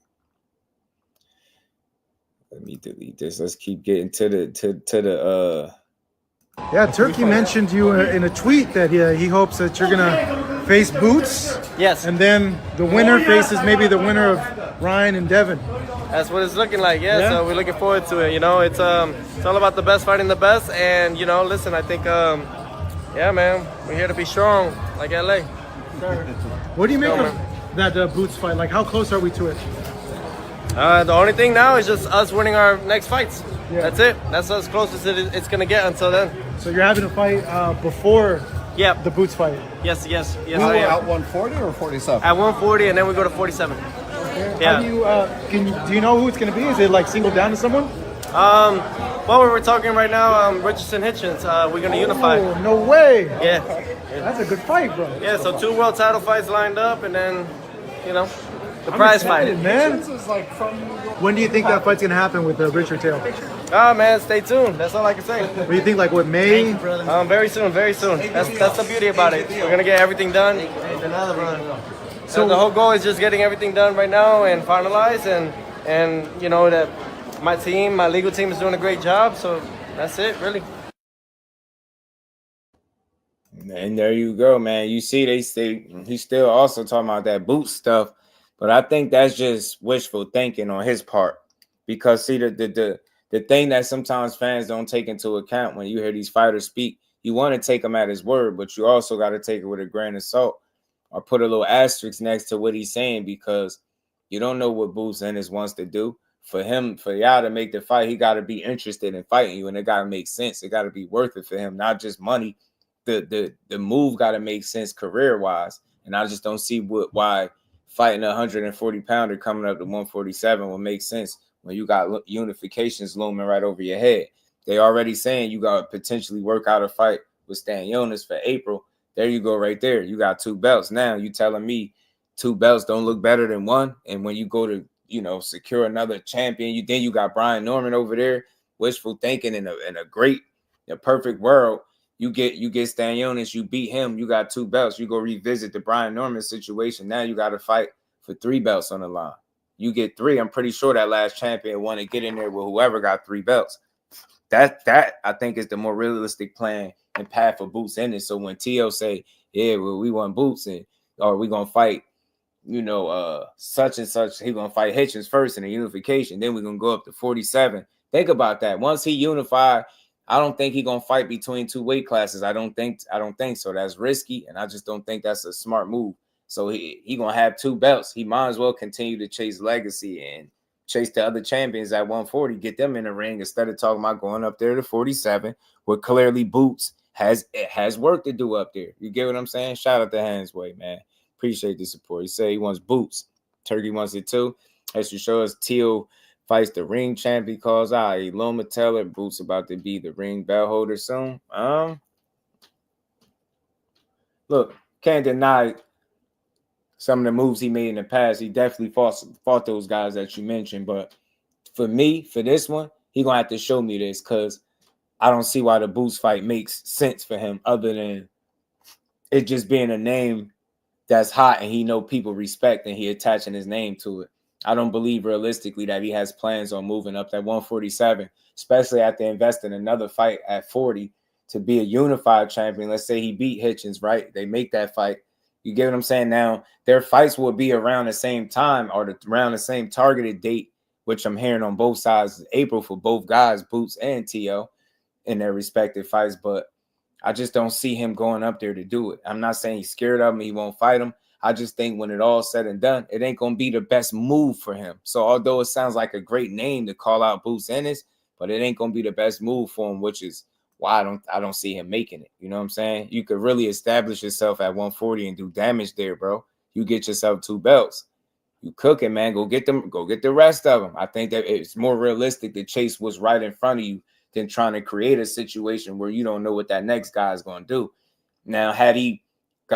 Let me delete this. Let's keep getting to the Yeah, Turkey mentioned you in a tweet that he hopes that you're gonna face Boots. Yes. And then the winner faces maybe the winner of Ryan and Devin. That's what it's looking like, yeah. So we're looking forward to it. You know, it's all about the best fighting the best. And, you know, listen, I think, yeah, man, we're here to be strong, like LA. What do you make of that Boots fight? Like, how close are we to it? The only thing now is just us winning our next fights. Yeah. That's it. That's as close as it's going to get until then. So you're having a fight before the Boots fight? Yes, We were at 140 or 47? At 140, and then we go to 47. Okay. Yeah. Do you know who it's going to be? Is it like singled down to someone? Well, we're talking right now, Richardson, Hitchens. We're going to unify. No way. Yeah. That's a good fight, bro. Yeah, so 2 world title fights lined up, and then, you know, the prize fight. Man. When do you think that fight's going to happen with Richard Tail? Man, stay tuned. That's all I can say. What do you think, like, what, May? Very soon, very soon. That's the beauty about it. We're going to get everything done. So the whole goal is just getting everything done right now and finalized, and you know, that my team, my legal team is doing a great job, so that's it, really. And there you go, man. You see, he's still also talking about that boot stuff, but I think that's just wishful thinking on his part, because see, the thing that sometimes fans don't take into account when you hear these fighters speak, you want to take him at his word, but you also got to take it with a grain of salt or put a little asterisk next to what he's saying, because you don't know what Boots Ennis wants to do. For y'all to make the fight, he got to be interested in fighting you, and it got to make sense. It got to be worth it for him, not just money. The move got to make sense career-wise, and I just don't see why fighting a 140-pounder coming up to 147 would make sense when you got unifications looming right over your head. They already saying you got to potentially work out a fight with Stanionis for April. There you go right there. You got 2 belts. Now you telling me 2 belts don't look better than 1, and when you go to, you know, secure another champion, you got Brian Norman over there. Wishful thinking in a perfect world. You get Stanionis, you beat him, you got 2 belts. You go revisit the Brian Norman situation. Now you got to fight for 3 belts on the line. You get 3. I'm pretty sure that last champion want to get in there with whoever got 3 belts. That I think is the more realistic plan and path for Boots in it. So when Teo say, yeah, well, we want Boots, or we gonna fight, you know, such and such, he gonna fight Hitchens first in the unification, then we're gonna go up to 47. Think about that. Once he unified, I don't think he gonna fight between 2 weight classes. I don't think so. That's risky, and I just don't think that's a smart move. So he gonna have 2 belts. He might as well continue to chase legacy and chase the other champions at 140, get them in the ring instead of talking about going up there to 47, where clearly Boots has work to do up there. You get what I'm saying? Shout out to Hansway, man. Appreciate the support. He said he wants Boots. Turkey wants it too. As you show us, Teal fights the ring champ. He calls out Loma Teller. Boots about to be the ring bell holder soon. Look, can't deny some of the moves he made in the past. He definitely fought those guys that you mentioned. But for me, for this one, he gonna have to show me this, because I don't see why the Boots fight makes sense for him other than it just being a name that's hot and he know people respect and he attaching his name to it. I don't believe realistically that he has plans on moving up that 147, especially after investing another fight at 40 to be a unified champion. Let's say he beat Hitchens, right? They make that fight. You get what I'm saying? Now, their fights will be around the same time or around the same targeted date, which I'm hearing on both sides, April for both guys, Boots and T.O., in their respective fights. But I just don't see him going up there to do it. I'm not saying he's scared of him. He won't fight him. I just think when it all said and done, it ain't going to be the best move for him. So although it sounds like a great name to call out Boots Ennis, but it ain't going to be the best move for him, which is why I don't see him making it. You know what I'm saying? You could really establish yourself at 140 and do damage there, bro. You get yourself 2 belts. You cooking, man. Go get them. Go get the rest of them. I think that it's more realistic to chase what's right in front of you than trying to create a situation where you don't know what that next guy is going to do. Now, had he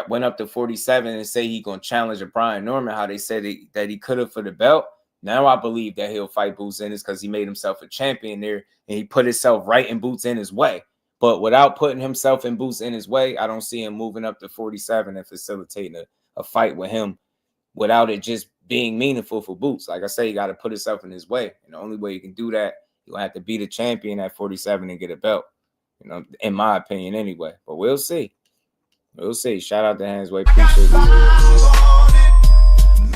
went up to 47 and say he going to challenge a Brian Norman, how they said that he could have for the belt, now I believe that he'll fight Boots Ennis because he made himself a champion there and he put himself right in Boots Ennis' way. But without putting himself in Boots Ennis' way, I don't see him moving up to 47 and facilitating a fight with him without it just being meaningful for Boots. Like I say, you got to put himself in his way. And the only way you can do that, you'll have to beat a champion at 47 and get a belt, you know, in my opinion anyway. But we'll see. We'll see. Shout out to Hansway. Appreciate it.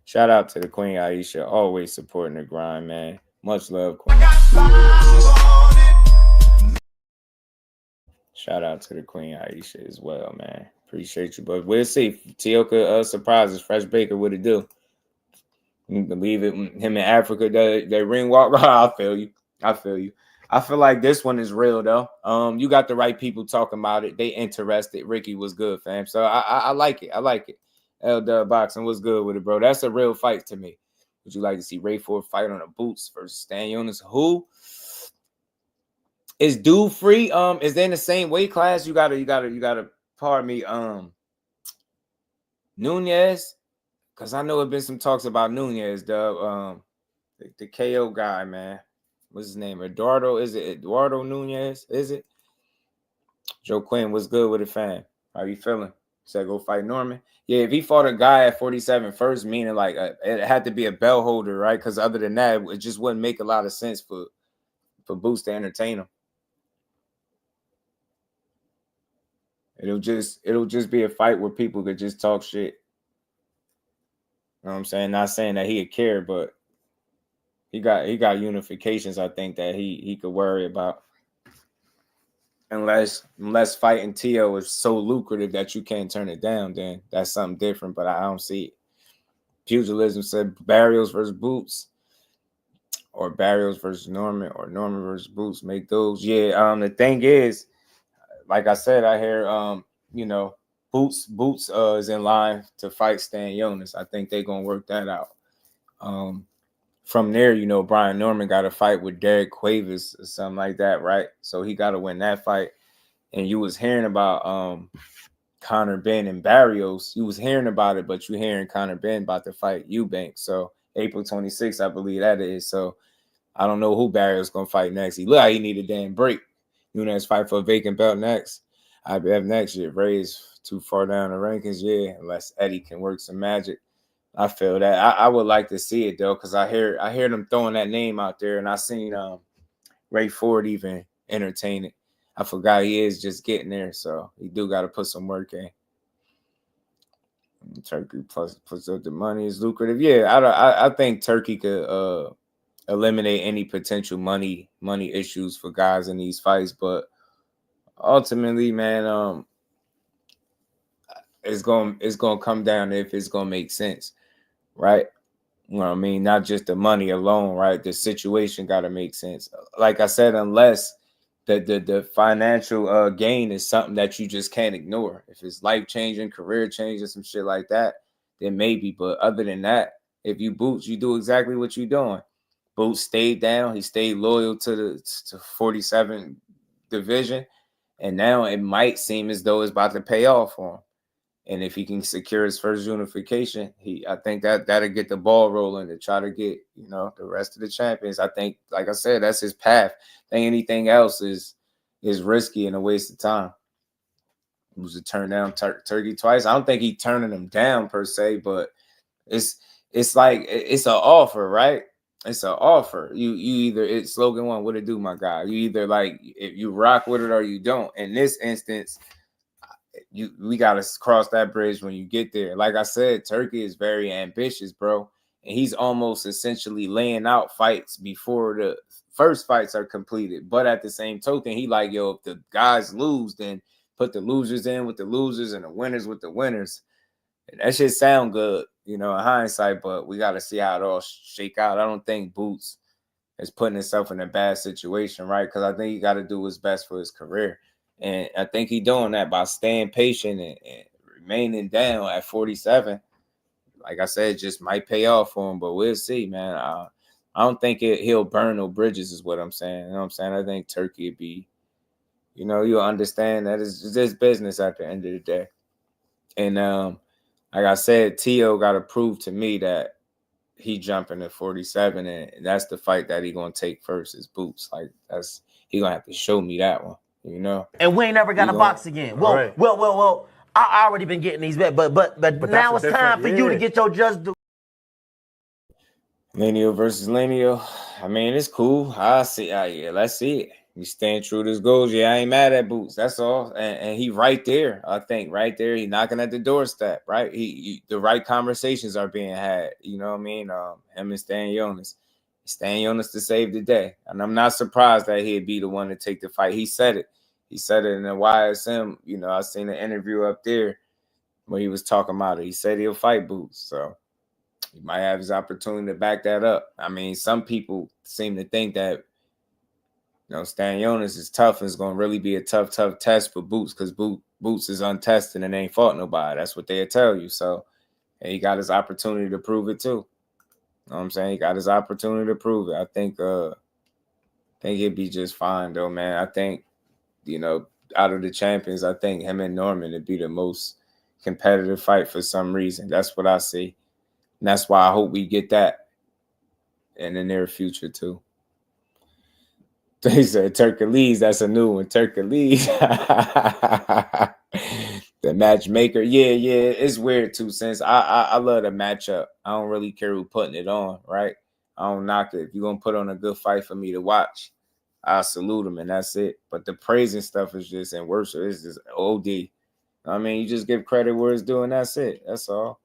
Shout out to the Queen Aisha. Always supporting the grind, man. Much love, Queen. Shout out to the Queen Aisha as well, man. Appreciate you. But we'll see. Tioka surprises Fresh Baker what it do. You can leave it. Him in Africa, they ring walk. I feel you. I feel like this one is real though. You got the right people talking about it. They interested. Ricky was good, fam. So I like it. I like it. LWBoxing was good with it, bro. That's a real fight to me. Would you like to see Ray Ford fight on the Boots versus Stan Jonas? Who is dude free? Is they in the same weight class? You gotta pardon me. Nunez. Because I know there's been some talks about Nunez, the KO guy, man. What's his name? Eduardo? Is it Eduardo Nunez? Is it? Joe Quinn, what's good with it, fam? How you feeling? Said go fight Norman. Yeah, if he fought a guy at 47 first, meaning like it had to be a bell holder, right? Because other than that, it just wouldn't make a lot of sense for Boots to entertain him. It'll just be a fight where people could just talk shit. You know what I'm saying? Not saying that he'd care, but he got unifications, I think, that he could worry about. Unless fighting T.O. is so lucrative that you can't turn it down, then that's something different, but I don't see it. Pugilism said Barrios versus Boots, or Barrios versus Norman, or Norman versus Boots. Make those. Yeah, the thing is, like I said, I hear you know, Boots is in line to fight Stan Jonas. I think they're gonna work that out. From there, you know, Brian Norman got a fight with Derek Cuevas or something like that, right? So he got to win that fight. And you was hearing about Conor Benn and Barrios. You was hearing about it, but you hearing Conor Benn about to fight Eubank. So April 26th, I believe that is. So I don't know who Barrios gonna fight next. He look like he need a damn break. Nunes fight for a vacant belt next. IBF next year. Ray's too far down the rankings, yeah, unless Eddie can work some magic. I feel that. I would like to see it though, because I hear them throwing that name out there, and I seen Ray Ford even entertain it. I forgot he is just getting there, so he do got to put some work in. Turkey plus up the money is lucrative. Yeah, I think Turkey could eliminate any potential money issues for guys in these fights, but ultimately, man, it's gonna come down to if it's gonna make sense, right? You know what I mean? Not just the money alone, right? The situation got to make sense. Like I said, unless the financial gain is something that you just can't ignore. If it's life-changing, career-changing, some shit like that, then maybe. But other than that, if you Boots, you do exactly what you're doing. Boots stayed down. He stayed loyal to 47 division. And now it might seem as though it's about to pay off for him. And if he can secure his first unification, I think that'll get the ball rolling to try to get, the rest of the champions. I think, like I said, that's his path. I think anything else is risky and a waste of time. He was to turn down Turkey twice. I don't think he turning him down per se, but it's like it's an offer, right? It's an offer. You either, it's slogan one, what it do, my guy? You either like if you rock with it or you don't. In this instance, we gotta cross that bridge when you get there. Like I said, Turkey is very ambitious, bro, and he's almost essentially laying out fights before the first fights are completed. But at the same token, he like, yo, if the guys lose, then put the losers in with the losers and the winners with the winners. And that shit sound good, in hindsight, but we gotta see how it all shake out. I don't think Boots is putting himself in a bad situation, right? Because I think he got to do what's best for his career. And I think he's doing that by staying patient and remaining down at 47. Like I said, just might pay off for him, but we'll see, man. I don't think he'll burn no bridges is what I'm saying. You know what I'm saying? I think Turkey would be, you'll understand that it's just business at the end of the day. And like I said, Tio got to prove to me that he jumping at 47, and that's the fight that he going to take first is Boots. Like, he going to have to show me that one. And we ain't never got a box again. Well, right. well, I already been getting these bets, but now it's time for you to get your just do. Lenio versus Lenio. I mean, it's cool. I see. Yeah, let's see it. We staying true to his goals. Yeah, I ain't mad at Boots. That's all. And he right there. I think right there. He knocking at the doorstep. Right. The right conversations are being had. You know what I mean? Him and Stan Jonas. Stan Jonas to save the day. And I'm not surprised that he'd be the one to take the fight. He said it. He said it in the YSM. I seen an interview up there where he was talking about it. He said he'll fight Boots. So he might have his opportunity to back that up. I mean, some people seem to think that, Stan Jonas is tough and it's going to really be a tough test for Boots because Boots is untested and ain't fought nobody. That's what they'll tell you. So and he got his opportunity to prove it too. You know what I'm saying? He got his opportunity to prove it. I think he'd be just fine, though, man. I think, out of the champions, I think him and Norman would be the most competitive fight for some reason. That's what I see. And that's why I hope we get that in the near future, too. They said Turkey, that's a new one. Turkey. The matchmaker. Yeah, it's weird, too, since I love the matchup. I don't really care who putting it on, right? I don't knock it. If you're going to put on a good fight for me to watch, I salute him, and that's it. But the praising stuff is just in worship. It's just OD. I mean, you just give credit where it's due, and that's it. That's all.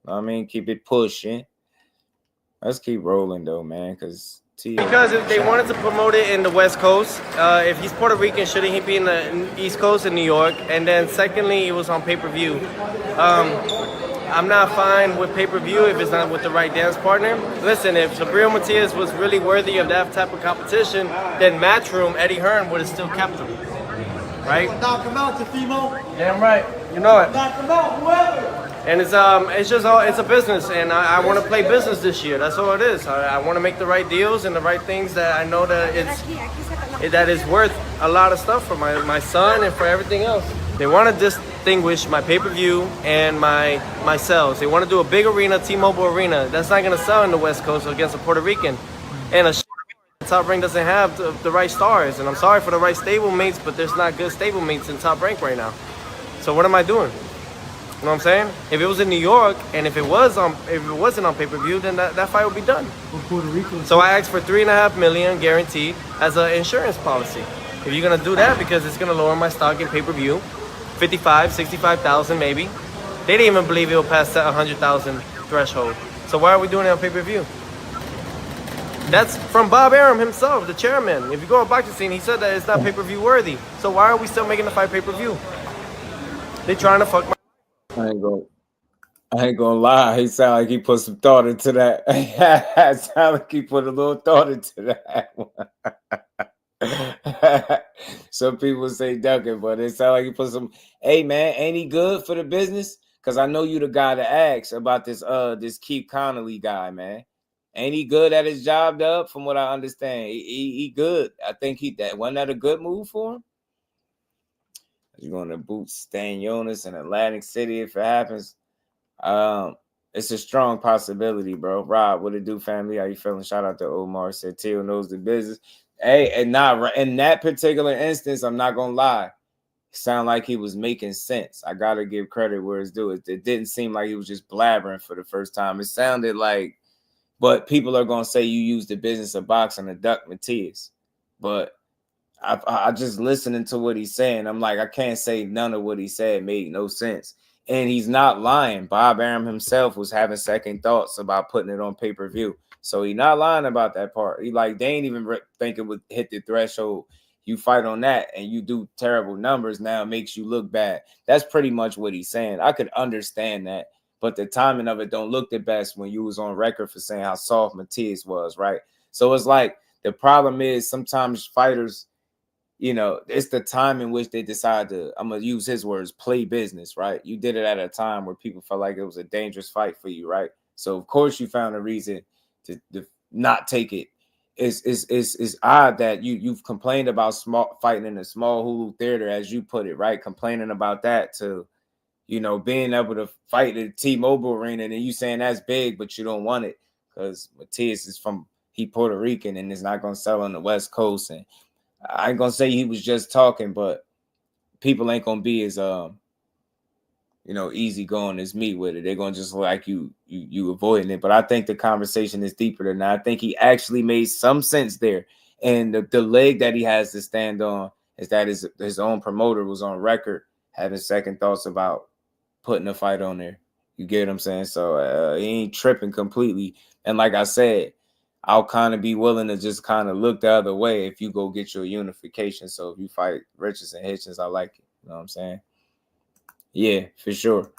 I mean, keep it pushing. Let's keep rolling, though, man, because if they wanted to promote it in the West Coast, if he's Puerto Rican, shouldn't he be in the East Coast in New York? And then secondly, it was on pay-per-view. I'm not fine with pay-per-view if it's not with the right dance partner. Listen, if Sabrina Matias was really worthy of that type of competition, then Matchroom, Eddie Hearn would have still kept him. Right? Knock him out, Teofimo. Damn right. You know it. Knock him out, whoever. And it's a business, and I want to play business this year. That's all it is. I want to make the right deals and the right things that I know that that is worth a lot of stuff for my son and for everything else. They want to distinguish my pay-per-view and my sales. They want to do a big arena, T-Mobile Arena. That's not going to sell in the West Coast against a Puerto Rican. And Top Rank doesn't have the right stars. And I'm sorry for the right stablemates, but there's not good stablemates in Top Rank right now. So what am I doing? You know what I'm saying? If it was in New York and if it wasn't on pay-per-view, then that fight would be done. So I asked for $3.5 million guaranteed as an insurance policy. If you're gonna do that, because it's gonna lower my stock in pay-per-view, 55, 65,000 maybe. They didn't even believe it would pass that 100,000 threshold. So why are we doing it on pay-per-view? That's from Bob Arum himself, the chairman. If you go on Boxing Scene, he said that it's not pay-per-view worthy. So why are we still making the fight pay-per-view? They trying to fuck my. I ain't gonna lie. He sound like he put some thought into that. It sound like he put a little thought into that. Some people say ducking, but it sound like he put some. Hey man, ain't he good for the business? Because I know you the guy to ask about this Keith Connolly guy, man. Ain't he good at his job, Dub? From what I understand, he good. I think wasn't that a good move for him? You're going to boot Stan Jonas in Atlantic City if it happens. It's a strong possibility, bro. Rob, what it do, family? How you feeling? Shout out to Omar. Said Teal knows the business. Hey, and not in that particular instance, I'm not gonna lie. It sounded like he was making sense. I gotta give credit where it's due. It didn't seem like he was just blabbering for the first time. It sounded like, but people are gonna say you used the business of boxing to duck Matias. But I just listening to what he's saying. I'm like, I can't say none of what he said made no sense. And he's not lying. Bob Arum himself was having second thoughts about putting it on pay-per-view. So he's not lying about that part. He like, they ain't even think it would hit the threshold. You fight on that and you do terrible numbers, now it makes you look bad. That's pretty much what he's saying. I could understand that. But the timing of it don't look the best when you was on record for saying how soft Matias was, right? So it's like, the problem is sometimes fighters, you know, it's the time in which they decide to, I'm going to use his words, play business, right? You did it at a time where people felt like it was a dangerous fight for you, right? So, of course, you found a reason to not take it. It's odd that you've complained about fighting in a small Hulu theater, as you put it, right? Complaining about that to, you know, being able to fight at T-Mobile Arena, and then you saying that's big, but you don't want it because Matias is he Puerto Rican and is not going to sell on the West Coast. And I ain't gonna say he was just talking, but people ain't gonna be as you know, easy going as me with it. They're gonna just like you avoiding it. But I think the conversation is deeper than that. I think he actually made some sense there. And the leg that he has to stand on is that his own promoter was on record having second thoughts about putting a fight on there. You get what I'm saying? So he ain't tripping completely. And like I said, I'll kind of be willing to just kind of look the other way if you go get your unification. So if you fight Richardson, Hitchens, I like it. You know what I'm saying? Yeah, for sure.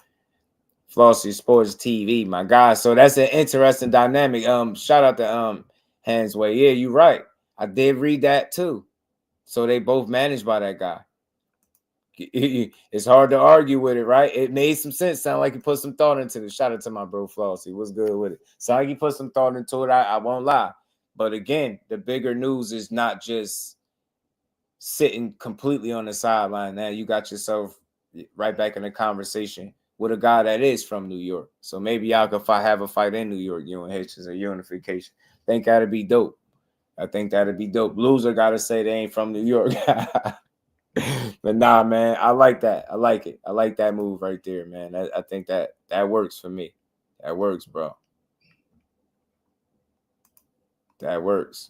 Flossy Sports TV, my guy. So that's an interesting dynamic. Shout out to Hansway. Yeah, you're right. I did read that too. So they both managed by that guy. It's hard to argue with it, right? It made some sense. Sound like he put some thought into it. Shout out to my bro Flossie. What's good with it? Sound like he put some thought into it. I won't lie. But again, the bigger news is not just sitting completely on the sideline. Now you got yourself right back in the conversation with a guy that is from New York. So maybe y'all could have a fight in New York, you and Hitchens, a unification. I think that'd be dope. Loser gotta say they ain't from New York. But nah, man, I like that. I like it. I like that move right there, man. I think that works for me. That works, bro. That works.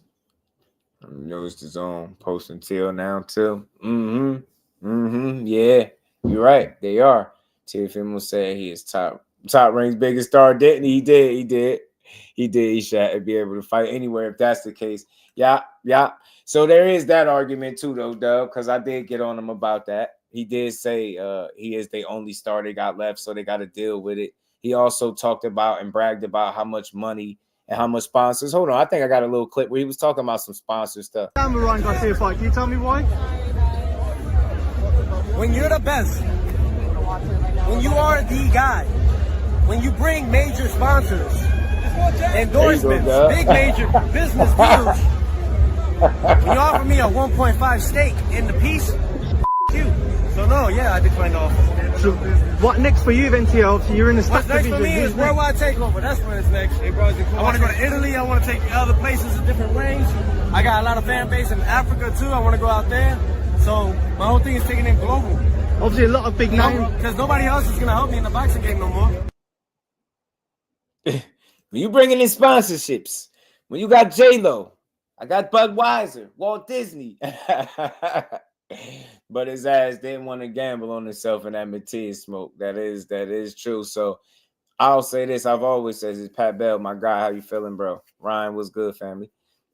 Noticed his own posting till now too. Yeah, you're right. They are. Teofimo said he is top rank's biggest star, didn't he? He did. He should be able to fight anywhere if that's the case. Yeah. So there is that argument too, though, Dub, because I did get on him about that. He did say he is the only star they got left, so they got to deal with it. He also talked about and bragged about how much money and how much sponsors. Hold on, I think I got a little clip where he was talking about some sponsor stuff. Damn the Ryan Garcia fight. Can you tell me why? When you're the best, when you are the guy, when you bring major sponsors, endorsements, big major business deals, when you offer me a 1.5 stake in the piece, you. So no, yeah, I declined the offer. So what next for you then, Tio? You're in the What's next for me is worldwide takeover. That's where it's next. I want to go to Italy. I want to take other places in different ways. I got a lot of fan base in Africa too. I want to go out there. So my whole thing is taking it global. Obviously a lot of big names. Because nobody else is going to help me in the boxing game no more. When you bringing in sponsorships, when you got J-Lo, I got Budweiser, Walt Disney. But his ass didn't want to gamble on himself in that Matias smoke. That is true. So I'll say this. I've always said this. Pat Bell, my guy, how you feeling, bro? Ryan, what's good, family?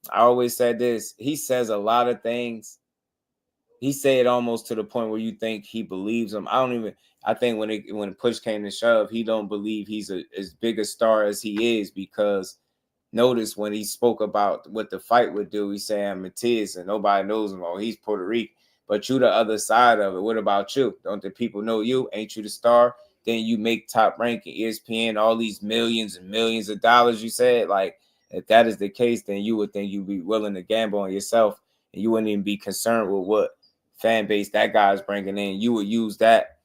I always said this. He says a lot of things. he said almost to the point where you think he believes him. I think when push came to shove, he don't believe he's as big a star as he is, because notice when he spoke about what the fight would do, he said, I'm Matiz and nobody knows him. Oh, he's Puerto Rican. But you the other side of it. What about you? Don't the people know you? Ain't you the star? Then you make Top Rank and ESPN, all these millions and millions of dollars, you said. Like, if that is the case, then you would think you'd be willing to gamble on yourself, and you wouldn't even be concerned with what fan base that guy's bringing in. You would use that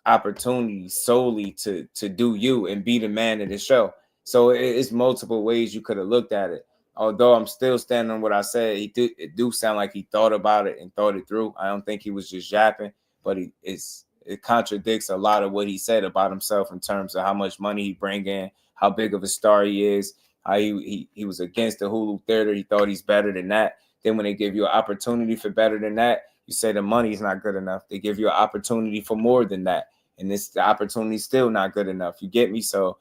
opportunity solely to do you and be the man of the show. So it's multiple ways you could have looked at it. Although I'm still standing on what I said, it do sound like he thought about it and thought it through. I don't think he was just yapping, but it contradicts a lot of what he said about himself in terms of how much money he bring in, how big of a star he is, how he was against the Hulu theater. He thought he's better than that. Then when they give you an opportunity for better than that, you say the money's not good enough. They give you an opportunity for more than that, and the opportunity's still not good enough. You get me? So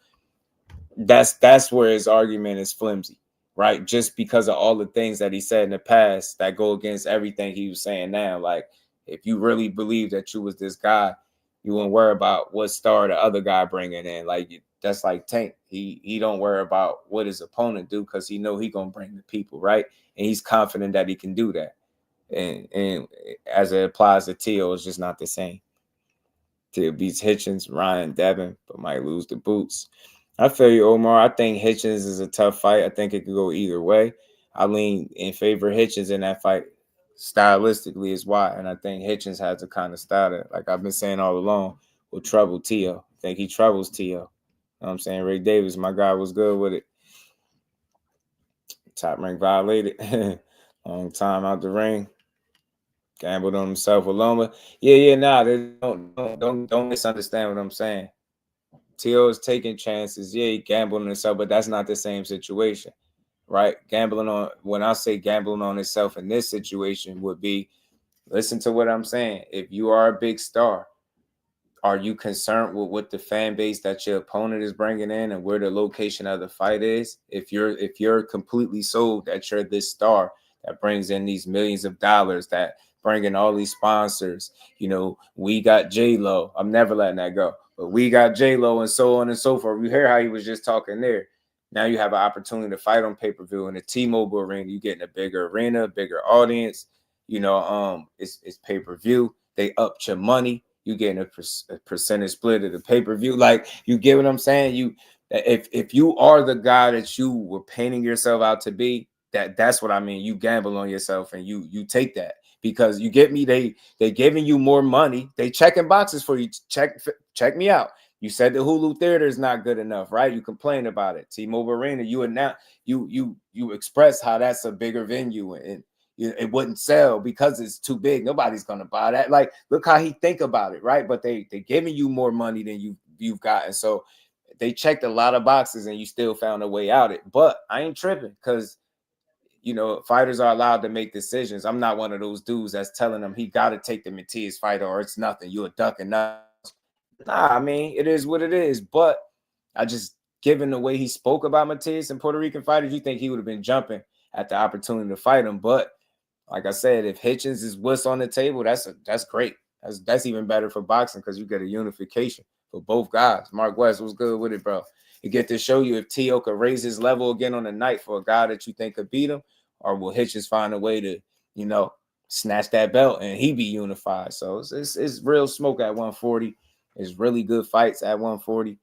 that's where his argument is flimsy, right? Just because of all the things that he said in the past that go against everything he was saying now. Like, if you really believe that you was this guy, you wouldn't worry about what star the other guy bringing in. Like, that's like Tank. He don't worry about what his opponent do, because he know he gonna bring the people, right? And he's confident that he can do that. And as it applies to Teo, it's just not the same. Teo beats Hitchens, Ryan, Devin, but might lose the boots. I feel you, Omar. I think Hitchens is a tough fight. I think it could go either way. I lean in favor of Hitchens in that fight. Stylistically is why. And I think Hitchens has the kind of style that, like I've been saying all along, will trouble Teo. I think he troubles Teo. You know what I'm saying? Ray Davis, my guy, was good with it. Top Rank violated. Long time out the ring. Gambled on himself alone. But don't misunderstand what I'm saying. Teo is taking chances. Yeah, he gambled on himself, but that's not the same situation, right? When I say gambling on himself in this situation would be, listen to what I'm saying. If you are a big star, are you concerned with what the fan base that your opponent is bringing in and where the location of the fight is? If you're completely sold that you're this star that brings in these millions of dollars, that bring in all these sponsors, we got J-Lo. I'm never letting that go. But we got J-Lo and so on and so forth. You hear how he was just talking there. Now you have an opportunity to fight on pay-per-view in the T-Mobile arena. You getting a bigger arena, bigger audience. It's pay-per-view. They upped your money. You getting a percentage split of the pay-per-view. Like, you get what I'm saying? If you are the guy that you were painting yourself out to be, that's what I mean. You gamble on yourself and you take that. Because you get me, they giving you more money. They checking boxes for you. Check me out. You said the Hulu theater is not good enough, right? You complain about it. T-Mobile Arena, you express how that's a bigger venue and it wouldn't sell because it's too big. Nobody's gonna buy that. Like, look how he think about it, right? But they giving you more money than you've gotten. So they checked a lot of boxes and you still found a way out it. But I ain't tripping because fighters are allowed to make decisions. I'm not one of those dudes that's telling them he got to take the Matias fight or it's nothing. You're a duck and nothing. Nah, I mean, it is what it is. But I just, given the way he spoke about Matias and Puerto Rican fighters, you think he would have been jumping at the opportunity to fight him. But like I said, if Hitchens is what's on the table, that's great. That's even better for boxing because you get a unification for both guys. Mark West was good with it, bro. You get to show you if Teo could raise his level again on the night for a guy that you think could beat him, or will Hitchens find a way to, snatch that belt and he be unified. So it's real smoke at 140. It's really good fights at 140.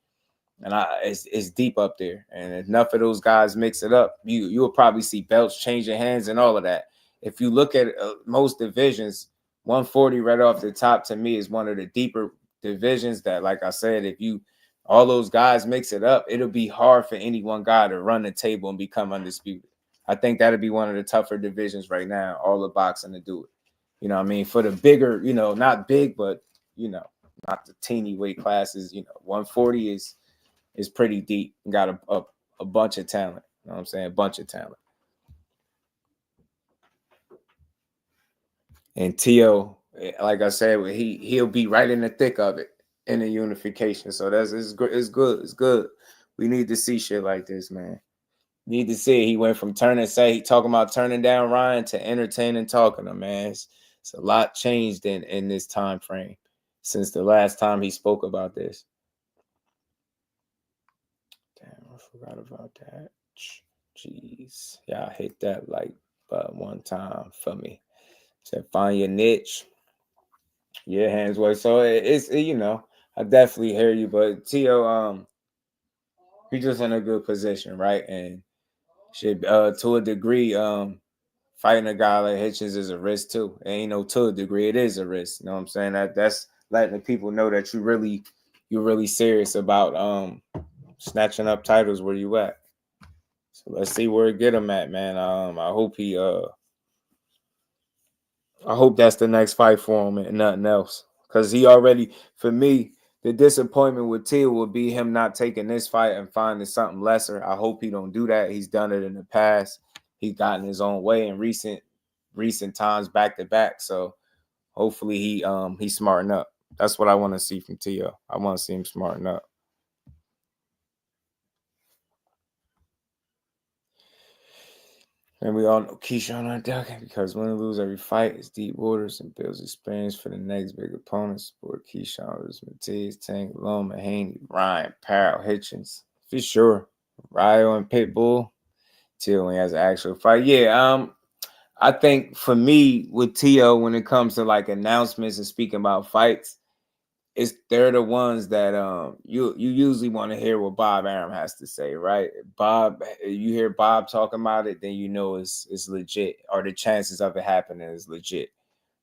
And it's deep up there. And enough of those guys mix it up, you'll probably see belts changing hands and all of that. If you look at most divisions, 140 right off the top to me is one of the deeper divisions that, like I said, if all those guys mix it up, it'll be hard for any one guy to run the table and become undisputed. I think that'd be one of the tougher divisions right now, all the boxing to do it. You know what I mean? For the bigger, not big, but, not the teeny weight classes, 140 is pretty deep. Got a bunch of talent. You know what I'm saying? A bunch of talent. And Teo, like I said, he'll be right in the thick of it in the unification. So it's good. It's good. We need to see shit like this, man. Need to see it. He went from talking about turning down Ryan to entertaining talking to him, man. It's a lot changed in this time frame since the last time he spoke about this. Damn, I forgot about that. Jeez. Yeah, hit that like one time for me. Said find your niche. Yeah, hands way. So it's you know, I definitely hear you, but Tio, he's just in a good position, right? And should to a degree, fighting a guy like Hitchens is a risk too. And you know, to a degree, it is a risk. You know what I'm saying? That's letting the people know that you're really serious about snatching up titles where you at. So let's see where it get him at, man. I hope that's the next fight for him and nothing else. Because he already, for me, the disappointment with Teal would be him not taking this fight and finding something lesser. I hope he don't do that. He's done it in the past. He's gotten his own way in recent times back to back. So hopefully he's smarting up. That's what I want to see from Teal. I want to see him smarting up. And we all know Keyshawn on deck because win or lose every fight is deep waters and builds experience for the next big opponents. Support Keyshawn with Matiz, Tank, Loma, Haney, Ryan, Parrell, Hitchens. For sure. Ryo and Pitbull till when he has an actual fight. Yeah, I think for me with Tio, when it comes to like announcements and speaking about fights, they're the ones that you usually want to hear what Bob Arum has to say, right? You hear Bob talking about it, then you know it's legit, or the chances of it happening is legit,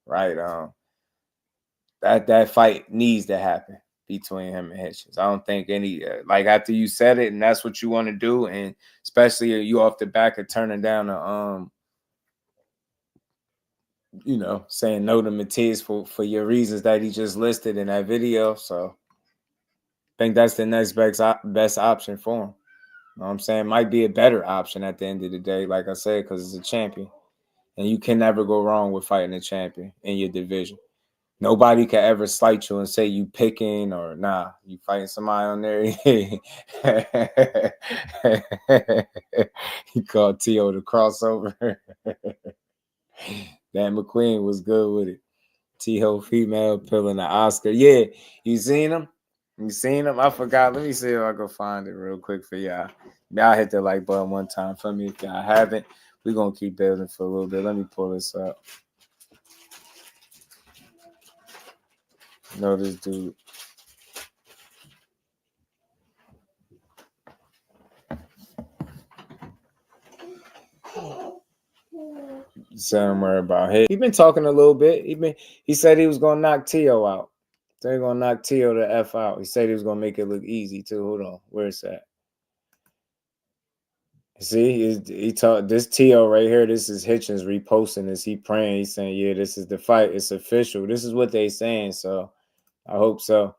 right? That fight needs to happen between him and Hitchens. I don't think any like after you said it and that's what you want to do, and especially you off the back of turning down a you know, saying no to Matiz for your reasons that he just listed in that video. So I think that's the next best option for him. You know what I'm saying? Might be a better option at the end of the day, like I said, because it's a champion. And you can never go wrong with fighting a champion in your division. Nobody can ever slight you and say you picking or nah, you fighting somebody on there. He called T.O. the crossover. Dan McQueen was good with it. T-Ho female pulling the Oscar. Yeah, you seen him? You seen him? I forgot. Let me see if I can find it real quick for y'all. Y'all hit the like button one time for me if y'all haven't. We're going to keep building for a little bit. Let me pull this up. Know this dude. Somewhere about him. He been talking a little bit. He said he was gonna knock Tio out. They're gonna knock Tio the F out. He said he was gonna make it look easy too. Hold on, where's that? See, he talked this Tio right here. This is Hitchens reposting this. He praying. He's saying, "Yeah, this is the fight. It's official. This is what they saying." So I hope so.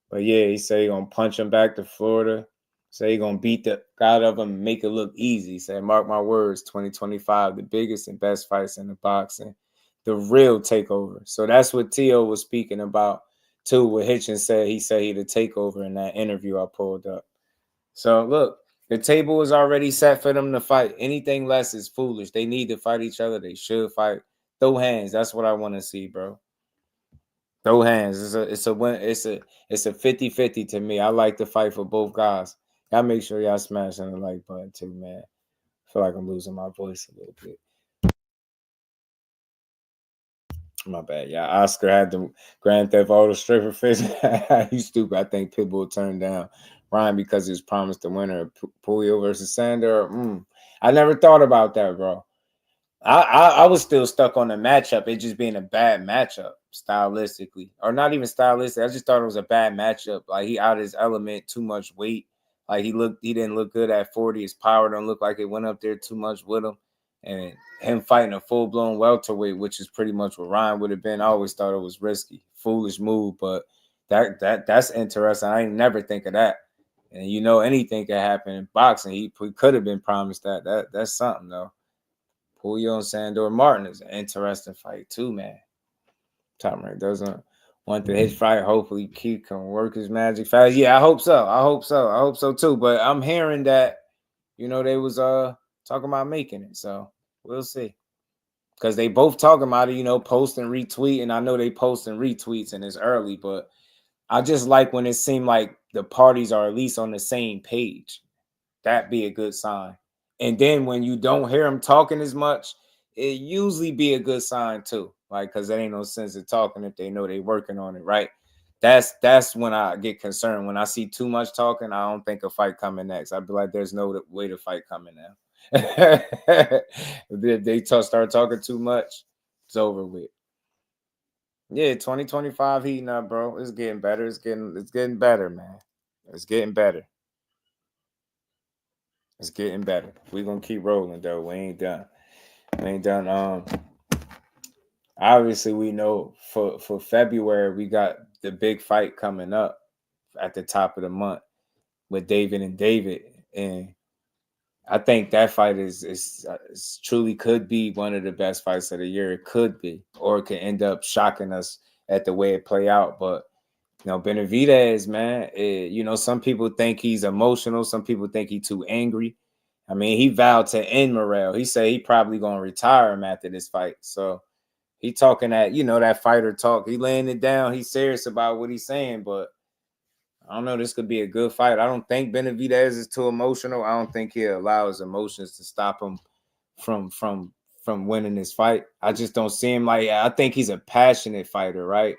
But yeah, he said he gonna punch him back to Florida. Say he gonna beat the out of him and make it look easy. He said, mark my words, 2025, the biggest and best fights in the boxing, the real takeover. So that's what Tio was speaking about too. What Hitchens said, he said he'd take over in that interview I pulled up. So look, the table is already set for them to fight. Anything less is foolish. They need to fight each other. They should fight. Throw hands. That's what I want to see, bro. Throw hands. It's a win. It's a 50-50 to me. I like to fight for both guys. Y'all make sure y'all smashing the like button too, man. I feel like I'm losing my voice a little bit. My bad, y'all. Oscar had the Grand Theft Auto stripper face. You stupid. I think Pitbull turned down Ryan because he was promised the winner of Puyo versus Sander. I never thought about that, bro. I was still stuck on the matchup. It just being a bad matchup stylistically, or not even stylistic. I just thought it was a bad matchup. Like he out of his element, too much weight. Like he didn't look good at 40. His power don't look like it went up there too much with him. And him fighting a full-blown welterweight, which is pretty much what Ryan would have been. I always thought it was risky, foolish move, but that's interesting. I ain't never think of that. And you know, anything can happen in boxing. He could have been promised that. That's something though. Julio and Sandor Martin is an interesting fight too, man. Top rank doesn't want to hit fight. Hopefully Keith can work his magic fast. Yeah, I hope so. I hope so too. But I'm hearing that, you know, they was talking about making it. So we'll see. because they both talking about it, you know, post and retweet. And I know they post and retweets and it's early, but I just like when it seemed like the parties are at least on the same page. That'd be a good sign. And then when you don't hear them talking as much, it usually be a good sign too. Like, because there ain't no sense of talking if they know they working on it, right? That's when I get concerned. When I see too much talking, I don't think a fight coming next. I'd be like, there's no way to fight coming now. If they start talking too much, it's over with. Yeah, 2025 heating up, bro. It's getting better. It's getting better, man. It's getting better. It's getting better. We're gonna keep rolling though. We ain't done. We ain't done. Obviously we know for February we got the big fight coming up at the top of the month with David and David. And I think that fight is truly could be one of the best fights of the year. It could be, or it could end up shocking us at the way it play out. But you know, Benavidez, man, you know, some people think he's emotional. Some people think he's too angry. I mean, he vowed to end Morrell. He said he probably gonna retire him after this fight. So he talking that, you know, that fighter talk. He laying it down. He's serious about what he's saying, but I don't know. This could be a good fight. I don't think Benavidez is too emotional. I don't think he'll allow his emotions to stop him from winning this fight. I just don't see him like. I think he's a passionate fighter, right?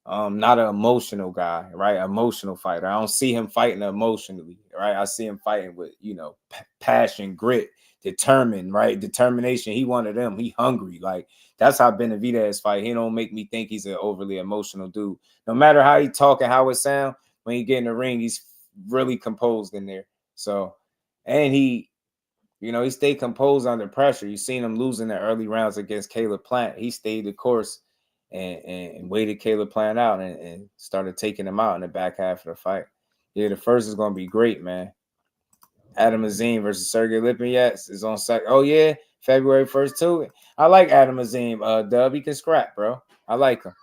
Not an emotional guy, right? Emotional fighter. I don't see him fighting emotionally, right? I see him fighting with, you know, passion, grit, determined, right? Determination. He one of them. He hungry. Like, that's how Benavidez fight. He don't make me think he's an overly emotional dude. No matter how he talk and how it sound, when he get in the ring, he's really composed in there. So, and he, you know, he stayed composed under pressure. You seen him losing the early rounds against Caleb Plant. He stayed the course and waited Caleb Plant out and started taking him out in the back half of the fight. Yeah, the first is going to be great, man. Adam Azim versus Sergey Lipinets is on site. Oh, yeah, February 1st, too. I like Adam Azim. Dub, he can scrap, bro. I like him.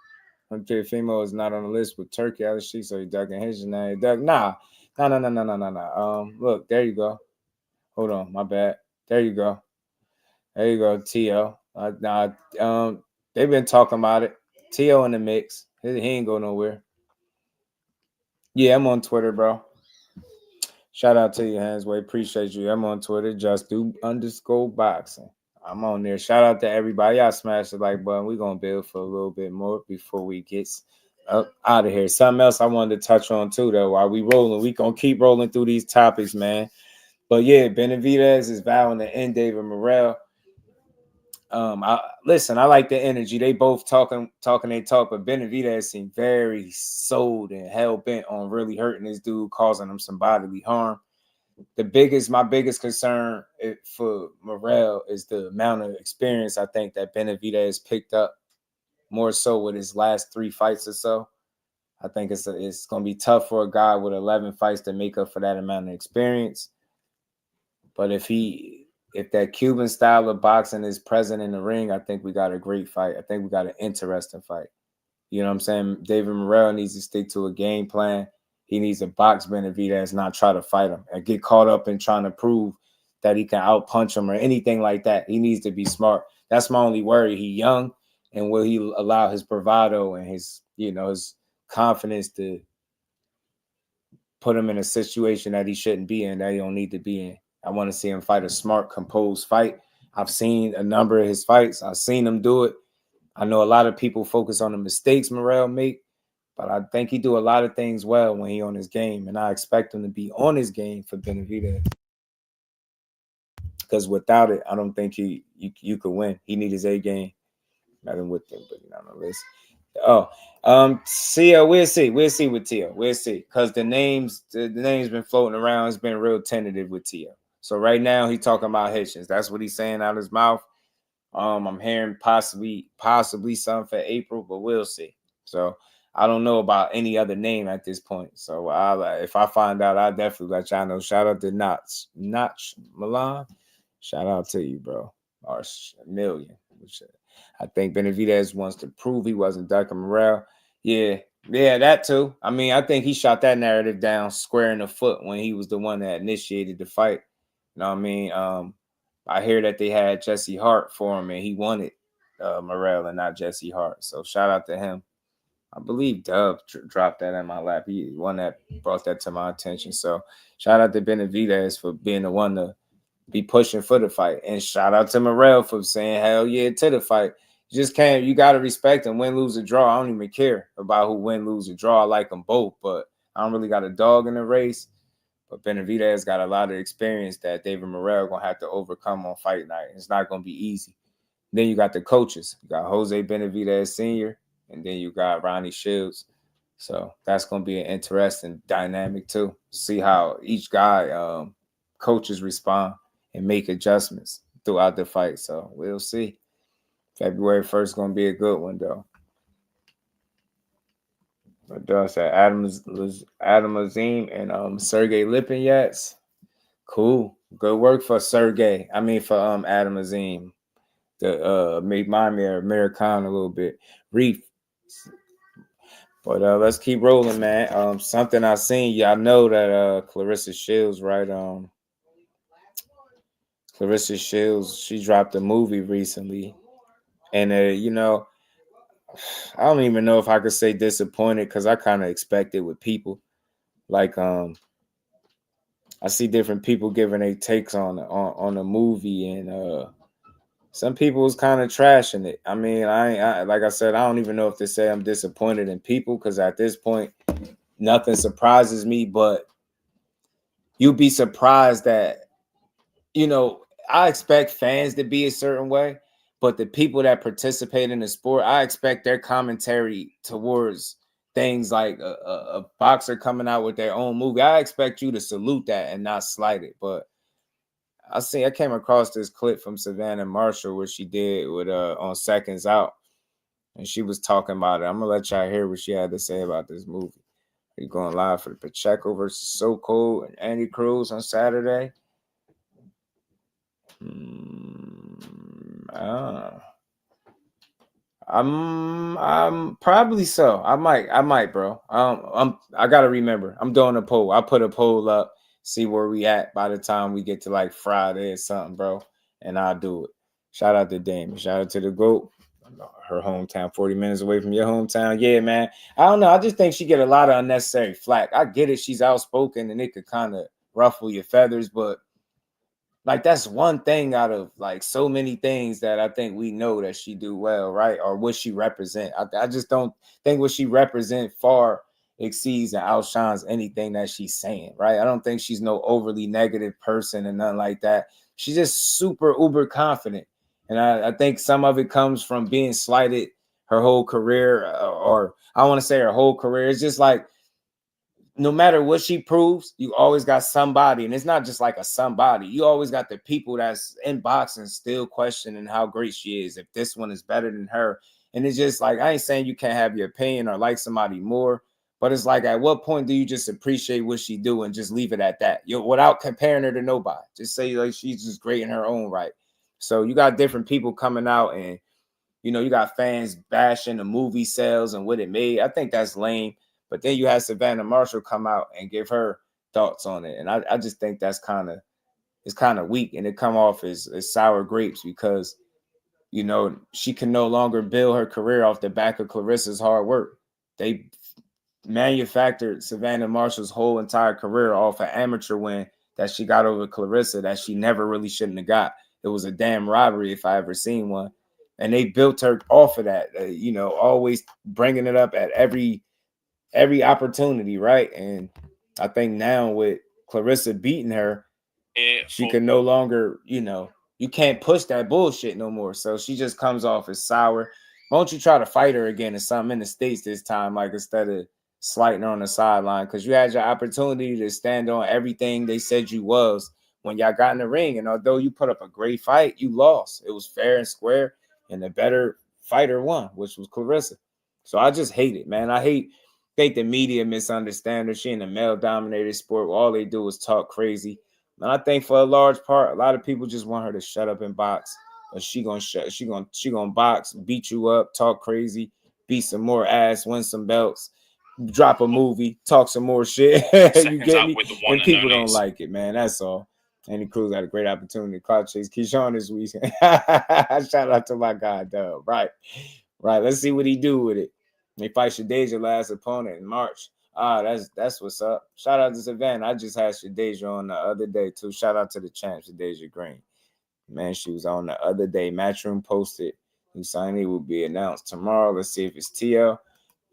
Teofimo is not on the list with Turkey out of sheet, so he ducking his name. Nah. Look, there you go. Hold on, my bad. There you go. There you go, Tio. They've been talking about it. Tio in the mix. He ain't go nowhere. Yeah, I'm on Twitter, bro. Shout out to you, Hansway. Appreciate you. I'm on Twitter. Jusdueboxing. I'm on there. Shout out to everybody. Y'all smash the like button. We're going to build for a little bit more before we get up out of here. Something else I wanted to touch on, too, though, while we rolling. We going to keep rolling through these topics, man. But, yeah, Benavidez is vowing to end David Morrell. I like the energy. They both talking, but Benavidez seemed very sold and hell-bent on really hurting this dude, causing him some bodily harm. My biggest concern for Morrell is the amount of experience I think that Benavidez picked up more so with his last 3 fights or so. I think it's going to be tough for a guy with 11 fights to make up for that amount of experience. But if that Cuban style of boxing is present in the ring, I think we got a great fight. I think we got an interesting fight. You know what I'm saying? David Morrell needs to stick to a game plan. He needs to box Benavidez, not try to fight him and get caught up in trying to prove that he can outpunch him or anything like that. He needs to be smart. That's my only worry. He's young, and will he allow his bravado and his confidence to put him in a situation that he shouldn't be in, that he don't need to be in? I want to see him fight a smart, composed fight. I've seen a number of his fights. I've seen him do it. I know a lot of people focus on the mistakes Morrell make, but I think he do a lot of things well when he on his game, and I expect him to be on his game for Benavidez. Because without it, I don't think you could win. He need his A game. Nothing with him, but not on the list. Tio, we'll see with Tio. We'll see. Because the name's been floating around. It's been real tentative with Tio. So right now he's talking about Hitchens. That's what he's saying out of his mouth. I'm hearing possibly something for April, but we'll see. So I don't know about any other name at this point. So if I find out, I'll definitely let y'all know. Shout out to Notch Milan. Shout out to you, bro. Or a million. I think Benavidez wants to prove he wasn't ducking Morrell. Yeah, that too. I mean, I think he shot that narrative down square in the foot when he was the one that initiated the fight. You know what I mean? I hear that they had Jesse Hart for him, and he wanted Morrell and not Jesse Hart. So shout out to him. I believe Dub dropped that in my lap. He one that brought that to my attention. So shout out to Benavidez for being the one to be pushing for the fight. And shout out to Morrell for saying hell yeah to the fight. You just can't, you got to respect them. Win, lose, or draw. I don't even care about who win, lose, or draw. I like them both, but I don't really got a dog in the race. But Benavidez got a lot of experience that David Morrell going to have to overcome on fight night. It's not going to be easy. Then you got the coaches. You got Jose Benavidez Sr., and then you got Ronnie Shields. So that's going to be an interesting dynamic too. See how each guy coaches respond and make adjustments throughout the fight. So we'll see. February 1st going to be a good one though. But does that Adam Azim and Sergey Lipinets. Cool. Good work for Sergey. I mean for Adam Azim. To remind me of Americana a little bit. Reef. But let's keep rolling, man. Something I seen, y'all know that Clarissa Shields, right? Clarissa Shields, she dropped a movie recently. And you know, I don't even know if I could say disappointed because I kind of expected with people. Like I see different people giving their takes on the movie, and some people was kind of trashing it. I mean, I like I said, I don't even know if to say I'm disappointed in people because at this point, nothing surprises me. But you'd be surprised that, you know, I expect fans to be a certain way, but the people that participate in the sport, I expect their commentary towards things like a boxer coming out with their own movie. I expect you to salute that and not slight it. But I came across this clip from Savannah Marshall where she did with on Seconds Out, and she was talking about it. I'm gonna let y'all hear what she had to say about this movie. We're going live for the Pacheco versus So Cold and Andy Cruz on Saturday. I'm probably so. I might, bro. I gotta remember. I'm doing a poll. I put a poll up. See where we at by the time we get to like Friday or something, bro. And I'll do it. Shout out to Damon. Shout out to the GOAT. Her hometown, 40 minutes away from your hometown. Yeah, man. I don't know. I just think she get a lot of unnecessary flack. I get it. She's outspoken and it could kind of ruffle your feathers, but like that's one thing out of like so many things that I think we know that she do well, right? Or what she represent. I just don't think what she represent far exceeds and outshines anything that she's saying, right? I don't think she's no overly negative person and nothing like that. She's just super uber confident. And I think some of it comes from being slighted her whole career, or I want to say her whole career. It's just like, no matter what she proves, you always got somebody, and it's not just like a somebody. You always got the people that's in boxing still questioning how great she is, if this one is better than her. And it's just like, I ain't saying you can't have your opinion or like somebody more, but it's like, at what point do you just appreciate what she do and just leave it at that? Without comparing her to nobody. Just say like she's just great in her own right. So you got different people coming out, and you know, you got fans bashing the movie sales and what it made. I think that's lame. But then you had Savannah Marshall come out and give her thoughts on it. And I just think that's kind of weak. And it come off as sour grapes because, you know, she can no longer build her career off the back of Clarissa's hard work. They manufactured Savannah Marshall's whole entire career off an amateur win that she got over Clarissa that she never really shouldn't have got. It was a damn robbery if I ever seen one. And they built her off of that, you know, always bringing it up at every opportunity, right? And I think now with Clarissa beating her, she can no longer, you know, you can't push that bullshit no more. So she just comes off as sour. Why don't you try to fight her again or something in the States this time, like instead of slighting her on the sideline? Because you had your opportunity to stand on everything they said you was when y'all got in the ring. And although you put up a great fight, you lost. It was fair and square, and the better fighter won, which was Clarissa. So I just hate it, man. I think the media misunderstand her. She in a male-dominated sport where all they do is talk crazy. And I think for a large part, a lot of people just want her to shut up and box. But she gonna box, beat you up, talk crazy, beat some more ass, win some belts, drop a movie, talk some more shit. You get me? And people don't like it, man. That's all. Andy Cruz had a great opportunity to clout chase Keyshawn this week. Shout out to my guy, Dub. Right. Let's see what he do with it. They fight Shadeja last opponent in March. That's what's up. Shout out to Savannah. I just had Shadeja on the other day too. Shout out to the champ, Shadeja Green. Man, she was on the other day. Matchroom posted who signee will be announced tomorrow. Let's see if it's TL.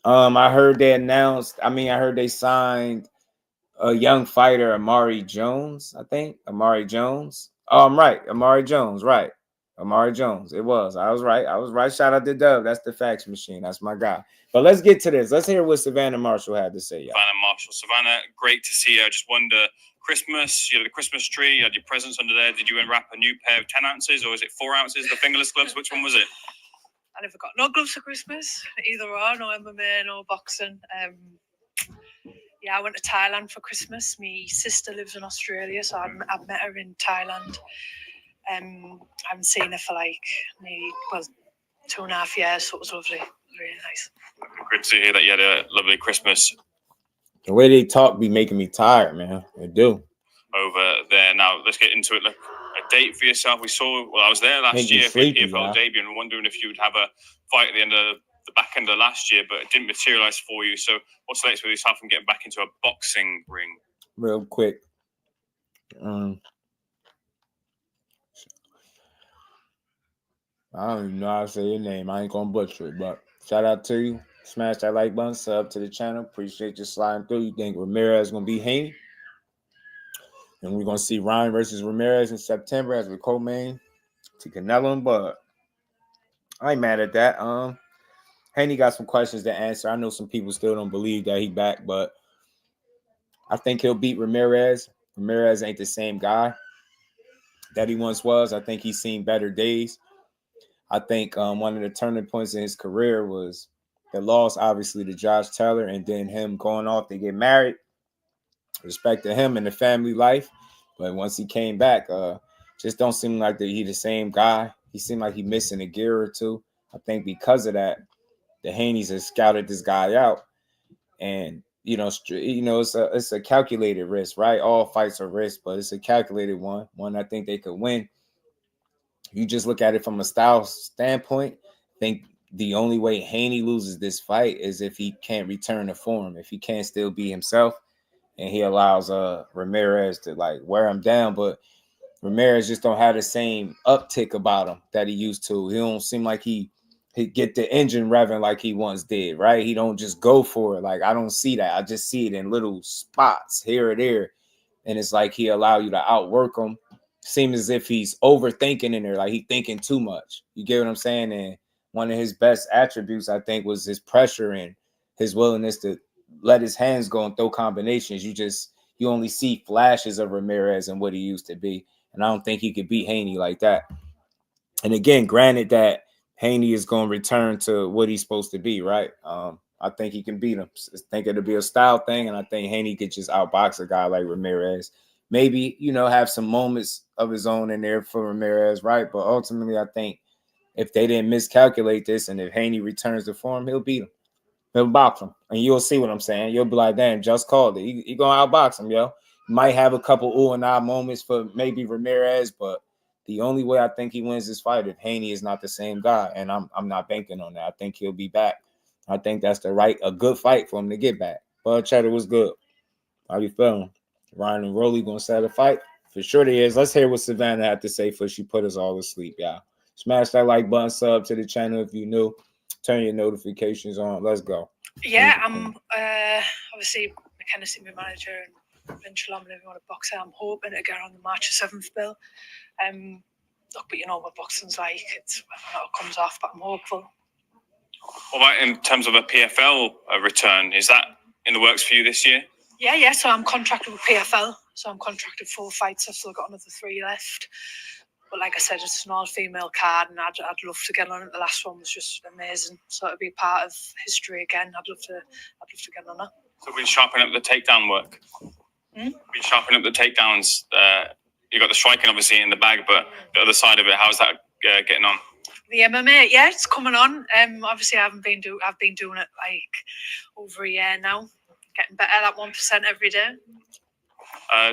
I heard they signed a young fighter, Amari Jones, I think. Amari Jones. Oh, I'm right. Amari Jones, right. Amari Jones. It was. I was right. Shout out to Dub. That's the fax machine. That's my guy. But let's get to this. Let's hear what Savannah Marshall had to say. Savannah, great to see you. I just wonder, Christmas, you had the Christmas tree, you had your presents under there. Did you unwrap a new pair of 10 ounces or is it 4 ounces? The fingerless gloves, which one was it? I never got no gloves for Christmas, either or, no MMA, no boxing. I went to Thailand for Christmas. My sister lives in Australia, so I met her in Thailand. I haven't seen her for maybe 2.5 years, so it was lovely, really nice. Good to hear that you had a lovely Christmas. The way they talk be making me tired, man. They do. Over there. Now, let's get into it. Look, a date for yourself. I was there last year for your PFL debut and wondering if you'd have a fight at the back end of last year, but it didn't materialize for you. So what's the latest with yourself and getting back into a boxing ring? Real quick. I don't even know how to say your name. I ain't gonna butcher it, but shout out to you. Smash that like button, sub to the channel. Appreciate you sliding through. You think Ramirez is gonna be Haney? And we're gonna see Ryan versus Ramirez in September as the co-main to Canelo and Bud. I ain't mad at that. Haney got some questions to answer. I know some people still don't believe that he back, but I think he'll beat Ramirez. Ramirez ain't the same guy that he once was. I think he's seen better days. I think one of the turning points in his career was the loss, obviously, to Josh Taylor, and then him going off to get married. Respect to him and the family life. But once he came back, just don't seem like he the same guy. He seemed like he missing a gear or two. I think because of that, the Haneys have scouted this guy out. And, it's a calculated risk, right? All fights are risk, but it's a calculated one I think they could win. You just look at it from a style standpoint. I think the only way Haney loses this fight is if he can't return to form, if he can't still be himself, and he allows Ramirez to wear him down. But Ramirez just don't have the same uptick about him that he used to. He don't seem like he get the engine revving like he once did, right? He don't just go for it. I don't see that. I just see it in little spots here or there. And it's like he allow you to outwork him. Seems as if he's overthinking in there, he thinking too much. You get what I'm saying? And one of his best attributes, I think, was his pressure and his willingness to let his hands go and throw combinations. You only see flashes of Ramirez and what he used to be. And I don't think he could beat Haney like that. And again, granted that Haney is going to return to what he's supposed to be, right? I think he can beat him. I think it'll be a style thing, and I think Haney could just outbox a guy like Ramirez. Maybe, have some moments of his own in there for Ramirez, right? But ultimately, I think if they didn't miscalculate this and if Haney returns to form, he'll beat him. He'll box him. And you'll see what I'm saying. You'll be like, damn, just called it. He going to outbox him, yo. Might have a couple ooh and ah moments for maybe Ramirez, but the only way I think he wins this fight if Haney is not the same guy, and I'm not banking on that. I think he'll be back. I think that's a good fight for him to get back. Bud Cheddar was good. How you feeling? Ryan and Rollie gonna set a fight? For sure they is. Let's hear what Savannah had to say before she put us all to sleep, y'all. Smash that like button, sub to the channel if you new. Turn your notifications on. Let's go. Yeah, I'm obviously McKenzie, my manager, and Vince Lamb, if you want to box it, I'm hoping to get on the March 7th bill. Look, but you know what boxing's like. It's whether or not it comes off, but I'm hopeful. What about in terms of a PFL return? Is that in the works for you this year? Yeah. So I'm contracted with PFL. So I'm contracted 4 fights. I've still got another 3 left. But like I said, it's an all-female card, and I'd love to get on it. The last one was just amazing. So it'll be part of history again. I'd love to get on it. So we're sharpening up the takedown work. We're sharpening up the takedowns. You got the striking obviously in the bag, but the other side of it, how's that getting on? The MMA, yeah, it's coming on. Obviously, I've been doing it over a year now. Getting better, that 1% every day.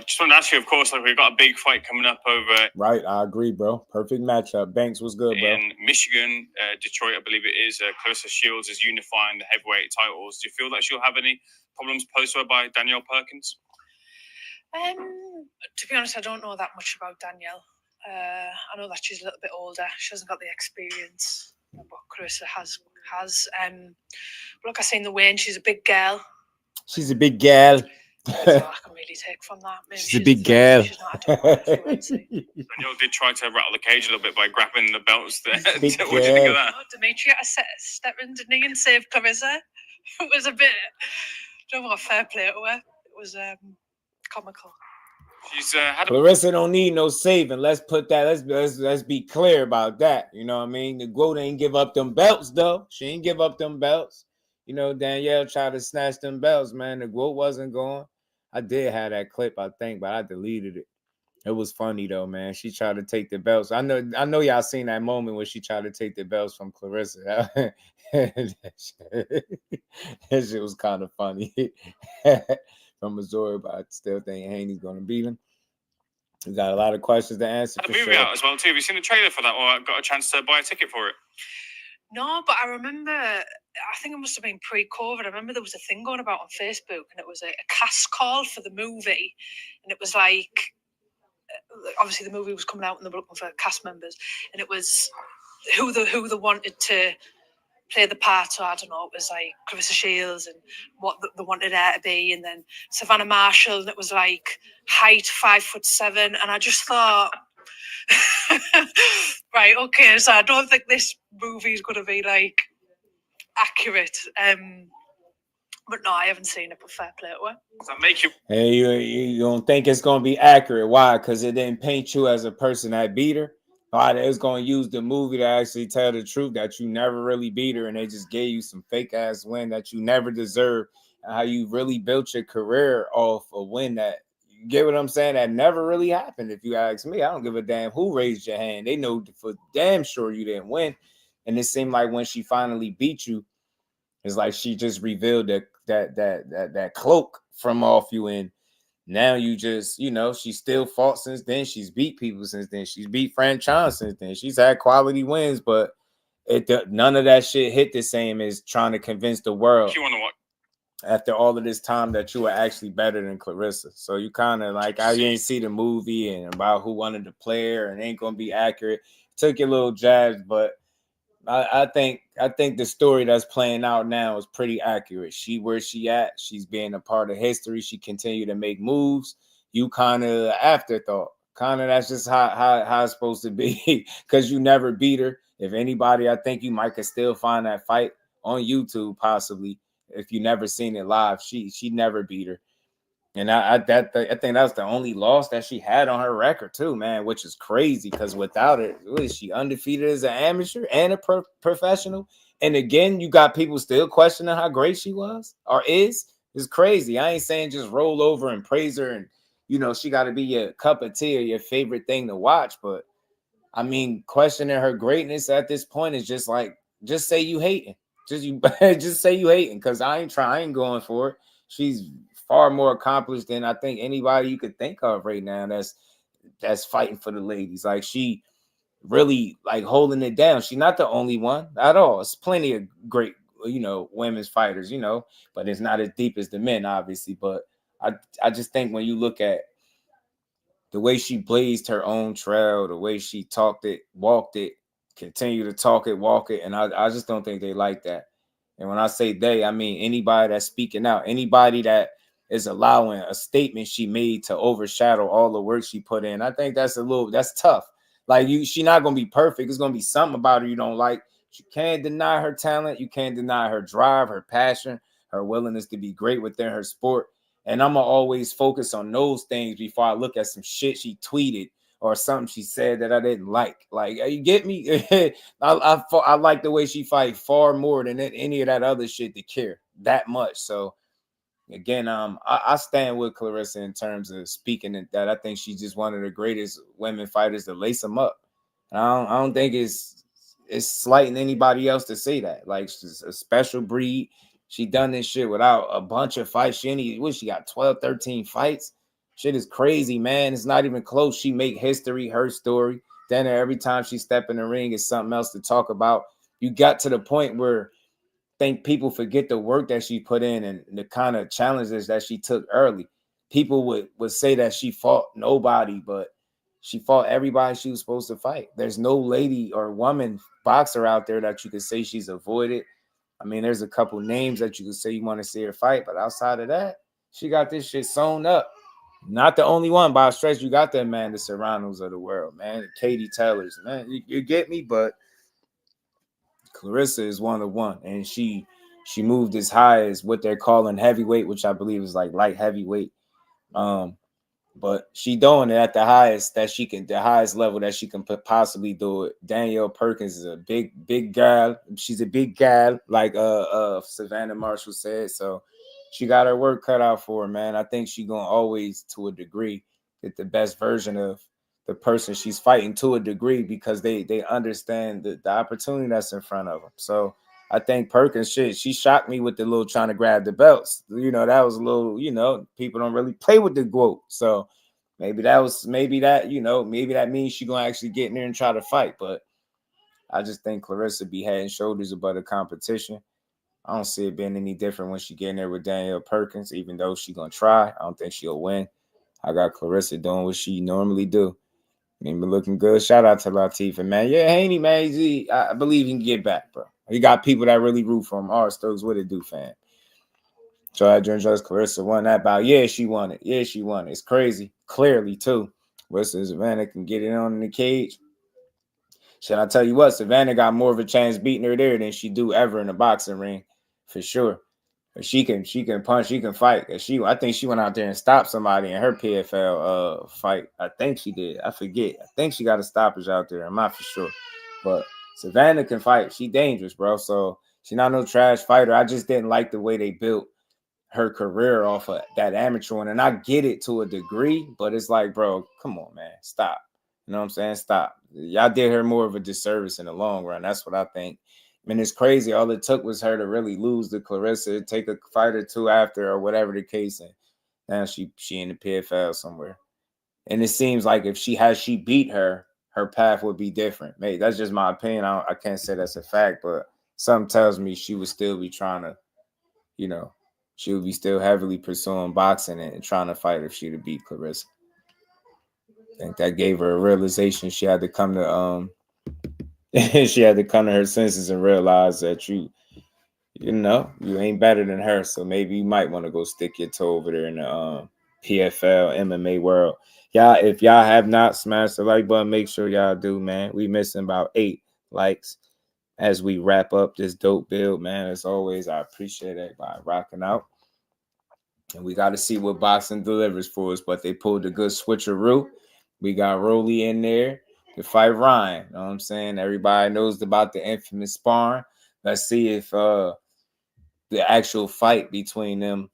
Just want to ask you, of course, like we've got a big fight coming up over. Right, I agree, bro. Perfect matchup. Banks was good, bro. In Michigan, Detroit, I believe it is. Clarissa Shields is unifying the heavyweight titles. Do you feel that she'll have any problems posed to her by Danielle Perkins? To be honest, I don't know that much about Danielle. I know that she's a little bit older. She hasn't got the experience what Clarissa has. Like I say in the weigh-in, she's a big girl. She's a big gal. That's all I can really take from that. Maybe she's a big gal. Danielle did try to rattle the cage a little bit by grabbing the belts there. What do you think of that? Dimitri had to step in, didn't he, and save Clarissa? It was a bit, don't know, fair play to her. It was comical. She's had Clarissa don't need no saving. Let's put that. Let's be clear about that. You know what I mean? The GOAT ain't give up them belts though. She ain't give up them belts. You know, Danielle tried to snatch them belts, man. The GOAT wasn't going. I did have that clip, I think, but I deleted it. It was funny though, man. She tried to take the belts. I know y'all seen that moment where she tried to take the belts from Clarissa. That shit was kind of funny. From Missouri, but I still think Haney's going to beat him. We got a lot of questions to answer. The movie out as well too. Have you seen the trailer for that, or got a chance to buy a ticket for it? No, but I remember. I think it must have been pre-COVID. I remember there was a thing going about on Facebook, and it was a cast call for the movie, and it was like, obviously the movie was coming out, and they were looking for cast members, and it was who they wanted to play the part. So I don't know, it was like Clarissa Shields and what they wanted her to be, and then Savannah Marshall, and it was like height 5'7", and I just thought, right, okay, so I don't think this movie is going to be like accurate. But no, I haven't seen it, but fair play to her. Does that make you? Hey, you don't think it's going to be accurate? Why? Because it didn't paint you as a person that beat her. It's going to use the movie to actually tell the truth that you never really beat her, and they just gave you some fake ass win that you never deserved. How you really built your career off a win that, you get what I'm saying, that never really happened. If you ask me, I don't give a damn who raised your hand. They know for damn sure you didn't win. And it seemed like when she finally beat you, it's like she just revealed that cloak from off you, and now you just, you know, she's still fought since then. She's beat people since then. She's beat franchise since then. She's had quality wins, but none of that shit hit the same as trying to convince the world after all of this time that you were actually better than Clarissa. So you kind of like, I didn't see the movie and about who wanted to play her and ain't gonna be accurate. Took your little jabs, but I think the story that's playing out now is pretty accurate. Where she at, she's being a part of history. She continued to make moves. You kind of afterthought. Kind of that's just how it's supposed to be, because you never beat her. If anybody, I think you might could still find that fight on YouTube, possibly, if you never seen it live. She never beat her. And I think that's the only loss that she had on her record too, man, which is crazy, because without it, is she undefeated as an amateur and a professional? And again, you got people still questioning how great she was or is. It's crazy. I ain't saying just roll over and praise her and, you know, she got to be your cup of tea or your favorite thing to watch. But I mean, questioning her greatness at this point is just like, just say you hating. Just say you hating, because I ain't going for it. She's far more accomplished than I think anybody you could think of right now that's fighting for the ladies. Like, she really like holding it down. She's not the only one at all. It's plenty of great, you know, women's fighters, you know, but it's not as deep as the men, obviously. But I just think when you look at the way she blazed her own trail, the way she talked it, walked it, continue to talk it, walk it, and I just don't think they like that. And when I say they, I mean anybody that's speaking out, anybody that is allowing a statement she made to overshadow all the work she put in. I think that's tough. Like, she not gonna be perfect. It's gonna be something about her you don't like. You can't deny her talent. You can't deny her drive, her passion, her willingness to be great within her sport. And I'm gonna always focus on those things before I look at some shit she tweeted or something she said that I didn't like. Like, you get me? I like the way she fight far more than any of that other shit to care that much. So again, I stand with Clarissa in terms of speaking that I think she's just one of the greatest women fighters to lace them up. I don't think it's slighting anybody else to say that. Like, she's a special breed. She done this shit without a bunch of fights. She got 12, 13 fights. Shit is crazy, man. It's not even close. She make history, her story. Then every time she step in the ring, it's something else to talk about. You got to the point where I think people forget the work that she put in and the kind of challenges that she took early. People would say that she fought nobody, but she fought everybody she was supposed to fight. There's no lady or woman boxer out there that you could say she's avoided. I mean, there's a couple names that you could say you want to see her fight, but outside of that, she got this shit sewn up. Not the only one by a stretch. You got that, man, the Serranos of the world, man, the Katie Taylors, man. You get me, but Clarissa is one of one, and she moved as high as what they're calling heavyweight, which I believe is like light heavyweight. But she doing it at the highest that she can, the highest level that she can possibly do it. Danielle Perkins is a big girl. She's a big gal, like Savannah Marshall said. So she got her work cut out for her, man. I think she gonna always, to a degree, get the best version of the person she's fighting to a degree, because they understand the opportunity that's in front of them. So I think Perkins, shit, she shocked me with the little trying to grab the belts. You know, that was a little, you know, people don't really play with the quote. So maybe that means she gonna actually get in there and try to fight. But I just think Clarissa be head and shoulders above the competition. I don't see it being any different when she get in there with Danielle Perkins, even though she gonna try. I don't think she'll win. I got Clarissa doing what she normally do. Been looking good. Shout out to Latifah, man. Yeah, Haney, man. I believe he can get back, bro. He got people that really root for him. R. Stokes, what it do, fam? So I just Clarissa won that bout. Yeah, she won it. Yeah, she won it. It's crazy. Clearly, too. Versus Savannah can get it on in the cage. Should I tell you what? Savannah got more of a chance beating her there than she do ever in a boxing ring, for sure. She can punch, she can fight. I think she went out there and stopped somebody in her PFL fight. I think she did. I forget. I think she got a stoppage out there. I'm not for sure. But Savannah can fight. She dangerous, bro. So she's not no trash fighter. I just didn't like the way they built her career off of that amateur one. And I get it to a degree, but it's like, bro, come on, man. Stop. You know what I'm saying? Stop. Y'all did her more of a disservice in the long run. That's what I think. I mean, it's crazy. All it took was her to really lose to Clarissa, take a fight or two after, or whatever the case. And now she in the PFL somewhere. And it seems like if she beat her, her path would be different. Maybe that's just my opinion. I can't say that's a fact, but something tells me she would still be trying to, you know, she would be still heavily pursuing boxing and trying to fight if she'd have beat Clarissa. I think that gave her a realization. She had to come to she had to come to her senses and realize that you ain't better than her. So maybe you might want to go stick your toe over there in the PFL MMA world. Y'all, if y'all have not smashed the like button, make sure y'all do, man. We missing about 8 likes as we wrap up this dope build, man. As always, I appreciate everybody rocking out. And we got to see what boxing delivers for us. But they pulled a good switcheroo. We got Rollie in there to fight Ryan. You know what I'm saying? Everybody knows about the infamous sparring. Let's see if the actual fight between them,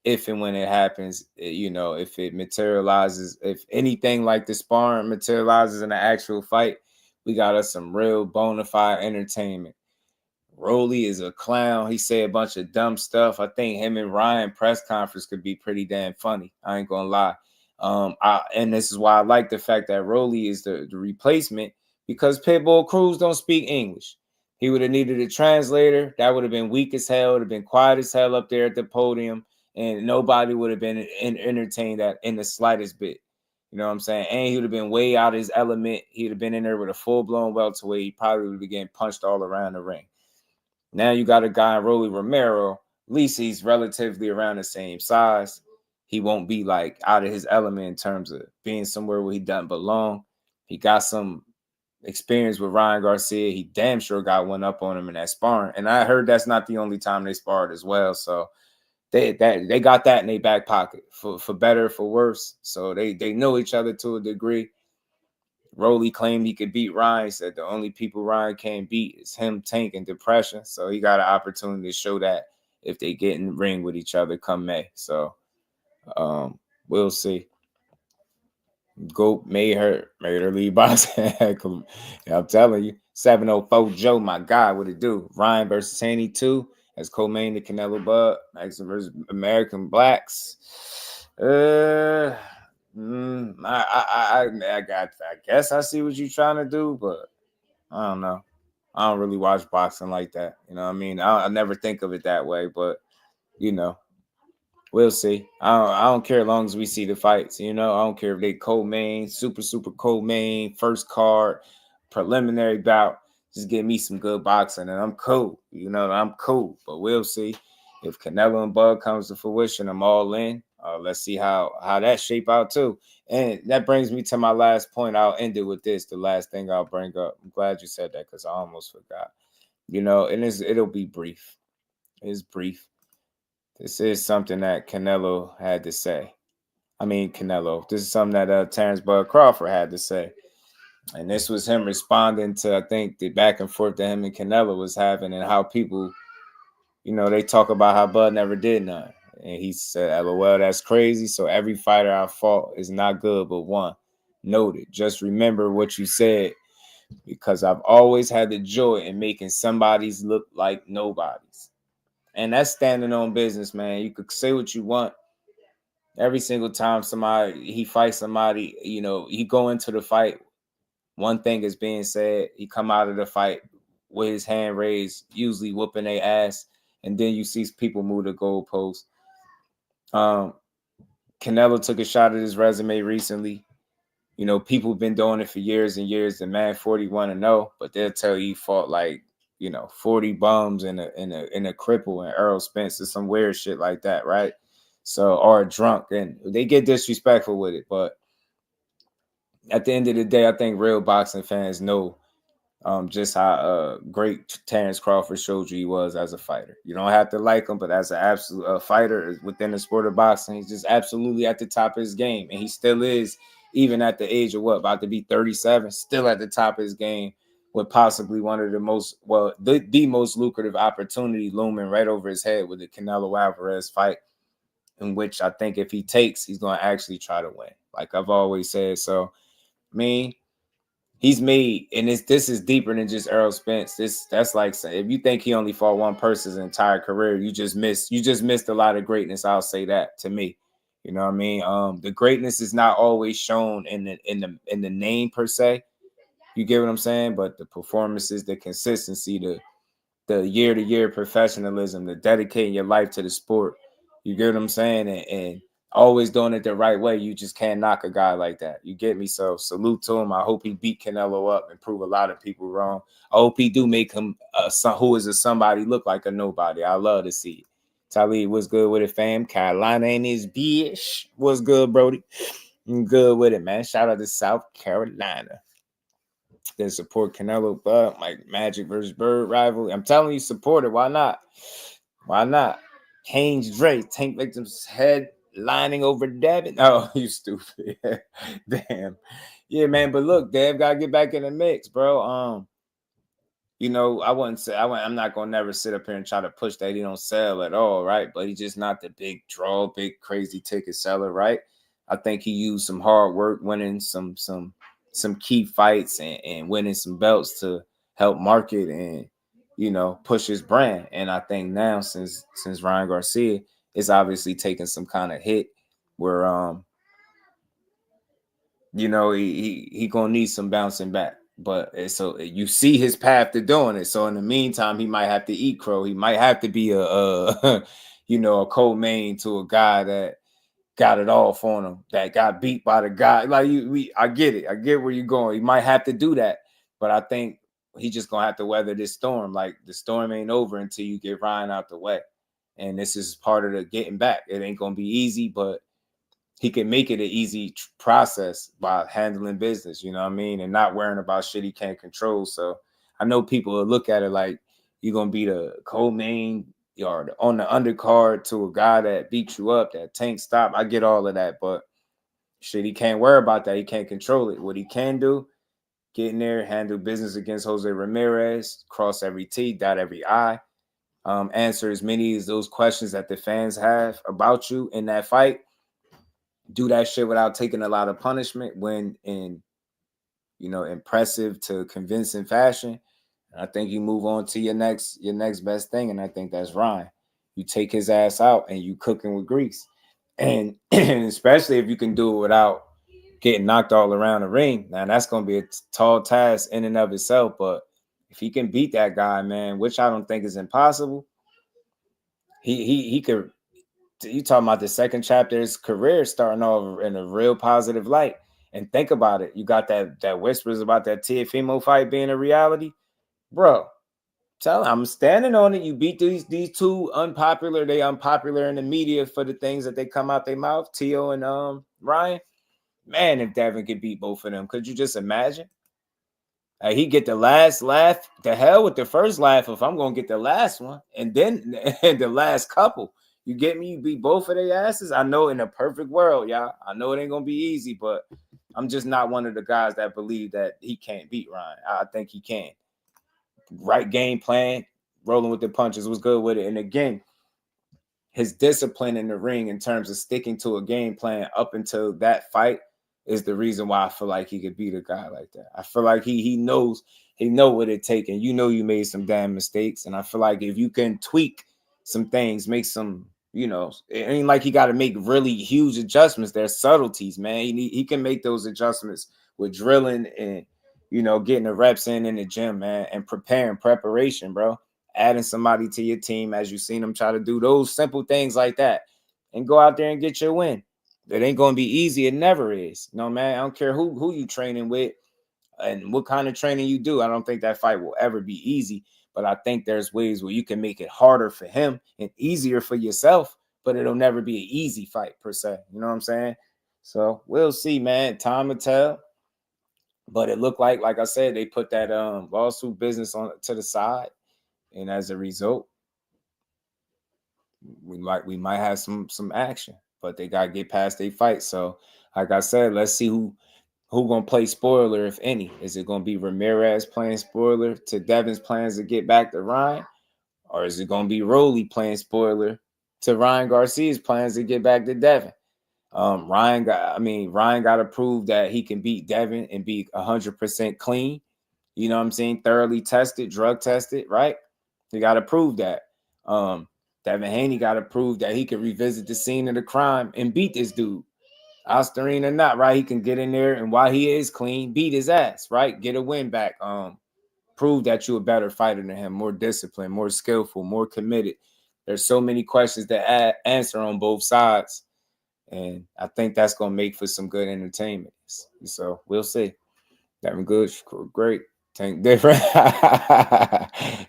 if and when it happens, if it materializes, if anything like the sparring materializes in an actual fight, we got us some real bona fide entertainment. Rollie is a clown. He said a bunch of dumb stuff. I think him and Ryan press conference could be pretty damn funny. I ain't gonna lie. And this is why I like the fact that Rollie is the replacement, because Pitbull Cruz don't speak English. He would have needed a translator. That would have been weak as hell. It would have been quiet as hell up there at the podium, and nobody would have been entertained that in the slightest bit. You know what I'm saying? And he would have been way out of his element. He would have been in there with a full-blown welterweight. He probably would be getting punched all around the ring. Now you got a guy, Rollie Romero. At least he's relatively around the same size. He won't be like out of his element in terms of being somewhere where he doesn't belong. He got some experience with Ryan Garcia. He damn sure got one up on him in that sparring. And I heard that's not the only time they sparred as well. So they got that in their back pocket for better, for worse. So they know each other to a degree. Rollie claimed he could beat Ryan. He said the only people Ryan can't beat is him, Tank, and Depression. So he got an opportunity to show that if they get in the ring with each other come May. So we'll see. Goat made her lead boxing. I'm telling you, 704 Joe, my guy, what it do? Ryan versus Haney 2 as co-main the Canelo Bud, Mexican versus American Blacks. I guess I see what you're trying to do, but I don't know. I don't really watch boxing like that. You know what I mean? I never think of it that way, but you know, we'll see. I don't care as long as we see the fights. You know, I don't care if they co-main, super co-main, first card, preliminary bout. Just give me some good boxing, and I'm cool. You know, I'm cool. But we'll see if Canelo and Bud comes to fruition. I'm all in. Let's see how that shape out too. And that brings me to my last point. I'll end it with this. The last thing I'll bring up. I'm glad you said that because I almost forgot. You know, and it'll be brief. It's brief. This is something that Canelo had to say. I mean, Canelo. This is something that Terence Bud Crawford had to say. And this was him responding to, I think, the back and forth that him and Canelo was having and how people, you know, they talk about how Bud never did none. And he said, LOL, that's crazy. So every fighter I fought is not good but one. Noted. Just remember what you said because I've always had the joy in making somebody's look like nobody's. And that's standing on business, man. You could say what you want. Every single time he fights somebody, you know, he go into the fight. One thing is being said. He come out of the fight with his hand raised, usually whooping their ass. And then you see people move the goalpost. Canelo took a shot at his resume recently. You know, people have been doing it for years and years. The man 41-0, but they'll tell you he fought like, you know, 40 bums in a cripple and Earl Spence or some weird shit like that, right? So, or drunk, and they get disrespectful with it. But at the end of the day, I think real boxing fans know just how great Terence Crawford showed you he was as a fighter. You don't have to like him, but as an absolute fighter within the sport of boxing, he's just absolutely at the top of his game. And he still is, even at the age of about to be 37, still at the top of his game with possibly one of the most, the most lucrative opportunity looming right over his head with the Canelo Alvarez fight, in which I think if he takes, he's going to actually try to win. Like I've always said. So, I mean, he's made, and this is deeper than just Earl Spence. That's like saying if you think he only fought one person his entire career, you just missed a lot of greatness. I'll say that to me. You know what I mean? The greatness is not always shown in the name per se. You get what I'm saying? But the performances, the consistency, the year-to-year professionalism, the dedicating your life to the sport. You get what I'm saying? And always doing it the right way. You just can't knock a guy like that. You get me? So salute to him. I hope he beat Canelo up and prove a lot of people wrong. I hope he do make him who is a somebody look like a nobody. I love to see it. Talib, what's good with it, fam? Carolina ain't his bitch. What's good, Brody? I'm good with it, man. Shout out to South Carolina. Then support Canelo, but like Magic versus Bird rivalry. I'm telling you, support it. Why not? Why not? Haynes Dre, tank victims head lining over Devin. Oh, you stupid. Damn. Yeah, man. But look, Dev got to get back in the mix, bro. You know, I'm not gonna never sit up here and try to push that he don't sell at all, right? But he's just not the big draw, big crazy ticket seller, right? I think he used some hard work, winning some key fights and winning some belts to help market and, you know, push his brand. And I think now since Ryan Garcia is obviously taking some kind of hit where you know, he gonna need some bouncing back. But so you see his path to doing it. So in the meantime, he might have to eat crow. He might have to be a you know, a co-main to a guy that got it off on him, that got beat by the guy. Like I get it. I get where you're going. He might have to do that. But I think he just gonna have to weather this storm. Like the storm ain't over until you get Ryan out the way. And this is part of the getting back. It ain't gonna be easy, but he can make it an easy process by handling business, you know what I mean? And not worrying about shit he can't control. So I know people will look at it like you're going to be the co-main or on the undercard to a guy that beat you up, that tank stop. I get all of that, but shit, he can't worry about that. He can't control it. What he can do, get in there, handle business against Jose Ramirez, cross every T, dot every I, answer as many of those questions that the fans have about you in that fight. Do that shit without taking a lot of punishment, when in, you know, impressive to convincing fashion. And I think you move on to your next best thing, and I think that's Ryan. You take his ass out and you cook him with grease. And especially if you can do it without getting knocked all around the ring. Now, that's going to be a tall task in and of itself. But if he can beat that guy, man, which I don't think is impossible, he could. You talking about the second chapter of his career starting off in a real positive light. And think about it. You got that whispers about that Teofimo fight being a reality. Bro, tell him I'm standing on it. You beat these two unpopular. They unpopular in the media for the things that they come out their mouth. Teo and Ryan. Man, if Tevin could beat both of them, could you just imagine? He get the last laugh. The hell with the first laugh if I'm gonna get the last one, and then the last couple. You get me? You beat both of their asses. I know in a perfect world, y'all. I know it ain't gonna be easy, but I'm just not one of the guys that believe that he can't beat Ryan. I think he can. Right game plan, rolling with the punches, was good with it. And again, his discipline in the ring in terms of sticking to a game plan up until that fight is the reason why I feel like he could beat a guy like that. I feel like he knows what it takes, and you made some damn mistakes. And I feel like if you can tweak some things, make some, it ain't like he got to make really huge adjustments. There's subtleties, man. He can make those adjustments with drilling and getting the reps in the gym, man, and preparation, bro. Adding somebody to your team as you've seen him try to do those simple things like that, and go out there and get your win. It ain't going to be easy. It never is. No, man, I don't care who you training with and what kind of training you do. I don't think that fight will ever be easy, but I think there's ways where you can make it harder for him and easier for yourself, but it'll never be an easy fight per se. You know what I'm saying? So we'll see, man. Time will tell. But it looked like I said, they put that lawsuit business to the side. And as a result, we might have some action. But they got to get past their fight. So, like I said, let's see who going to play spoiler, if any. Is it going to be Ramirez playing spoiler to Devin's plans to get back to Ryan? Or is it going to be Rollie playing spoiler to Ryan Garcia's plans to get back to Devin? Ryan got to prove that he can beat Devin and be 100% clean. You know what I'm saying? Thoroughly tested, drug tested, right? He got to prove that. Devin Haney got to prove that he can revisit the scene of the crime and beat this dude. Osterine or not, right? He can get in there and while he is clean, beat his ass, right? Get a win back. Prove that you're a better fighter than him, more disciplined, more skillful, more committed. There's so many questions to answer on both sides. And I think that's going to make for some good entertainment. So we'll see. Devin good, great. Tank different.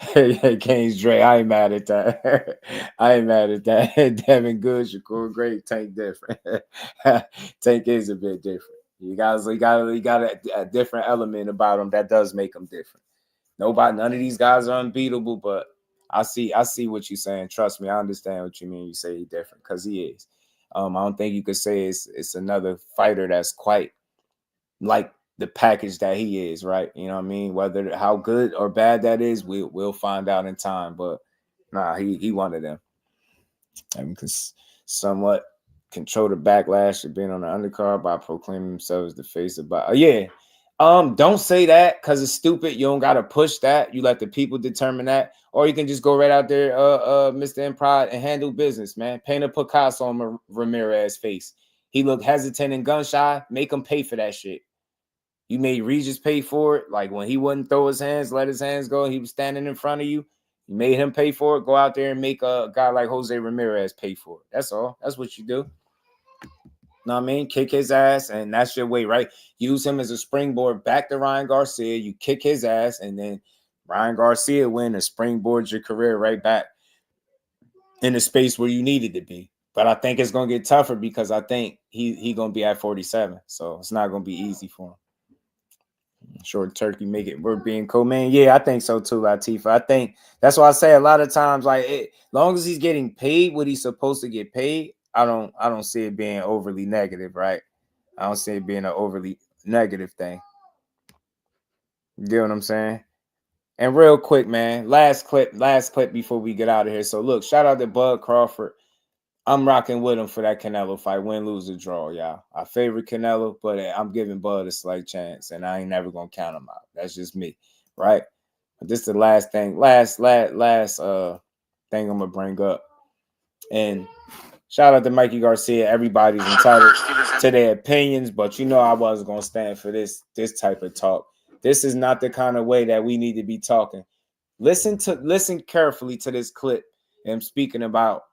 Hey, Kane's Dre. I ain't mad at that. Devin good, Shakur great. Tank different. Tank is a bit different. You got a different element about him that does make him different. None of these guys are unbeatable, but I see what you're saying. Trust me, I understand what you mean. You say he's different because he is. I don't think you could say it's another fighter that's quite like the package that he is, right? You know what I mean? Whether how good or bad that is, we'll find out in time. But nah, he one of them. And because somewhat control the backlash of being on the undercard by proclaiming himself as the face of don't say that because it's stupid. You don't gotta push that. You let the people determine that, or you can just go right out there, Mr. Improd, and handle business, man. Paint a Picasso on Ramirez's face. He looked hesitant and gun shy. Make him pay for that shit. You made Regis pay for it. Like when he wouldn't throw his hands, let his hands go. He was standing in front of you. You made him pay for it. Go out there and make a guy like Jose Ramirez pay for it. That's all. That's what you do. Know what I mean? Kick his ass, and that's your way, right? Use him as a springboard back to Ryan Garcia. You kick his ass, and then Ryan Garcia win and springboard your career right back in the space where you needed to be. But I think it's going to get tougher because I think he going to be at 47. So it's not going to be easy for him. Short turkey make it worth being co-man. Yeah, I think so too, Latifah. I think that's why I say a lot of times, as long as he's getting paid what he's supposed to get paid, I don't see it being overly negative, right? I don't see it being an overly negative thing. You get what I'm saying? And real quick, man, last clip before we get out of here. So look, shout out to Bud Crawford. I'm rocking with him for that Canelo fight. Win, lose, or draw, y'all. I favorite Canelo, but I'm giving Bud a slight chance, and I ain't never gonna count him out. That's just me, right? But this is the last thing, last thing I'm gonna bring up. And Shout out to Mikey Garcia. Everybody's entitled to their opinions, but you know I wasn't gonna stand for this type of talk. This is not the kind of way that we need to be talking. Listen carefully to this clip. I'm speaking about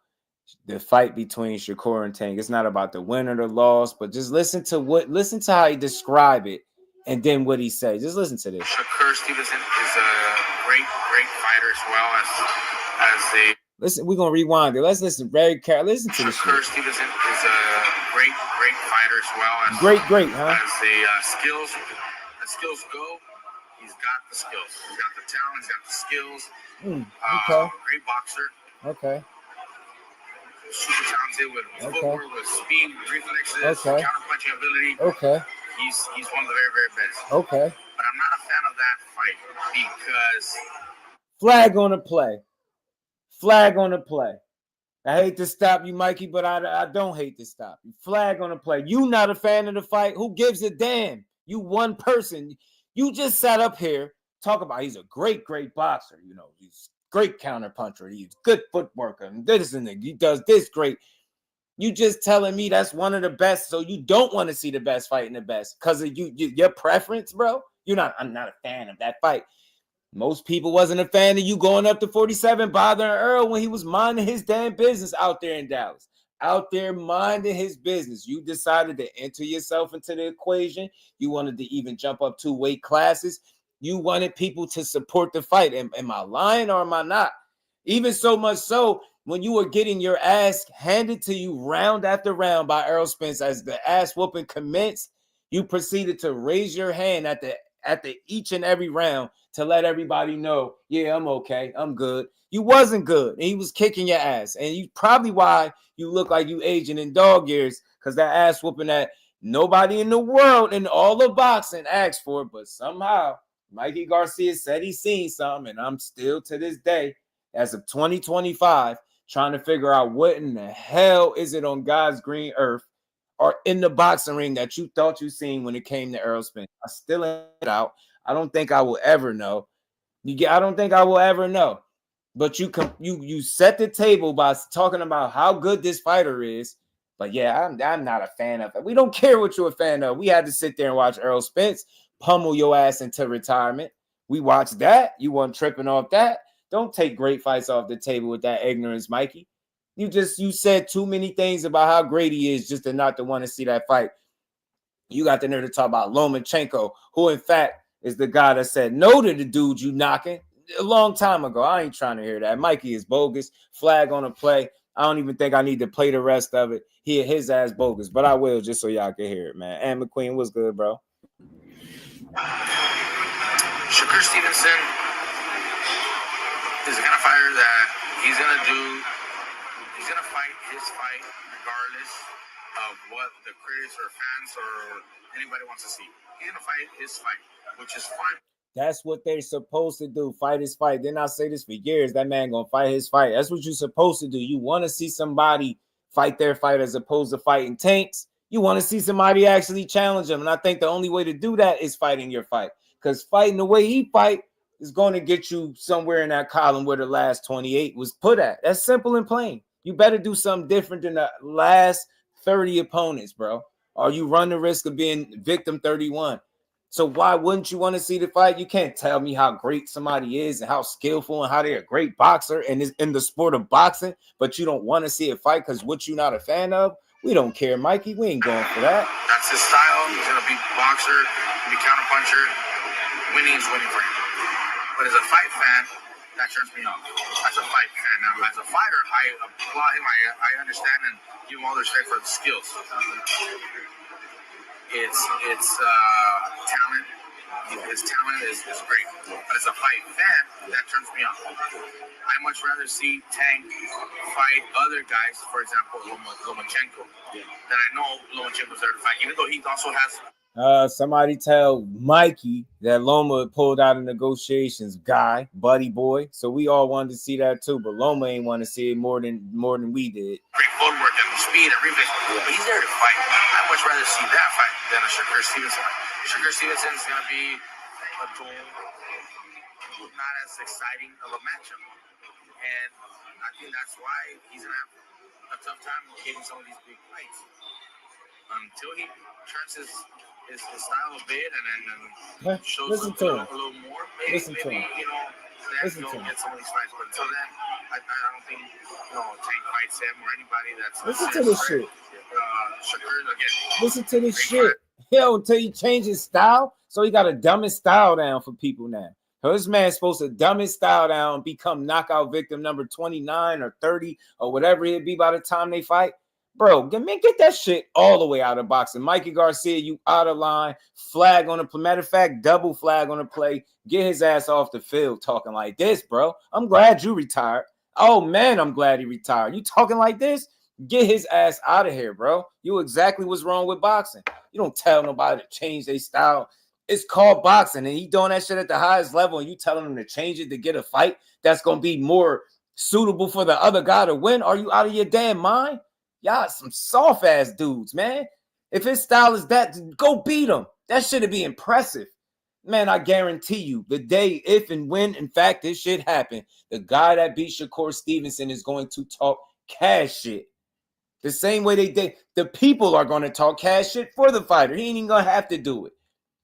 the fight between Shakur and Tank. It's not about the win or the loss, but just listen to how he describe it, and then what he says. Just listen to this. Shakur Stevenson is a great fighter as well as a. Listen, we're gonna rewind it. Let's listen very carefully. Listen to this. Shakur Stevenson is a great fighter as well as great, huh? As the skills go, he's got the skills. He's got the talent. He's got the skills. Okay. Great boxer. Okay. Super talented with footwork, with speed, reflexes, Okay. counter-punching ability. Okay. He's one of the very, very best. Okay. But I'm not a fan of that fight because flag on the play. Flag on the play. I hate to stop you, Mikey, but I don't hate to stop you. Flag on the play. You not a fan of the fight? Who gives a damn? You one person. You just sat up here talk about he's a great boxer. You know, he's great counter puncher. He's good footwork. And this and that. He does this great. You just telling me that's one of the best, so you don't want to see the best fighting the best because of your preference, bro. I'm not a fan of that fight. Most people wasn't a fan of you going up to 47 bothering Earl when he was minding his damn business out there in Dallas. Out there minding his business. You decided to enter yourself into the equation. You wanted to even jump up 2 weight classes. You wanted people to support the fight. Am I lying or am I not? Even so much so, when you were getting your ass handed to you round after round by Errol Spence as the ass whooping commenced, you proceeded to raise your hand at the each and every round to let everybody know, yeah, I'm okay, I'm good. You wasn't good, and he was kicking your ass. And you probably why you look like you aging in dog years, because that ass whooping that nobody in the world in all of boxing asked for, but somehow Mikey Garcia said he seen something, and I'm still to this day, as of 2025, trying to figure out what in the hell is it on God's green earth or in the boxing ring that you thought you seen when it came to Errol Spence. I still ain't out. I don't think I will ever know. I don't think I will ever know. But you set the table by talking about how good this fighter is. But yeah, I'm not a fan of it. We don't care what you're a fan of. We had to sit there and watch Errol Spence pummel your ass into retirement. We watched that. You weren't tripping off that. Don't take great fights off the table with that ignorance, Mikey. You said too many things about how great he is just to not to want to see that fight. You got the nerve to talk about Lomachenko, who in fact is the guy that said no to the dude you knocking a long time ago. I ain't trying to hear that. Mikey is bogus. Flag on the play. I don't even think I need to play the rest of it. His ass bogus, but I will just so y'all can hear it, man. And McQueen, what's good, bro? Shakur Stevenson is the kind of fighter that he's gonna fight his fight regardless of what the critics or fans or anybody wants to see. He's gonna fight his fight, which is fine. That's what they're supposed to do. Fight his fight. Didn't I say this for years? That man gonna fight his fight. That's what you're supposed to do. You want to see somebody fight their fight as opposed to fighting tanks. You want to see somebody actually challenge them. And I think the only way to do that is fighting your fight. Because fighting the way he fight is going to get you somewhere in that column where the last 28 was put at. That's simple and plain. You better do something different than the last 30 opponents, bro. Or you run the risk of being victim 31. So why wouldn't you want to see the fight? You can't tell me how great somebody is and how skillful and how they're a great boxer and is in the sport of boxing, but you don't want to see a fight because what you're not a fan of? We don't care, Mikey. We ain't going for that. That's his style. He's going to be boxer, be counterpuncher. Winning is winning for him. But as a fight fan, that turns me off. As a fight fan. Now, as a fighter, I applaud him. I understand and give him all the respect for the skills. It's talent. His talent is great. But as a fight fan, that turns me off. I much rather see Tank fight other guys, for example, Lomachenko, that I know Lomachenko's there to fight, even though he also has. Somebody tell Mikey that Loma pulled out of negotiations, guy, buddy boy. So we all wanted to see that too, but Loma ain't want to see it more than we did. Great footwork and speed and reflex, but he's there to fight. I'd much rather see that fight than a Shakur Stevenson. Shakur Stevenson's gonna be a duel, not as exciting of a matchup, and I think that's why he's gonna have a tough time getting some of these big fights until he turns his style a bit and then shows up a little more. Maybe you know, then he'll get some of these fights. But until then, I don't think Tank fights him or anybody that's. Listen to this shit. Shakur again. Listen to this shit. Hell, until he changes his style, so he got to dumb his style down for people now. So this man's supposed to dumb his style down, become knockout victim number 29 or 30 or whatever he'll be by the time they fight. Bro, get that shit all the way out of boxing. Mikey Garcia, you out of line. Flag on the play. Matter of fact, double flag on the play. Get his ass off the field talking like this, bro. I'm glad you retired. Oh, man, I'm glad he retired. You talking like this? Get his ass out of here, bro. You exactly what's wrong with boxing. You don't tell nobody to change their style. It's called boxing, and he doing that shit at the highest level, and you telling him to change it to get a fight that's going to be more suitable for the other guy to win. Are you out of your damn mind? Y'all some soft-ass dudes, man. If his style is that, go beat him. That should be impressive. Man, I guarantee you, the day, if and when, in fact, this shit happened, the guy that beat Shakur Stevenson is going to talk cash shit. The same way they did. The people are going to talk cash shit for the fighter. He ain't even going to have to do it.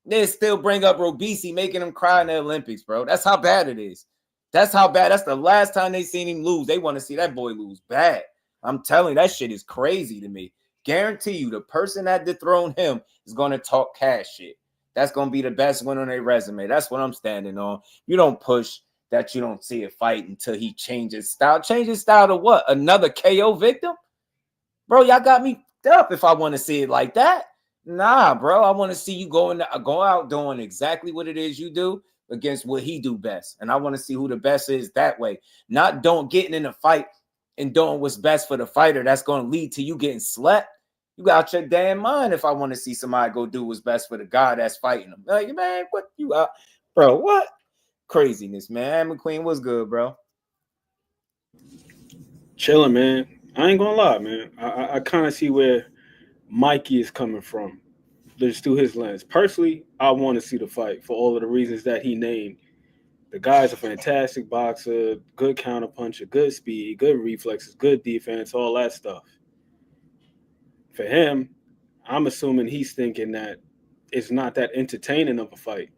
They still bring up Robisi, making him cry in the Olympics, bro. That's how bad it is. That's how bad. That's the last time they seen him lose. They want to see that boy lose bad. I'm telling you, that shit is crazy to me. Guarantee you, the person that dethroned him is going to talk cash shit. That's going to be the best one on their resume. That's what I'm standing on. You don't push that you don't see a fight until he changes style. Change his style to what? Another KO victim? Bro, y'all got me up if I want to see it like that. Nah, bro, I want to see you go out doing exactly what it is you do against what he do best. And I want to see who the best is that way. Not getting in a fight and doing what's best for the fighter. That's going to lead to you getting slept. You got your damn mind if I want to see somebody go do what's best for the guy that's fighting him. Like, man, what you out? Bro, what? Craziness, man. McQueen, what's good, bro? Chilling, man. I ain't going to lie, man. I kind of see where Mikey is coming from, just through his lens. Personally, I want to see the fight for all of the reasons that he named. The guy's a fantastic boxer, good counterpuncher, good speed, good reflexes, good defense, all that stuff. For him, I'm assuming he's thinking that it's not that entertaining of a fight.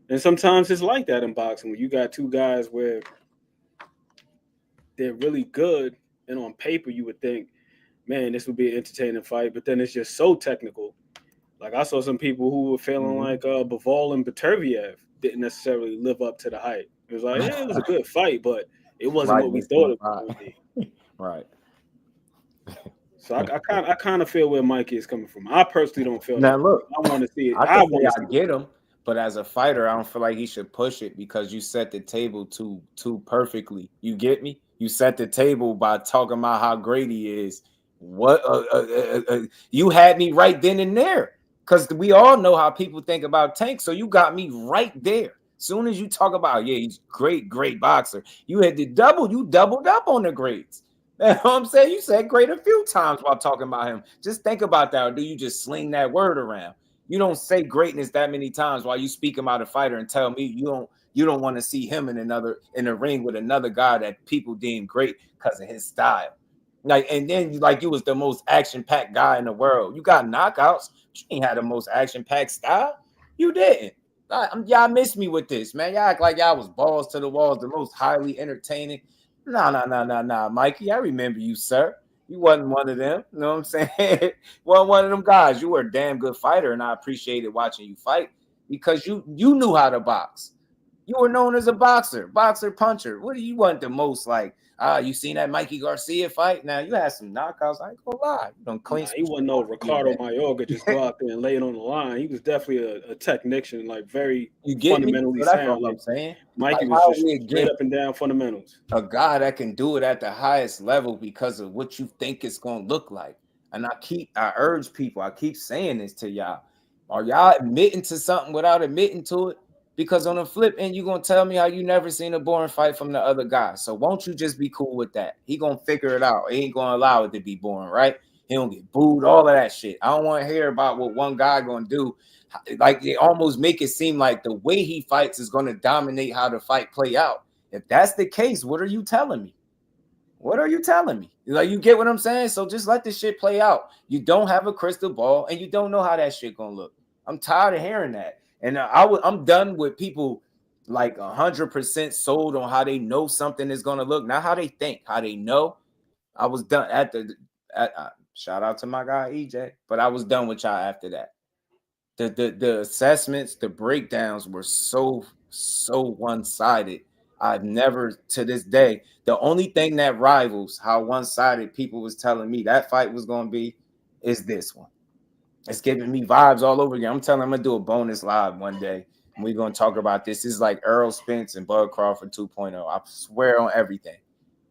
And sometimes it's like that in boxing, when you got two guys where they're really good, and on paper you would think, man, this would be an entertaining fight, but then it's just so technical. Like, I saw some people who were feeling like Bivol and Beterbiev didn't necessarily live up to the hype. It was like, yeah, it was a good fight, but it wasn't what we thought it would be. Right. So I kind of feel where Mikey is coming from. I personally don't feel now. That. Look, I want to see it. I get him, but as a fighter, I don't feel like he should push it because you set the table too perfectly. You get me? You set the table by talking about how great he is. What you had me right then and there, because we all know how people think about Tank. So you got me right there. Soon as you talk about, yeah, he's great boxer, you had to doubled up on the grades. You know what I'm saying? You said great a few times while talking about him. Just think about that. Or do you just sling that word around? You don't say greatness that many times while you speak about a fighter and tell me you don't want to see him in a ring with another guy that people deem great because of his style. Like, and then you was the most action-packed guy in the world. You got knockouts. You ain't had the most action-packed style. You didn't. Y'all miss me with this, man. Y'all act like y'all was balls to the walls, the most highly entertaining. Nah, Mikey. I remember you, sir. You wasn't one of them. You know what I'm saying? Wasn't one of them guys. You were a damn good fighter, and I appreciated watching you fight because you knew how to box. You were known as a boxer, puncher. What do you want the most? Like, you seen that Mikey Garcia fight? Now you had some knockouts. I ain't gonna lie. You don't clean. He wasn't no Ricardo Mayorga just go out there and lay it on the line. He was definitely a technician, like very fundamentally sound. That's what I'm saying. Mikey was just straight up and down fundamentals. A guy that can do it at the highest level because of what you think it's gonna look like. And I urge people. I keep saying this to y'all. Are y'all admitting to something without admitting to it? Because on the flip end, you're going to tell me how you never seen a boring fight from the other guy. So won't you just be cool with that? He going to figure it out. He ain't going to allow it to be boring, right? He don't get booed, all of that shit. I don't want to hear about what one guy going to do. Like, they almost make it seem like the way he fights is going to dominate how the fight play out. If that's the case, what are you telling me? What are you telling me? Like, you get what I'm saying? So just let this shit play out. You don't have a crystal ball, and you don't know how that shit gonna look. I'm tired of hearing that. And I'm done with people like 100% sold on how they know something is gonna look, not how they think, how they know. I was done shout out to my guy EJ, but I was done with y'all after that. The assessments, the breakdowns were so one-sided. I've never, to this day, the only thing that rivals how one-sided people was telling me that fight was going to be is this one. It's giving me vibes all over again. I'm telling them I'm going to do a bonus live one day, and we're going to talk about this. This is like Errol Spence and Bud Crawford 2.0. I swear on everything.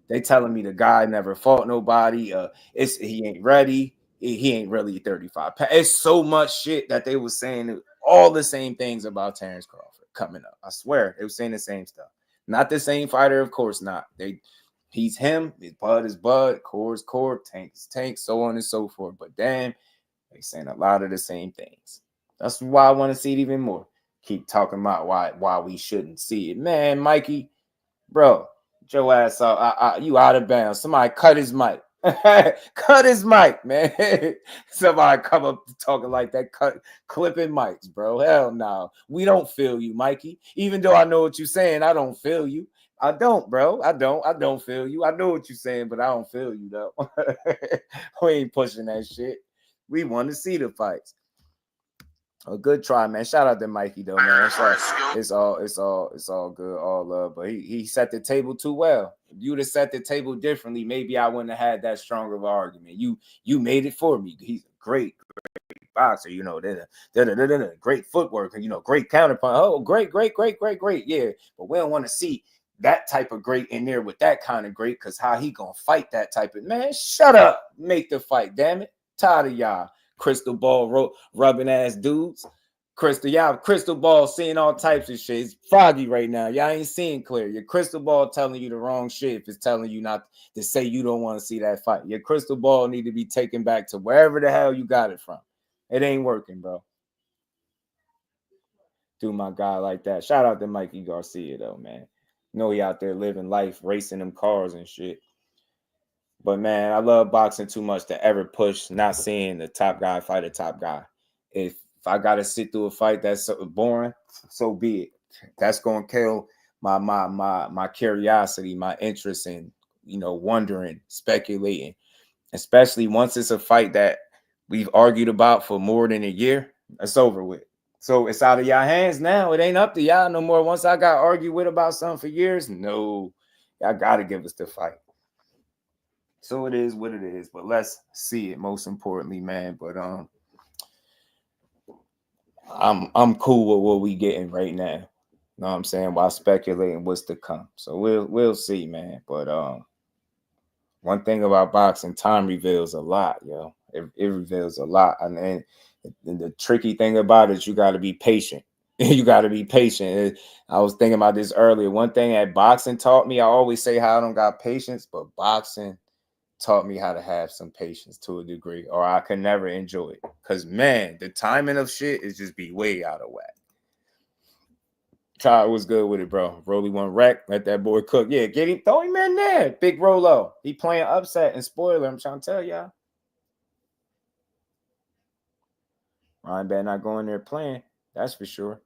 They telling me the guy never fought nobody. He ain't ready. He ain't really 35. It's so much shit that they was saying all the same things about Terence Crawford coming up. I swear they were saying the same stuff. Not the same fighter, of course not. He's him. His Bud is Bud. Core is Core. Tank is Tank. So on and so forth. But damn, they saying a lot of the same things. That's why I want to see it even more. Keep talking about why we shouldn't see it, man. Mikey, bro, get your ass out. You out of bounds. Somebody cut his mic. Cut his mic, man. Somebody come up talking like that, clipping mics, bro. Hell no. We don't feel you, Mikey. Even though I know what you're saying, I don't feel you. I don't, bro. I don't feel you. I know what you're saying, but I don't feel you though. We ain't pushing that shit. We want to see the fights. A good try, man. Shout out to Mikey though, man. It's all good, all love. But he set the table too well. If you'd have set the table differently, maybe I wouldn't have had that stronger of an argument. You made it for me. He's a great boxer, you know. Great footwork, and great counterpunch. Oh, great. Yeah, but we don't want to see that type of great in there with that kind of great, because how he gonna fight that type of man? Shut up, make the fight, damn it. Tired of y'all crystal ball rubbing ass dudes. Crystal ball seeing all types of shit. It's foggy right now. Y'all ain't seeing clear. Your crystal ball telling you the wrong shit if it's telling you not to say you don't want to see that fight. Your crystal ball need to be taken back to wherever the hell you got it from. It ain't working, bro. Do my guy like that. Shout out to Mikey Garcia though, man. Know he out there living life, racing them cars and shit. But man, I love boxing too much to ever push not seeing the top guy fight a top guy. If I gotta sit through a fight that's so boring, so be it. That's gonna kill my curiosity, my interest in wondering, speculating, especially once it's a fight that we've argued about for more than a year. It's over with. So it's out of y'all hands now. It ain't up to y'all no more. Once I got argued with about something for years, no, y'all gotta give us the fight. So it is what it is, but let's see it. Most importantly, man. But I'm cool with what we getting right now. You know what I'm saying? While speculating what's to come. So we'll see, man. But one thing about boxing, time reveals a lot, yo. It reveals a lot, and the tricky thing about it is you got to be patient. You got to be patient. I was thinking about this earlier. One thing that boxing taught me, I always say how I don't got patience, but boxing taught me how to have some patience to a degree, or I could never enjoy it. Because, man, the timing of shit is just be way out of whack. Todd was good with it, bro. Rollie one wreck. Let that boy cook. Yeah, get him. Throw him in there. Big Rolo. He playing upset and spoiler. I'm trying to tell y'all. Ryan better not go in there playing. That's for sure.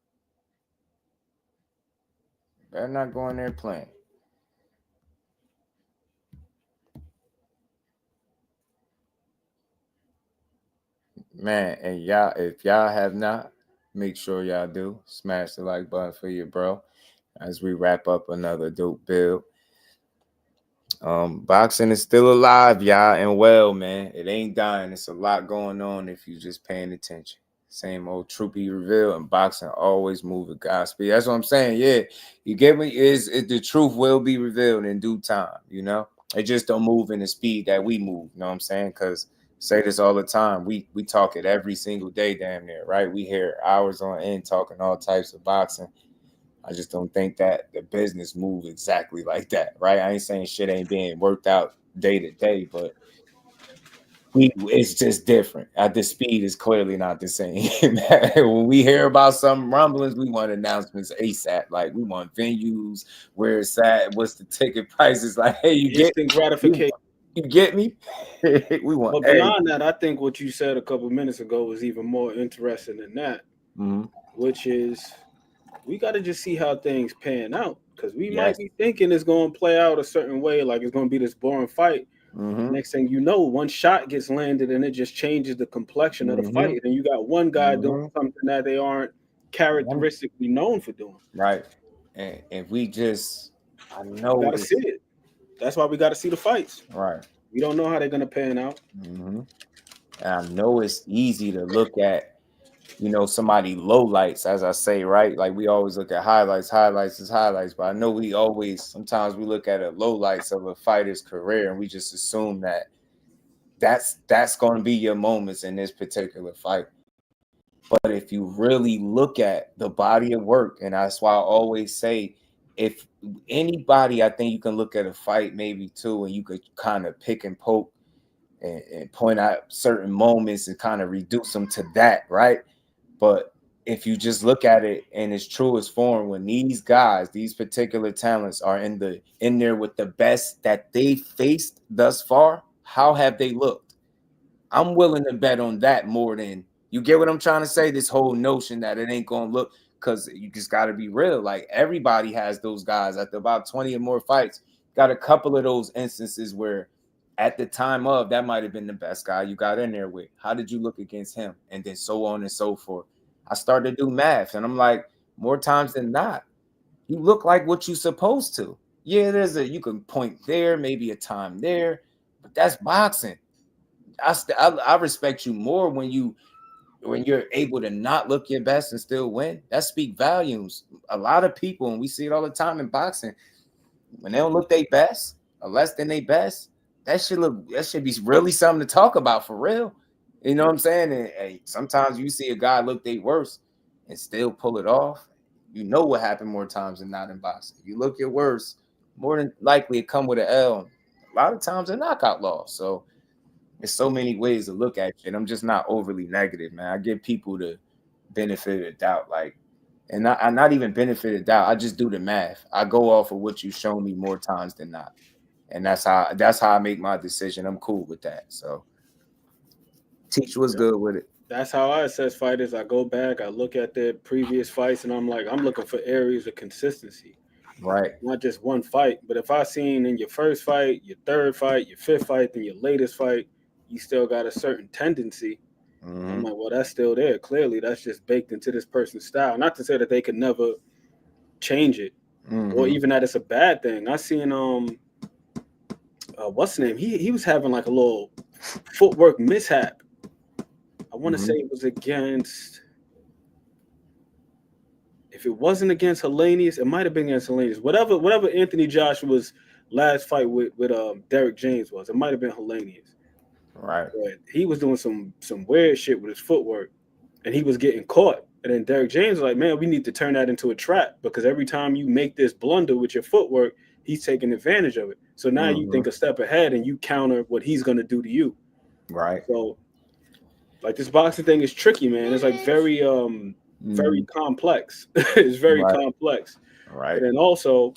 Better not go in there playing. Man, and y'all, if y'all have not, make sure y'all do. Smash the like button for you, bro. As we wrap up another dope build. Boxing is still alive, y'all, and well, man. It ain't dying. It's a lot going on if you just paying attention. Same old truth be revealed, and boxing always move at God's speed. That's what I'm saying. Yeah, you get me? The truth will be revealed in due time, you know? It just don't move in the speed that we move, you know what I'm saying? Because say this all the time. We talk it every single day, damn near, right? We hear hours on end talking all types of boxing. I just don't think that the business moves exactly like that, right? I ain't saying shit ain't being worked out day to day, but It's just different. The speed is clearly not the same. When we hear about some rumblings, we want announcements ASAP. Like we want venues, where it's at, what's the ticket prices. Like, hey, you get gratification. You get me? We want. But beyond that, I think what you said a couple minutes ago was even more interesting than that, which is we got to just see how things pan out, because we might be thinking it's going to play out a certain way, like it's going to be this boring fight. Next thing you know, one shot gets landed and it just changes the complexion of the fight. And you got one guy doing something that they aren't characteristically known for doing. Right. And if we just, I know, got to see it. That's why we got to see the fights. Right. We don't know how they're going to pan out. And I know it's easy to look at, somebody low lights, as I say, right? Like we always look at highlights is highlights, but I know sometimes we look at the low lights of a fighter's career and we just assume that that's going to be your moments in this particular fight. But if you really look at the body of work, and that's why I always say, if anybody, I think you can look at a fight maybe too, and you could kind of pick and poke and point out certain moments and kind of reduce them to that, right? But if you just look at it in its truest form, when these guys, these particular talents are in there with the best that they faced thus far, how have they looked? I'm willing to bet on that more than, you get what I'm trying to say? This whole notion that it ain't going to look, because you just got to be real. Like everybody has those guys after about 20 or more fights. Got a couple of those instances where at the time of, that might have been the best guy you got in there with. How did you look against him? And then so on and so forth. I started to do math and I'm like, more times than not, you look like what you're supposed to. Yeah, you can point there, maybe a time there, but that's boxing. I respect you more when you're able to not look your best and still win. That speaks volumes. A lot of people, and we see it all the time in boxing, when they don't look their best or less than their best, that should be really something to talk about for real. You know what I'm saying? And sometimes you see a guy look their worst and still pull it off. You know what happened more times than not in boxing. You look your worst, more than likely it come with an L. A lot of times a knockout loss. So there's so many ways to look at it. I'm just not overly negative, man. I give people the benefit of the doubt, and not even benefit of doubt. I just do the math. I go off of what you show me more times than not. And that's how I make my decision. I'm cool with that. So Teach was good with it. That's how I assess fighters. I go back, I look at their previous fights, and I'm looking for areas of consistency. Right. Not just one fight. But if I seen in your first fight, your third fight, your fifth fight, then your latest fight, you still got a certain tendency. I'm like, well, that's still there. Clearly, that's just baked into this person's style. Not to say that they could never change it, or even that it's a bad thing. I seen what's the name? He was having like a little footwork mishap. I want to say it was against. If it wasn't against Helenius, it might have been against Helenius. Whatever Anthony Joshua's last fight with Derek James was, it might have been Helenius. Right. But he was doing some weird shit with his footwork, and he was getting caught. And then Derek James was like, man, we need to turn that into a trap, because every time you make this blunder with your footwork, he's taking advantage of it. So now you think a step ahead and you counter what he's going to do to you. Right. So like this boxing thing is tricky, man. It's like very complex. It's very complex. Right. And then also,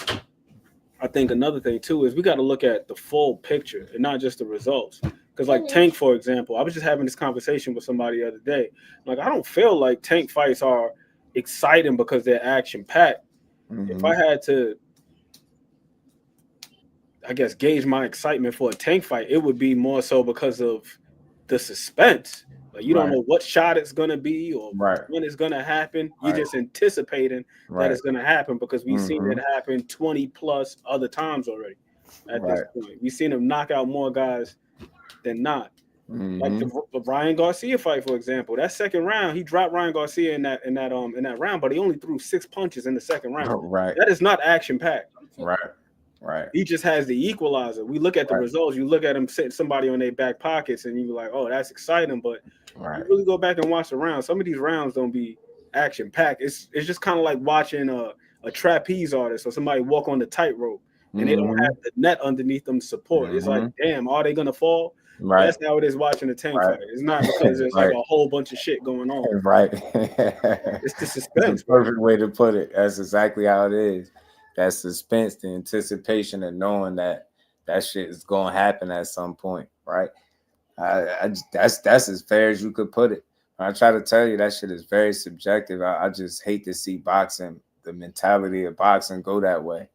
I think another thing too is we got to look at the full picture and not just the results. Because like Tank, for example, I was just having this conversation with somebody the other day. Like, I don't feel like Tank fights are exciting because they're action-packed. If I had to, I guess, gauge my excitement for a Tank fight, it would be more so because of the suspense. Like, you don't know what shot it's going to be or when it's going to happen. You're just anticipating that it's going to happen, because we've seen it happen 20-plus other times already at this point. We've seen him knock out more guys than not. Like the Ryan Garcia fight, for example. That second round, he dropped Ryan Garcia in that round, but he only threw 6 punches in the second round. That is not action-packed. Right. He just has the equalizer. We look at the results. You look at him sitting somebody on their back pockets, and you're like, oh, that's exciting. But you really go back and watch the rounds. Some of these rounds don't be action-packed. It's just kind of like watching a trapeze artist or somebody walk on the tightrope, and they don't have the net underneath them to support. It's like, damn, are they going to fall? Right. That's how it is watching a Tank fight. It's not because there's like a whole bunch of shit going on. Right. It's the suspense. That's the perfect way to put it. That's exactly how it is. That suspense, the anticipation of knowing that shit is going to happen at some point, right? That's as fair as you could put it. I try to tell you that shit is very subjective. I just hate to see boxing, the mentality of boxing go that way,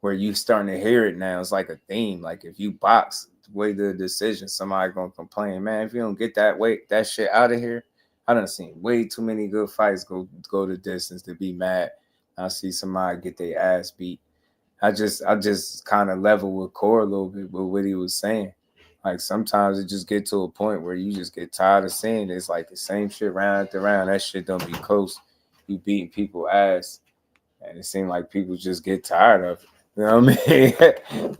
where you starting to hear it now. It's like a theme. Like if you box, the way the decision, somebody gonna complain, man. If you don't get that shit out of here, I done seen way too many good fights go the distance to be mad. I see somebody get their ass beat. I just kind of level with Core a little bit with what he was saying. Like sometimes it just get to a point where you just get tired of seeing it. It's like the same shit round after round. That shit don't be close. You beating people ass, and it seems like people just get tired of it. You know what I mean?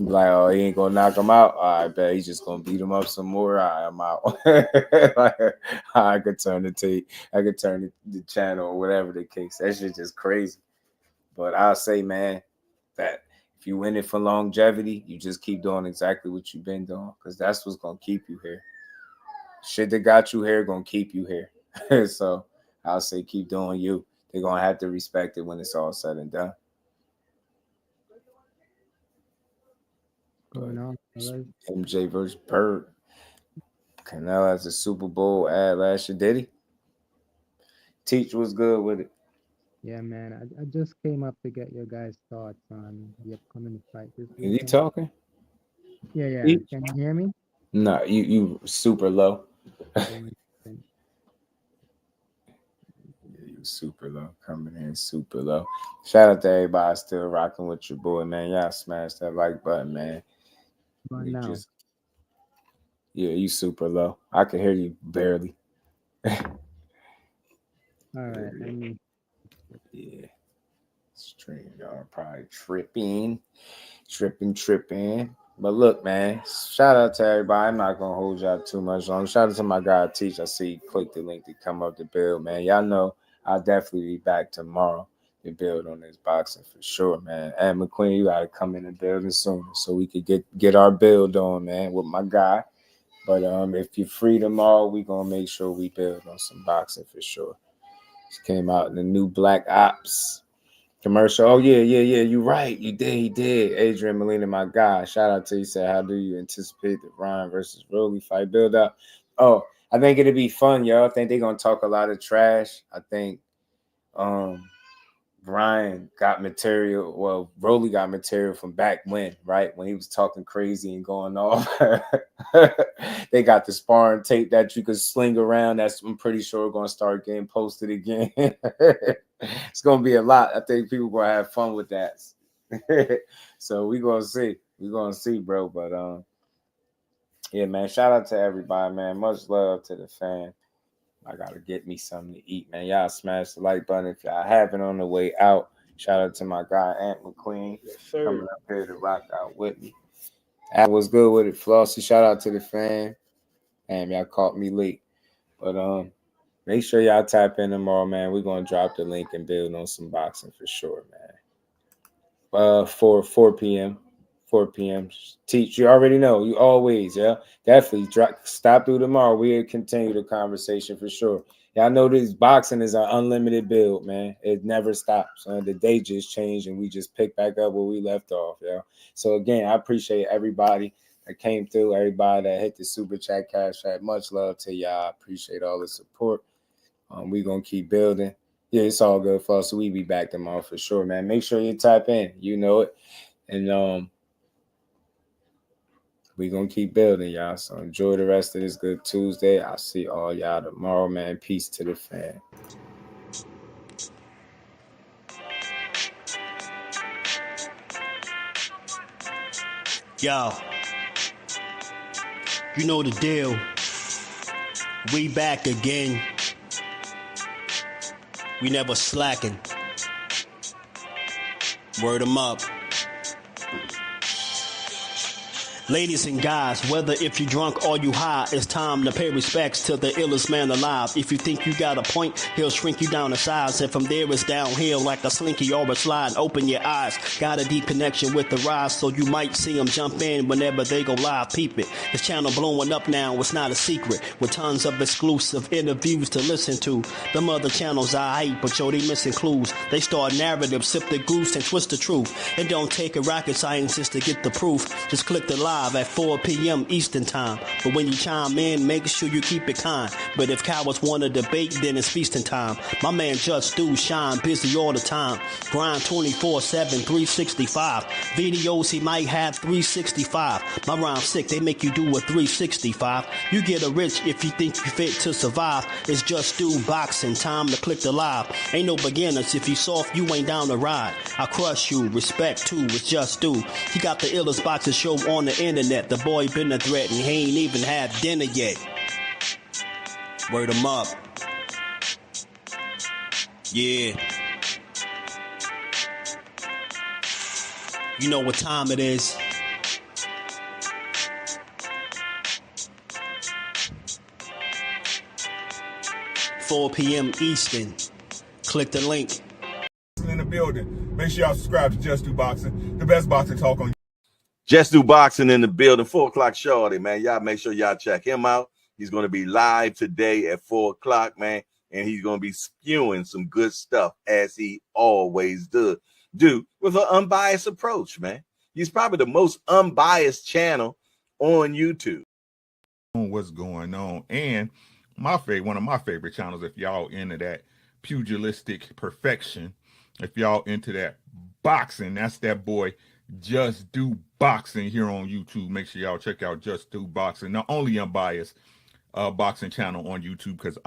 Like, oh, he ain't gonna knock him out. I bet he's just gonna beat him up some more. I'm out. Like, I could turn the tape. I could turn the channel or whatever the case. That shit just crazy. But I'll say, man, that if you win it for longevity, you just keep doing exactly what you've been doing, because that's what's gonna keep you here. Shit that got you here gonna keep you here. So I'll say keep doing you. They're gonna have to respect it when it's all said and done. MJ versus Bird. Canelo has a Super Bowl ad last year. Did he? Teach was good with it. Yeah, man. I just came up to get your guys' thoughts on the upcoming fight. Is he talking? Yeah. Can you hear me? No, you super low. You super low. Coming in super low. Shout out to everybody still rocking with your boy, man. Y'all smash that like button, man. You super low. I can hear you barely. All right. Yeah. Stream, y'all probably tripping. But look, man, shout out to everybody. I'm not gonna hold y'all too much long. Shout out to my guy Teach. I see you click the link to come up to build, man. Y'all know I'll definitely be back tomorrow to build on this boxing for sure, man. And McQueen, you gotta come in the building sooner so we could get our build on, man, with my guy. But if you're free tomorrow, we gonna make sure we build on some boxing for sure. Just came out in the new Black Ops commercial. Oh, yeah. You're right. You did. He did. Adrian Molina, my guy. Shout out to you. Said, how do you anticipate the Ryan versus Rollie fight build up? Oh, I think it'll be fun, yo. I think they're going to talk a lot of trash. I think Ryan got material. Well, Rollie got material from back when, right? When he was talking crazy and going off. They got the sparring tape that you could sling around. I'm pretty sure going to start getting posted again. It's going to be a lot. I think people going to have fun with that. So we're going to see. We're going to see, bro. But, yeah, man, shout out to everybody, man. Much love to the fan. I got to get me something to eat, man. Y'all smash the like button if y'all haven't on the way out. Shout out to my guy, Ant McQueen, coming up here to rock out with me. I was good with it, Flossie. Shout out to the fan. Damn, y'all caught me late. But make sure y'all tap in tomorrow, man. We're going to drop the link and build on some boxing for sure, man. 4 p.m. 4 p.m. Teach, you already know. You always, yeah. Definitely stop through tomorrow. We'll continue the conversation for sure. Y'all know this boxing is an unlimited build, man. It never stops. The day just changed and we just pick back up where we left off, yeah. So again, I appreciate everybody that came through, everybody that hit the super chat, cash app. Much love to y'all. I appreciate all the support. We're gonna keep building. Yeah, it's all good for us. So we be back tomorrow for sure, man. Make sure you type in. You know it. And we're going to keep building, y'all. So enjoy the rest of this good Tuesday. I'll see all y'all tomorrow, man. Peace to the fan. Yo, you know the deal. We back again. We never slacking. Word 'em up. Ladies and guys, whether if you drunk or you high, it's time to pay respects to the illest man alive. If you think you got a point, he'll shrink you down to size. And from there it's downhill like a slinky or a slide. Open your eyes, got a deep connection with the rise, so you might see him jump in whenever they go live. Peep it, this channel blowing up now, it's not a secret. With tons of exclusive interviews to listen to. Them other channels I hate, but yo, they missing clues. They start narratives, sip the goose and twist the truth. It don't take a rocket scientist to get the proof. Just click the live at 4 p.m. Eastern time. But when you chime in, make sure you keep it kind. But if cowards want to debate, then it's feasting time. My man Jusdu shine, busy all the time. Grind 24/7, 365. Videos he might have 365. My rhyme sick, they make you do a 365. You get a rich if you think you fit to survive. It's Jusdueboxing, time to click the live. Ain't no beginners, if you soft, you ain't down to ride. I crush you, respect too, it's Jusdu. He got the illest boxing show on the internet. The boy been a threat and he ain't even had dinner yet. Word him up. Yeah. You know what time it is. $4 p.m. Eastern. Click the link. In the building. Make sure y'all subscribe to Jusdueboxing, the best boxing talk on. Jusdueboxing in the building, 4 o'clock shorty, man. Y'all make sure y'all check him out. He's going to be live today at 4 o'clock, man. And he's going to be spewing some good stuff as he always do with an unbiased approach, man. He's probably the most unbiased channel on YouTube. What's going on? And one of my favorite channels, if y'all into that pugilistic perfection, if y'all into that boxing, that's that boy Jusdueboxing here on YouTube. Make sure y'all check out Jusdueboxing, the only unbiased boxing channel on YouTube, because